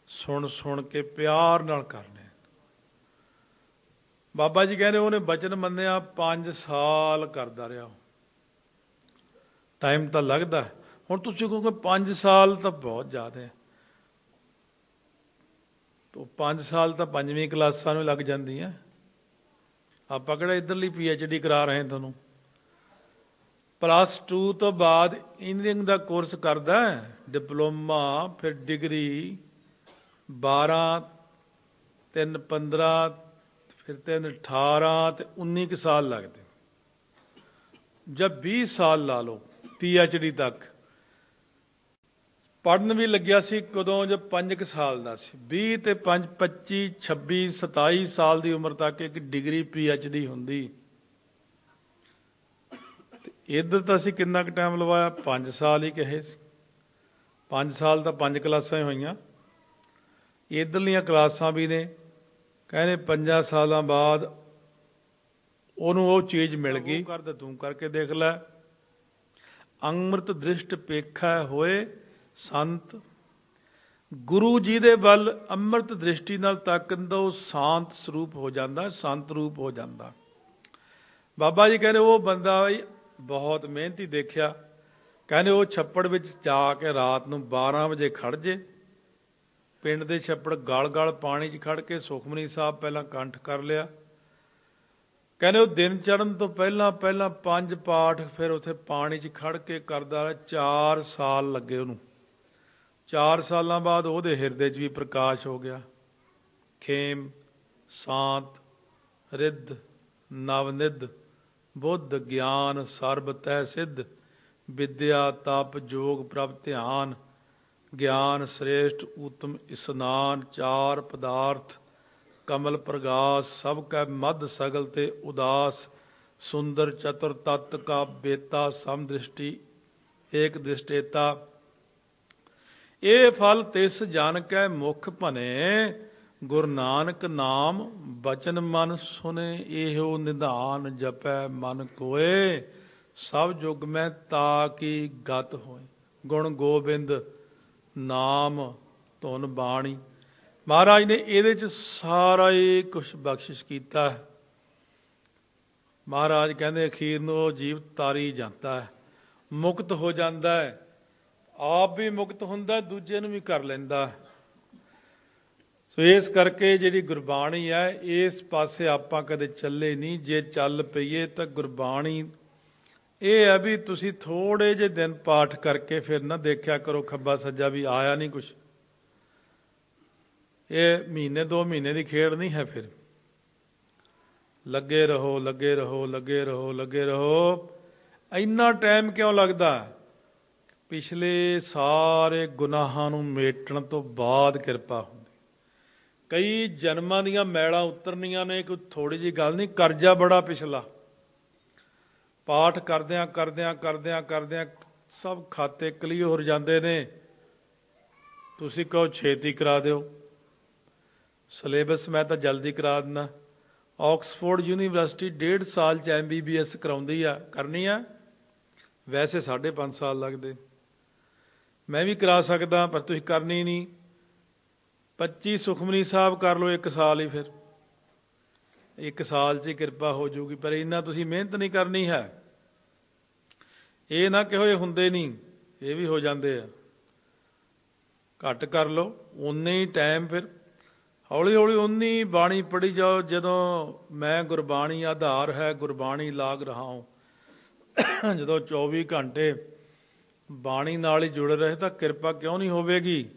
ਸੁਣ ਕੇ ਪਿਆਰ ਨਾਲ ਕਰਨੇ। ਬਾਬਾ ਜੀ ਕਹਿੰਦੇ ਉਹਨੇ ਬਚਨ ਮੰਨਿਆ, 5 ਸਾਲ ਕਰਦਾ ਰਿਹਾ। ਟਾਈਮ ਤਾਂ ਲੱਗਦਾ, ਹੁਣ ਤੁਸੀਂ ਕਹੋਗੇ 5 ਸਾਲ ਤਾਂ ਬਹੁਤ ਜ਼ਿਆਦਾ ਹੈ। 5 ਸਾਲ ਤਾਂ 5ਵੀਂ ਕਲਾਸਾਂ ਨੂੰ ਲੱਗ ਜਾਂਦੀਆਂ। ਆਪਾਂ ਕਿਹੜਾ ਇੱਧਰਲੀ PhD ਕਰਾ ਰਹੇ ਤੁਹਾਨੂੰ। +2 ਤੋਂ ਬਾਅਦ ਇੰਜੀਨੀਅਰਿੰਗ ਦਾ ਕੋਰਸ ਕਰਦਾ, ਡਿਪਲੋਮਾ, ਫਿਰ ਡਿਗਰੀ, 12, 3 15, ਫਿਰ 3 18 ਤੇ 19 ਕੁ ਸਾਲ ਲੱਗਦੇ। ਜਦ 20 ਸਾਲ ਲਾ ਲਓ PhD ਤੱਕ। ਪੜ੍ਹਨ ਵੀ ਲੱਗਿਆ ਸੀ ਕਦੋਂ, ਜਦ 5 ਕੁ ਸਾਲ ਦਾ ਸੀ। 20 ਤੇ 5 25 26 27 ਸਾਲ ਦੀ ਉਮਰ ਤੱਕ ਇੱਕ ਡਿਗਰੀ PhD ਹੁੰਦੀ। ਤੇ ਇੱਧਰ ਤਾਂ ਅਸੀਂ ਕਿੰਨਾ ਕੁ ਟਾਈਮ ਲਵਾਇਆ, 5 ਸਾਲ ਹੀ ਕਹੇ ਸੀ। 5 ਸਾਲ ਤਾਂ 5 ਕਲਾਸਾਂ ਹੀ ਹੋਈਆਂ। ਇੱਧਰਲੀਆਂ ਕਲਾਸਾਂ ਵੀ ਨੇ, ਕਹਿੰਦੇ 5 ਸਾਲਾਂ ਬਾਅਦ ਉਹਨੂੰ ਉਹ ਚੀਜ਼ ਮਿਲ ਗਈ। ਕਰ ਤੂੰ ਕਰਕੇ ਦੇਖ ਲੈ। ਅੰਮ੍ਰਿਤ ਦ੍ਰਿਸ਼ਟ ਪੇਖਾ ਹੋਏ ਸੰਤ, ਗੁਰੂ ਜੀ ਦੇ ਵੱਲ ਅੰਮ੍ਰਿਤ ਦ੍ਰਿਸ਼ਟੀ ਨਾਲ ਤੱਕਣ ਦਾ ਉਹ ਸ਼ਾਂਤ ਸਰੂਪ ਹੋ ਜਾਂਦਾ, ਸੰਤ ਰੂਪ ਹੋ ਜਾਂਦਾ। ਬਾਬਾ ਜੀ ਕਹਿੰਦੇ ਉਹ ਬੰਦਾ ਬਹੁਤ ਮਿਹਨਤੀ ਦੇਖਿਆ। ਕਹਿੰਦੇ ਉਹ ਛੱਪੜ ਵਿੱਚ ਜਾ ਕੇ ਰਾਤ ਨੂੰ 12 ਵਜੇ ਖੜ੍ਹ ਜੇ, ਪਿੰਡ ਦੇ ਛੱਪੜ ਗਲ ਪਾਣੀ 'ਚ ਖੜ੍ਹ ਕੇ ਸੁਖਮਨੀ ਸਾਹਿਬ ਪਹਿਲਾਂ ਕੰਠ ਕਰ ਲਿਆ। ਕਹਿੰਦੇ ਉਹ ਦਿਨ ਚੜ੍ਹਨ ਤੋਂ ਪਹਿਲਾਂ 5 ਪਾਠ ਫਿਰ ਉੱਥੇ ਪਾਣੀ 'ਚ ਖੜ੍ਹ ਕੇ ਕਰਦਾ ਰਿਹਾ। 4 ਸਾਲ ਲੱਗੇ ਉਹਨੂੰ। 4 ਸਾਲਾਂ ਬਾਅਦ ਉਹਦੇ ਹਿਰਦੇ 'ਚ ਵੀ ਪ੍ਰਕਾਸ਼ ਹੋ ਗਿਆ। ਖੇਮ, ਸ਼ਾਂਤ, ਰਿੱਧ, ਨਵਨਿੱਧ, ਬੁੱਧ, ਗਿਆਨ, ਸਰਬ ਤੈ ਸਿੱਧ, ਵਿਦਿਆ, ਤਪ, ਜੋਗ, ਪ੍ਰਭ, ਧਿਆਨ, ਗਿਆਨ, ਸ੍ਰੇਸ਼ਟ, ਉੱਤਮ, ਇਸਨਾਨ, 4 ਪਦਾਰਥ, ਕਮਲ ਪ੍ਰਗਾਸ, ਸਭ ਕੈ ਮੱਧ, ਸਗਲ ਤੇ ਉਦਾਸ, ਸੁੰਦਰ, ਚਤੁਰ, ਤਤ ਕਾ ਬੇਤਾ, ਸਮਦ੍ਰਿਸ਼ਟੀ, ਏਕ ਦ੍ਰਿਸ਼ਟੇਤਾ। ਇਹ ਫਲ ਤਿਸ ਜਨ ਕੈ ਮੁਖ ਭਨੇ, ਗੁਰੂ ਨਾਨਕ ਨਾਮ ਬਚਨ ਮਨ ਸੁਨੇ, ਇਹੋ ਨਿਧਾਨ ਜਪੈ ਮਨ ਕੋਏ, ਸਭ ਜੁਗ ਮੈਂ ਤਾ ਕੀ ਗਤ ਹੋਏ। ਗੁਣ ਗੋਬਿੰਦ ਨਾਮ ਧੁਨ ਬਾਣੀ। ਮਹਾਰਾਜ ਨੇ ਇਹਦੇ 'ਚ ਸਾਰਾ ਹੀ ਕੁਛ ਬਖਸ਼ਿਸ਼ ਕੀਤਾ ਹੈ। ਮਹਾਰਾਜ ਕਹਿੰਦੇ ਅਖੀਰ ਨੂੰ ਉਹ ਜੀਵ ਤਾਰੀ ਜਾਂਦਾ ਹੈ, ਮੁਕਤ ਹੋ ਜਾਂਦਾ ਹੈ। ਆਪ ਵੀ ਮੁਕਤ ਹੁੰਦਾ, ਦੂਜੇ ਨੂੰ ਵੀ ਕਰ ਲੈਂਦਾ। ਸੋ ਇਸ ਕਰਕੇ ਜਿਹੜੀ ਗੁਰਬਾਣੀ ਹੈ, ਇਸ ਪਾਸੇ ਆਪਾਂ ਕਦੇ ਚੱਲੇ ਨਹੀਂ। ਜੇ ਚੱਲ ਪਈਏ ਤਾਂ ਗੁਰਬਾਣੀ ਇਹ ਹੈ ਵੀ ਤੁਸੀਂ ਥੋੜ੍ਹੇ ਜਿਹੇ ਦਿਨ ਪਾਠ ਕਰਕੇ ਫਿਰ ਨਾ ਦੇਖਿਆ ਕਰੋ ਖੱਬਾ ਸੱਜਾ ਵੀ ਆਇਆ ਨਹੀਂ ਕੁਛ। ਇਹ ਮਹੀਨੇ 2 ਮਹੀਨੇ ਦੀ ਖੇਡ ਨਹੀਂ ਹੈ। ਫਿਰ ਲੱਗੇ ਰਹੋ, ਲੱਗੇ ਰਹੋ, ਲੱਗੇ ਰਹੋ, ਲੱਗੇ ਰਹੋ। ਇੰਨਾ ਟਾਈਮ ਕਿਉਂ ਲੱਗਦਾ? ਪਿਛਲੇ ਸਾਰੇ ਗੁਨਾਹਾਂ ਨੂੰ ਮੇਟਣ ਤੋਂ ਬਾਅਦ ਕਿਰਪਾ ਹੁੰਦੀ। ਕਈ ਜਨਮਾਂ ਦੀਆਂ ਮੈਲਾਂ ਉਤਰਨੀਆਂ ਨੇ, ਕੋਈ ਥੋੜ੍ਹੀ ਜਿਹੀ ਗੱਲ ਨਹੀਂ। ਕਰਜ਼ਾ ਬੜਾ ਪਿਛਲਾ, ਪਾਠ ਕਰਦਿਆਂ ਕਰਦਿਆਂ ਕਰਦਿਆਂ ਕਰਦਿਆਂ ਸਭ ਖਾਤੇ ਕਲੀਅਰ ਹੋ ਜਾਂਦੇ ਨੇ। ਤੁਸੀਂ ਕਹੋ ਛੇਤੀ ਕਰਾ ਦਿਓ ਸਿਲੇਬਸ, ਮੈਂ ਤਾਂ ਜਲਦੀ ਕਰਾ ਦਿੰਦਾ। ਆਕਸਫੋਰਡ ਯੂਨੀਵਰਸਿਟੀ 1.5 ਸਾਲ 'ਚ MBBS ਕਰਾਉਂਦੀ ਆ। ਕਰਨੀ ਆ ਵੈਸੇ 5.5 ਸਾਲ ਲੱਗਦੇ। ਮੈਂ ਵੀ ਕਰਾ ਸਕਦਾ, ਪਰ ਤੁਸੀਂ ਕਰਨੀ ਨਹੀਂ। 25 ਸੁਖਮਨੀ ਸਾਹਿਬ ਕਰ ਲਓ 1 ਸਾਲ ਹੀ, ਫਿਰ 1 ਸਾਲ 'ਚ ਹੀ ਕਿਰਪਾ ਹੋ ਜਾਊਗੀ। ਪਰ ਇੰਨਾ ਤੁਸੀਂ ਮਿਹਨਤ ਨਹੀਂ ਕਰਨੀ ਹੈ। ਇਹ ਨਾ ਕਿਹੋ ਇਹ ਹੁੰਦੇ ਨਹੀਂ, ਇਹ ਵੀ ਹੋ ਜਾਂਦੇ ਆ। ਘੱਟ ਕਰ ਲਓ, ਉਨੇ ਹੀ ਟਾਈਮ ਫਿਰ ਹੌਲੀ ਹੌਲੀ ਉਨੀ ਬਾਣੀ ਪੜ੍ਹੀ ਜਾਓ। ਜਦੋਂ ਮੈਂ ਗੁਰਬਾਣੀ ਆਧਾਰ ਹੈ, ਗੁਰਬਾਣੀ ਲਾਗ ਰਹਾ ਹਾਂ, ਜਦੋਂ 24 ਘੰਟੇ ਬਾਣੀ ਨਾਲ ਹੀ ਜੁੜੇ ਰਹੇ ਤਾਂ ਕਿਰਪਾ ਕਿਉਂ ਨਹੀਂ ਹੋਵੇਗੀ?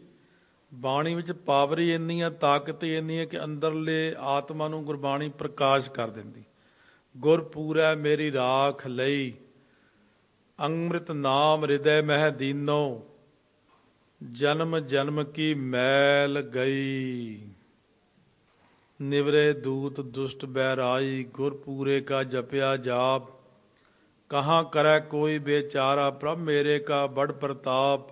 ਬਾਣੀ ਵਿੱਚ ਪਾਵਰ ਹੀ ਇੰਨੀ ਆ, ਤਾਕਤ ਹੀ ਇੰਨੀ ਹੈ ਕਿ ਅੰਦਰਲੇ ਆਤਮਾ ਨੂੰ ਗੁਰਬਾਣੀ ਪ੍ਰਕਾਸ਼ ਕਰ ਦਿੰਦੀ। ਗੁਰਪੂਰੈ ਮੇਰੀ ਰਾਖ ਲਈ, ਅੰਮ੍ਰਿਤ ਨਾਮ ਹਿਰਦੈ ਮਹਿ ਦੀਨੋ, ਜਨਮ ਜਨਮ ਕੀ ਮੈਲ ਗਈ। निवरे दूत दुष्ट बैराई, गुर पूरे का जपया जाप। कहाँ करे कोई बेचारा, प्रभ मेरे का बड़ प्रताप।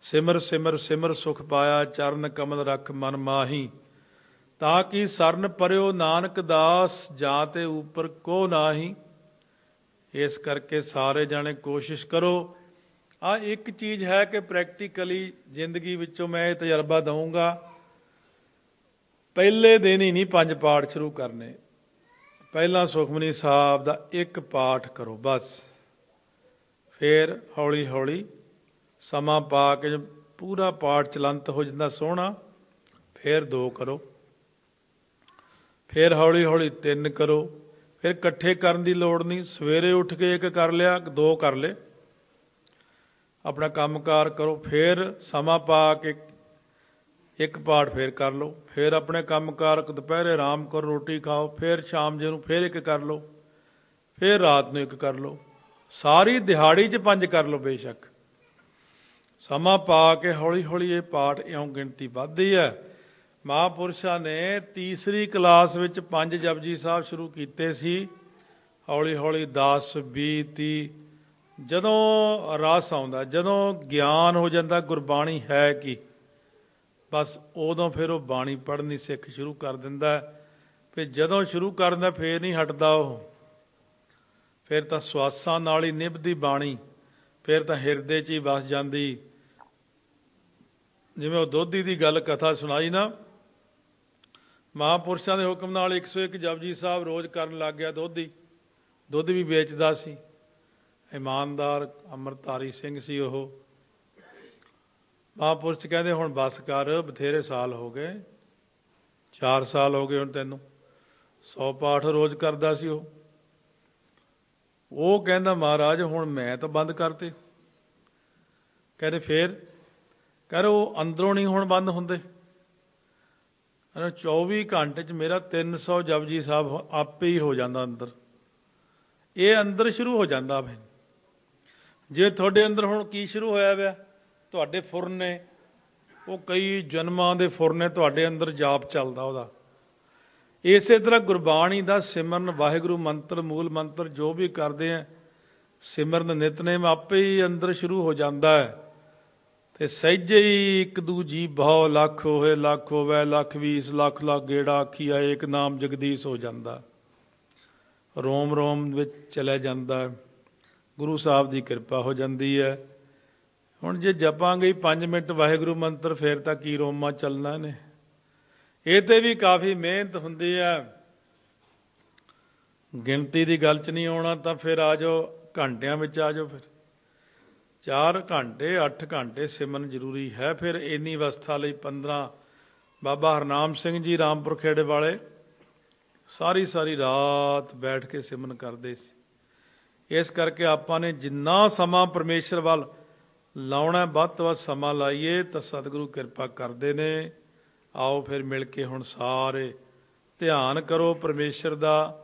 सिमर सिमर सिमर सुख पाया, चरण कमल रख मन माही। ताकि सरन परयो नानक दास, जाते ऊपर को नाही। इस करके सारे जाने कोशिश करो। आ एक चीज़ है कि प्रैक्टिकली जिंदगी विचों मैं ये तजर्बा दूँगा, पहले दिन ही नहीं 5 पाठ शुरू करने। पहला सुखमनी साहब का एक पाठ करो बस, फिर हौली हौली समा पा के पूरा पाठ चलंत हो जाता सोहना, फिर 2 करो, फिर हौली हौली 3 करो, फिर इकट्ठे करन की लोड़ नहीं। सवेरे उठ के 1 कर लिया, 2 कर ले, अपना कामकार करो, फिर समा पा के 1 पाठ फिर कर लो, फिर अपने कामकार दोपहरे आराम करो, रोटी खाओ, फिर शाम जी फिर 1 कर लो, फिर रात को 1 कर लो, सारी दिहाड़ी 'ਚ 5 कर लो बेशक। समा पा के हौली हौली ये पाठ इउं गिणती ਵੱਧਦੀ है। महापुरुषों ने तीसरी क्लास ਵਿੱਚ 5 जपजी साहब शुरू ਕੀਤੇ ਸੀ, हौली हौली 10 20 30। ਜਦੋਂ ਰਸ ਆਉਂਦਾ, ਜਦੋਂ ਗਿਆਨ ਹੋ ਜਾਂਦਾ ਗੁਰਬਾਣੀ ਹੈ ਕੀ, बस उदों फिर वो बाणी पढ़नी सिख शुरू कर दिंदा। फिर जदों शुरू कर दिंदा फिर नहीं हटदा वो, फिर तो स्वासां नाल ही निभदी बाणी, फिर तो हिरदे 'ਚ ही वस जांदी। जिवें वो दोधी की गल कथा सुनाई ना, महापुरुषों के हुक्म नाल 101 जपजी साहब रोज़ करन लग गया। दुध भी बेचदा सी, ईमानदार अमरतारी सिंह सी वो। महापुरुष कहते हुण बस कर, बथेरे साल हो गए, 4 साल हो गए हुण तैनूं, 100 पाठ रोज़ करदा सी वो कहंदा महाराज हुण मैं तो बंद करते। कहते फिर, कह रहे वो अंदरों नहीं हुण बंद हुंदे। 24 घंटे 'ਚ मेरा 300 जपजी साहब आपे ही हो जाता अंदर। ये अंदर शुरू हो जाता। फिर जे तुहाडे अंदर हुण की शुरू होया पिया, ਤੁਹਾਡੇ ਫੁਰ ਨੇ ਉਹ ਕਈ ਜਨਮਾਂ ਦੇ ਫੁਰ ਨੇ ਤੁਹਾਡੇ ਅੰਦਰ ਜਾਪ ਚੱਲਦਾ ਉਹਦਾ। ਇਸੇ ਤਰ੍ਹਾਂ ਗੁਰਬਾਣੀ ਦਾ ਸਿਮਰਨ, ਵਾਹਿਗੁਰੂ ਮੰਤਰ, ਮੂਲ ਮੰਤਰ ਜੋ ਵੀ ਕਰਦੇ ਆ, ਸਿਮਰਨ ਨਿਤਨੇਮ ਆਪੇ ਹੀ ਅੰਦਰ ਸ਼ੁਰੂ ਹੋ ਜਾਂਦਾ ਹੈ। ਤੇ ਸਹਿਜੇ ਹੀ 1 ਦੂਜੀ ਬਹੁ ਲੱਖ ਹੋਏ, ਲੱਖ ਹੋਵੇ ਲੱਖ 20 ਲੱਖ ਲੱਖ ਗੇੜਾ ਆਖੀਆ, ਏਕ ਨਾਮ ਜਗਦੀਸ਼ ਹੋ ਜਾਂਦਾ, ਰੋਮ ਰੋਮ ਵਿੱਚ ਚਲਿਆ ਜਾਂਦਾ। ਗੁਰੂ ਸਾਹਿਬ ਦੀ ਕਿਰਪਾ ਹੋ ਜਾਂਦੀ ਹੈ। ਹੁਣ ਜੇ ਜਪਾਂਗੇ 5 ਮਿੰਟ ਵਾਹਿਗੁਰੂ ਮੰਤਰ, ਫਿਰ ਤਾਂ ਕੀ ਰੋਮਾਂ ਚੱਲਣਾ ਨੇ। ਇਹ 'ਤੇ ਵੀ ਕਾਫੀ ਮਿਹਨਤ ਹੁੰਦੀ ਹੈ। ਗਿਣਤੀ ਦੀ ਗੱਲ 'ਚ ਨਹੀਂ ਆਉਣਾ ਤਾਂ ਫਿਰ ਆ ਜਾਓ ਘੰਟਿਆਂ ਵਿੱਚ ਆ ਜਾਓ। ਫਿਰ 4 ਘੰਟੇ 8 ਘੰਟੇ ਸਿਮਰਨ ਜ਼ਰੂਰੀ ਹੈ। ਫਿਰ ਇੰਨੀ ਅਵਸਥਾ ਲਈ 15 ਬਾਬਾ ਹਰਨਾਮ ਸਿੰਘ ਜੀ ਰਾਮਪੁਰ ਖੇੜੇ ਵਾਲੇ ਸਾਰੀ ਸਾਰੀ ਰਾਤ ਬੈਠ ਕੇ ਸਿਮਰਨ ਕਰਦੇ ਸੀ। ਇਸ ਕਰਕੇ ਆਪਾਂ ਨੇ ਜਿੰਨਾ ਸਮਾਂ ਪਰਮੇਸ਼ਰ ਵੱਲ ਲਾਉਣਾ, ਵੱਧ ਤੋਂ ਵੱਧ ਸਮਾਂ ਲਾਈਏ ਤਾਂ ਸਤਿਗੁਰੂ ਕਿਰਪਾ ਕਰਦੇ ਨੇ। ਆਓ ਫਿਰ ਮਿਲ ਕੇ ਹੁਣ ਸਾਰੇ ਧਿਆਨ ਕਰੋ ਪਰਮੇਸ਼ਰ ਦਾ।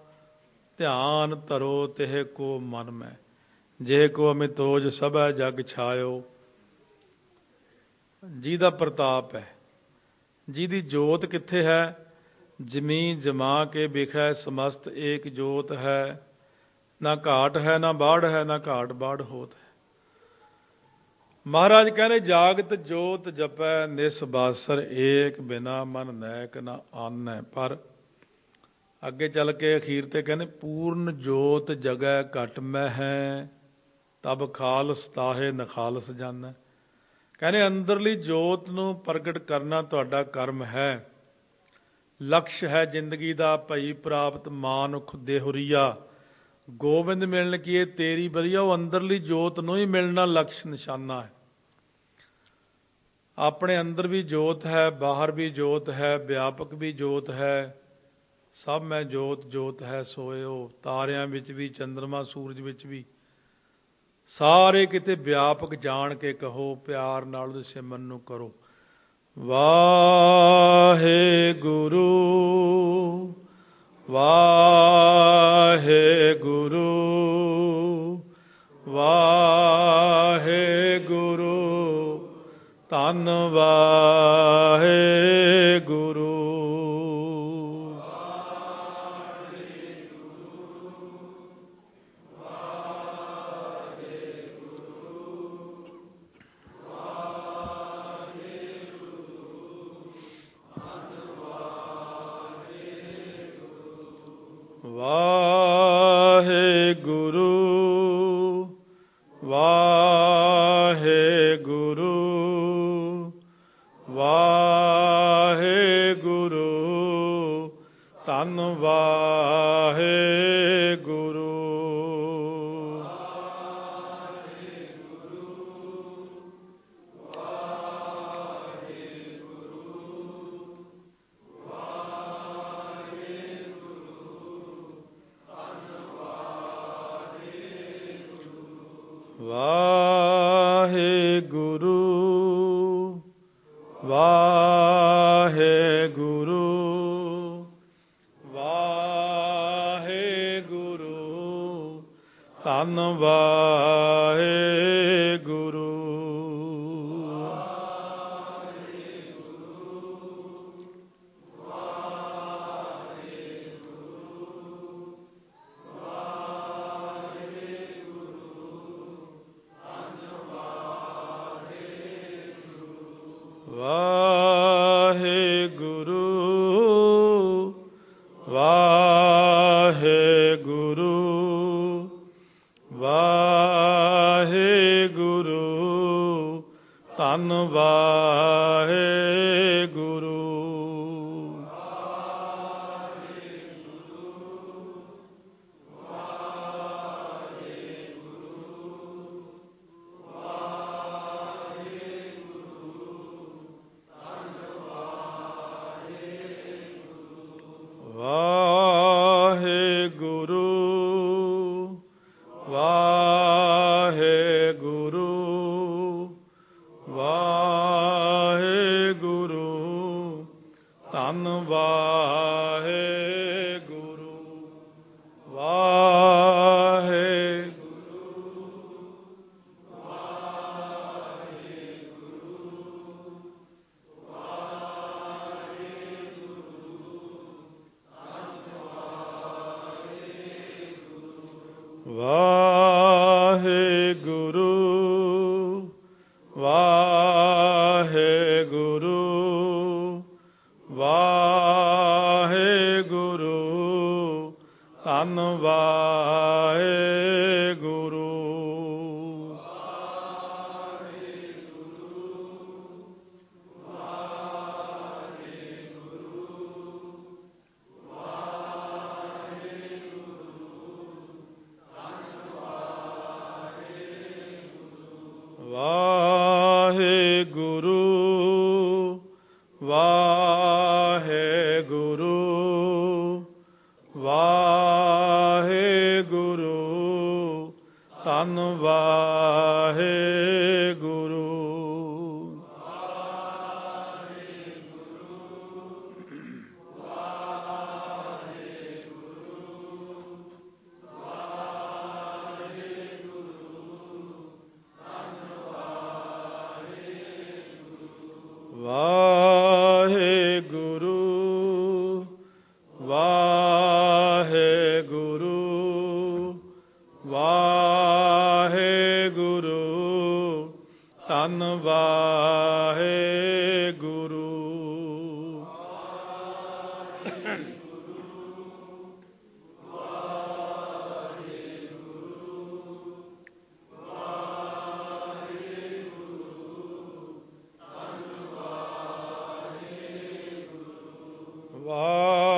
ਧਿਆਨ ਧਰੋ ਤਿਹ ਕੋ ਮਨ ਮੈਂ, ਜੇ ਕੋ ਅਮਿਤੋਜ ਸਭੈ ਜਗ ਛਾਇਓ। ਜਿਹਦਾ ਪ੍ਰਤਾਪ ਹੈ, ਜਿਹਦੀ ਜੋਤ ਕਿੱਥੇ ਹੈ, ਜਮੀ ਜਮਾ ਕੇ ਬਿਖੈ ਸਮਸਤ ਏਕ ਜੋਤ ਹੈ। ਨਾ ਘਾਟ ਹੈ ਨਾ ਬਾੜ ਹੈ, ਨਾ ਘਾਟ ਬਾੜ ਹੋਤ ਹੈ। महाराज कहने जागत जोत जपै निस बासर, एक बिना मन नैक न आन है। पर अगे चल के अखीर ते कहने पूर्ण जोत जगै घट मैं है, तब खालस ताहे नखालस जाना। कहने अंदरली जोत नूं प्रगट करना तुहाडा कर्म है। लक्ष्य है जिंदगी दा भई प्राप्त मानुख देहुरीआ, गोबिंद मिलन की ये तेरी बरिया। वो अंदरली जोत नूं ही मिलना लक्ष्य निशाना है। अपने अंदर भी जोत है, बाहर भी जोत है, व्यापक भी जोत है, सब में जोत जोत है सोए हो। तारियां विच भी, चंद्रमा सूरज विच भी, सारे किते व्यापक जान के कहो, प्यार नाल सिमरन नूं करो। वाहे गुरु वाहे गुरु वाहे गुरु, धन वाहे गुरु। ਵਾਹਿਗੁਰੂ ਵਾਹਿਗੁਰੂ ਵਾਹਿਗੁਰੂ ਧੰਨ ਵਾਹਿਗੁਰੂ। ਵਾਹਿਗੁਰੂ ਵਾਹਿਗੁਰੂ ਵਾਹਿਗੁਰੂ ਧੰਨ ਵਾਹਿਗੁਰੂ। ਵਾਹਿਗੁਰੂ ਵਾਹਿਗੁਰੂ ਵਾਹਿਗੁਰੂ ਧੰਨ ਵਾਹਿਗੁਰੂ। ਵਾਹਿਗੁਰੂ ਵਾਹਿਗੁਰੂ ਵਾਹਿਗੁਰੂ ਧੰਨ ਵਾਹਿਗੁਰੂ। ਵਾਹਿਗੁਰੂ ਵਾਹਿਗੁਰੂ ਵਾਹਿਗੁਰੂ ਧੰਨ ਵਾਹਿਗੁਰੂ। ਵਾਹਿਗੁਰੂ ਵਾਹਿਗੁਰੂ ਵਾਹਿਗੁਰੂ ਧੰਨ ਵਾਹਿਗੁਰੂ। ਵਾਹਿਗੁਰੂ ਵਾਹਿਗੁਰੂ ਵਾਹਿਗੁਰੂ ਧੰਨ ਵਾਹਿਗੁਰੂ। ਵਾਹਿਗੁਰੂ